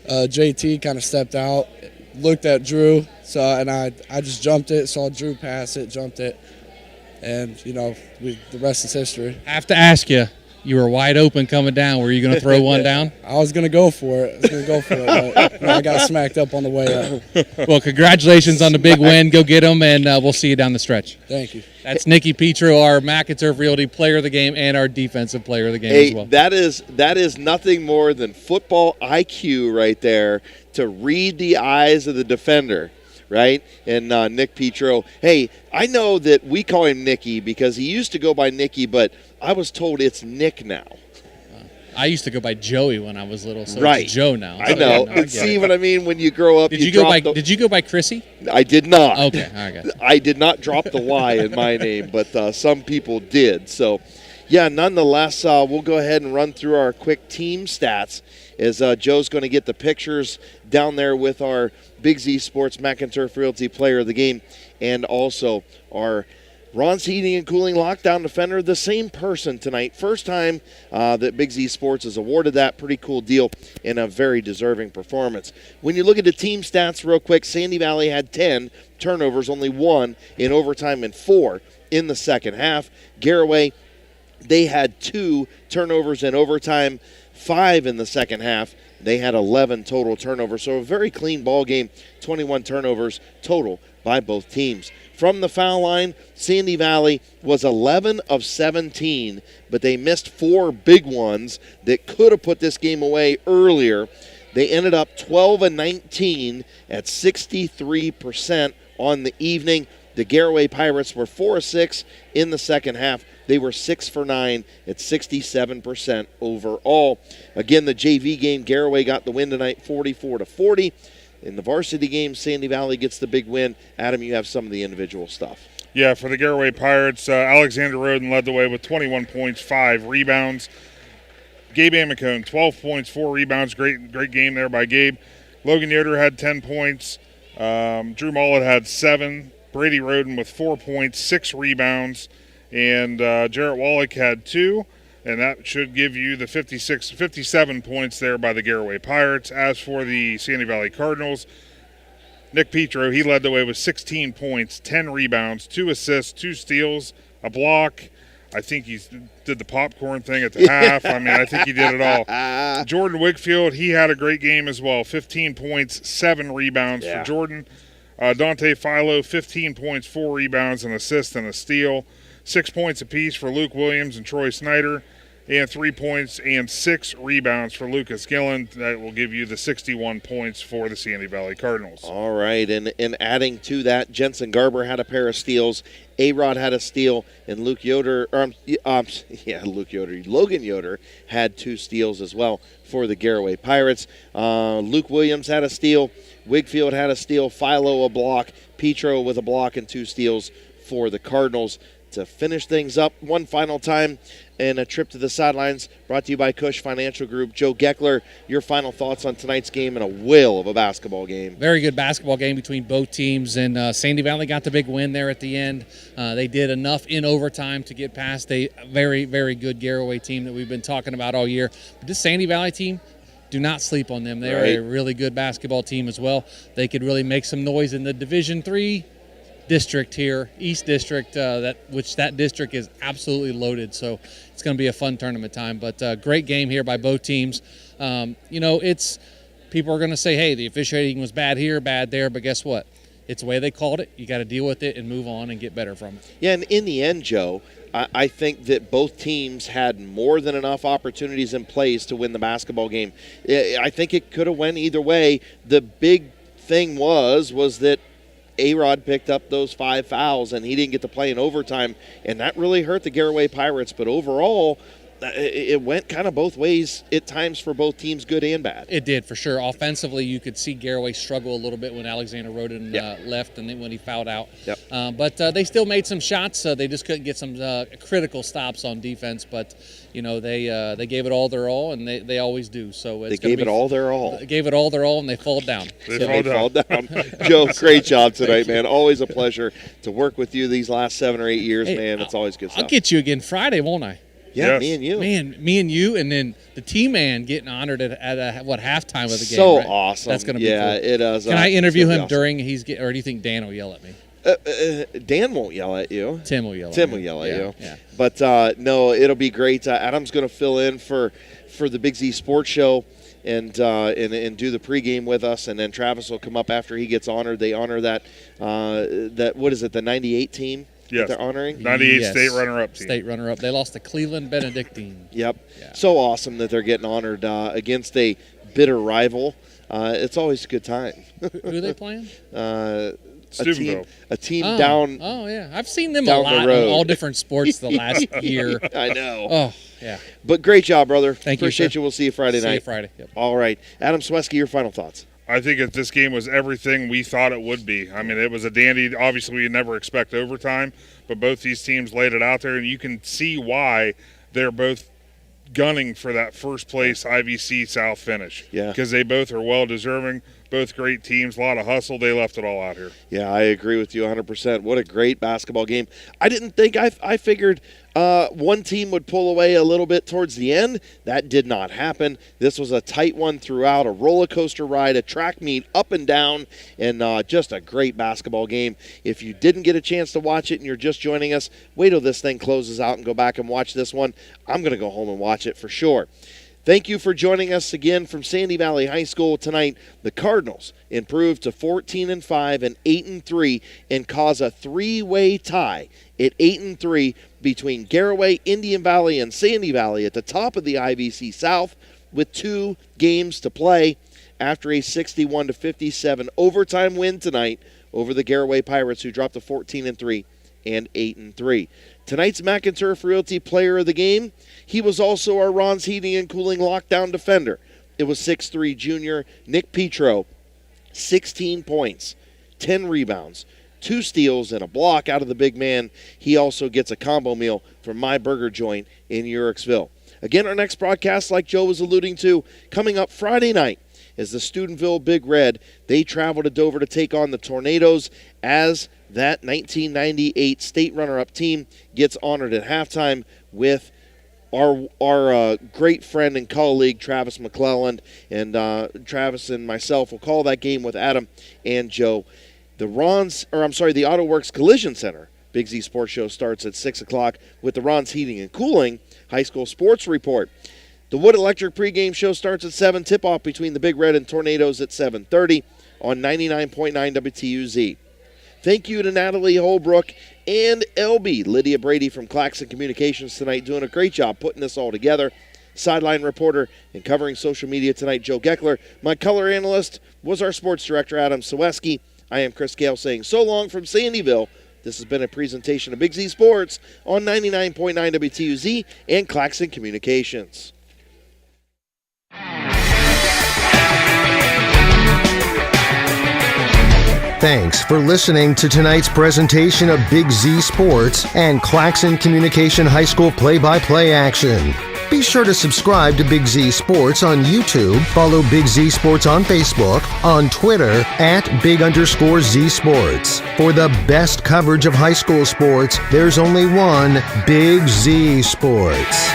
JT kind of stepped out, looked at Drew, and I just jumped it, saw Drew pass it, jumped it, and the rest is history. I have to ask you. You were wide open coming down. Were you going to throw one down? I was going to go for it. But I got smacked up on the way up. Well, congratulations on the big win. Go get them, and we'll see you down the stretch. Thank you. That's Nicky Petro, our McInturf Realty Player of the Game and our Defensive Player of the Game as well. That is nothing more than football IQ right there to read the eyes of the defender. Right? And Nick Petro. Hey, I know that we call him Nicky because he used to go by Nicky, but I was told it's Nick now. I used to go by Joey when I was little, so right. It's Joe now. I know. And see what I mean? When you grow up, did you go by Chrissy? I did not. Okay, all right, guys. I did not drop the Y in my name, but some people did. So, yeah, nonetheless, we'll go ahead and run through our quick team stats as Joe's going to get the pictures down there with our Big Z Sports McInturf Realty Player of the Game and also our Ron's Heating and Cooling Lockdown Defender, the same person tonight. First time that Big Z Sports has awarded that. Pretty cool deal and a very deserving performance. When you look at the team stats real quick, Sandy Valley had 10 turnovers, only 1 in overtime and 4 in the second half. Garaway, they had 2 turnovers in overtime, 5 in the second half. They had 11 total turnovers, so a very clean ball game, 21 turnovers total by both teams. From the foul line, Sandy Valley was 11 of 17, but they missed 4 big ones that could have put this game away earlier. They ended up 12 of 19 at 63% on the evening. The Garaway Pirates were 4 of 6 in the second half. They were 6 for 9 at 67% overall. Again, the JV game, Garaway got the win tonight, 44-40. In the varsity game, Sandy Valley gets the big win. Adam, you have some of the individual stuff. Yeah, for the Garaway Pirates, Alexander Roden led the way with 21 points, 5 rebounds. Gabe Amicone, 12 points, 4 rebounds. Great game there by Gabe. Logan Yoder had 10 points. Drew Mullet had 7. Brady Roden with 4 points, 6 rebounds. And Jarrett Wallach had 2, and that should give you the 57 points there by the Garaway Pirates. As for the Sandy Valley Cardinals, Nick Petro, he led the way with 16 points, 10 rebounds, 2 assists, 2 steals, a block. I think he did the popcorn thing at the half. I mean, I think he did it all. Jordan Wickfield, he had a great game as well, 15 points, 7 rebounds for Jordan. Dante Philo, 15 points, 4 rebounds, an assist, and a steal. 6 points apiece for Luke Williams and Troy Snyder, and 3 points and 6 rebounds for Lucas Gillen. That will give you the 61 points for the Sandy Valley Cardinals. All right, and adding to that, Jensen Garber had a pair of steals, A-Rod had a steal, and Logan Yoder had 2 steals as well for the Garaway Pirates. Luke Williams had a steal, Wigfield had a steal, Philo a block, Petro with a block and 2 steals for the Cardinals. To finish things up one final time and a trip to the sidelines brought to you by Cush Financial Group. Joe Geckler, your final thoughts on tonight's game and a whale of a basketball game. Very good basketball game between both teams, and Sandy Valley got the big win there at the end. They did enough in overtime to get past a very, very good Garaway team that we've been talking about all year. But this Sandy Valley team, do not sleep on them. They're a really good basketball team as well. They could really make some noise in the Division III district here, East District, that district is absolutely loaded, so it's going to be a fun tournament time. But great game here by both teams. It's people are going to say, hey, the officiating was bad here, bad there, but guess what? It's the way they called it. You got to deal with it and move on and get better from it. Yeah, and in the end, Joe, I think that both teams had more than enough opportunities in place to win the basketball game. I think it could have went either way. The big thing was that A-Rod picked up those 5 fouls, and he didn't get to play in overtime, and that really hurt the Garaway Pirates. But overall, it went kind of both ways at times for both teams, good and bad. It did, for sure. Offensively, you could see Garaway struggle a little bit when Alexander Roden left and then when he fouled out. Yep. But they still made some shots. They just couldn't get some critical stops on defense. But, they gave it all their all, and they always do. So they gave it all their all. They gave it all their all, and they fall down. They fall down. Joe, great job tonight, man. Always a pleasure to work with you these last 7 or 8 years, man. It's always good stuff. I'll get you again Friday, won't I? Yeah, me and you. Man, me and you, and then the T-Man getting honored at halftime of the game. So right? awesome. That's going to be cool. It is. Can I interview him during or do you think Dan will yell at me? Dan won't yell at you. Tim will yell at you. Yeah. But, no, it'll be great. Adam's going to fill in for the Big Z Sports Show and do the pregame with us, and then Travis will come up after he gets honored. They honor that what is it, the 98 team? Yes. They're honoring? 98 state runner-up team. State runner-up. They lost to Cleveland Benedictine. Yep. Yeah. So awesome that they're getting honored against a bitter rival. It's always a good time. Who are they playing? A team down. Oh, yeah. I've seen them down a lot the road. in all different sports the last year. I know. Oh, yeah. But great job, brother. Thank Appreciate you. We'll see you Friday night. See you Friday. Yep. All right. Adam Swesky, your final thoughts. I think if this game was everything we thought it would be. I mean, it was a dandy. Obviously, we never expect overtime, but both these teams laid it out there, and you can see why they're both gunning for that first place IVC South finish. Yeah. Because they both are well-deserving, both great teams, a lot of hustle. They left it all out here. Yeah, I agree with you 100%. What a great basketball game. I didn't think I figured one team would pull away a little bit towards the end. That did not happen. This was a tight one throughout, a roller coaster ride, a track meet up and down, and just a great basketball game. If you didn't get a chance to watch it and you're just joining us, wait till this thing closes out and go back and watch this one. I'm going to go home and watch it for sure. Thank you for joining us again from Sandy Valley High School tonight. The Cardinals improved to 14-5 and 8-3 and cause a three-way tie at 8-3 between Garaway, Indian Valley, and Sandy Valley at the top of the IVC South with 2 games to play after a 61-57 overtime win tonight over the Garaway Pirates, who dropped to 14-3 and 8-3. Tonight's McInturf Realty Player of the Game, he was also our Ron's Heating and Cooling lockdown defender. It was 6'3" junior Nick Petro, 16 points, 10 rebounds, 2 steals, and a block out of the big man. He also gets a combo meal from My Burger Joint in Uricksville. Again, our next broadcast, like Joe was alluding to, coming up Friday night, is the Steubenville Big Red. They travel to Dover to take on the Tornadoes as that 1998 state runner-up team gets honored at halftime with our great friend and colleague Travis McClelland, and Travis and myself will call that game with Adam and Joe. The Auto Works Collision Center Big Z Sports Show starts at 6 o'clock with the Ron's Heating and Cooling High School Sports Report. The Wood Electric pregame show starts at 7. Tip-off between the Big Red and Tornadoes at 7:30 on 99.9 WTUZ. Thank you to Natalie, Holbrook, and LB, Lydia Brady from Claxon Communications tonight, doing a great job putting this all together. Sideline reporter and covering social media tonight, Joe Geckler. My color analyst was our sports director, Adam Sawesky. I am Chris Gale saying so long from Sandyville. This has been a presentation of Big Z Sports on 99.9 WTUZ and Claxon Communications. Thanks for listening to tonight's presentation of Big Z Sports and Claxon Communication High School play-by-play action. Be sure to subscribe to Big Z Sports on YouTube, follow Big Z Sports on Facebook, on Twitter @Big_Z Sports. For the best coverage of high school sports, there's only one Big Z Sports.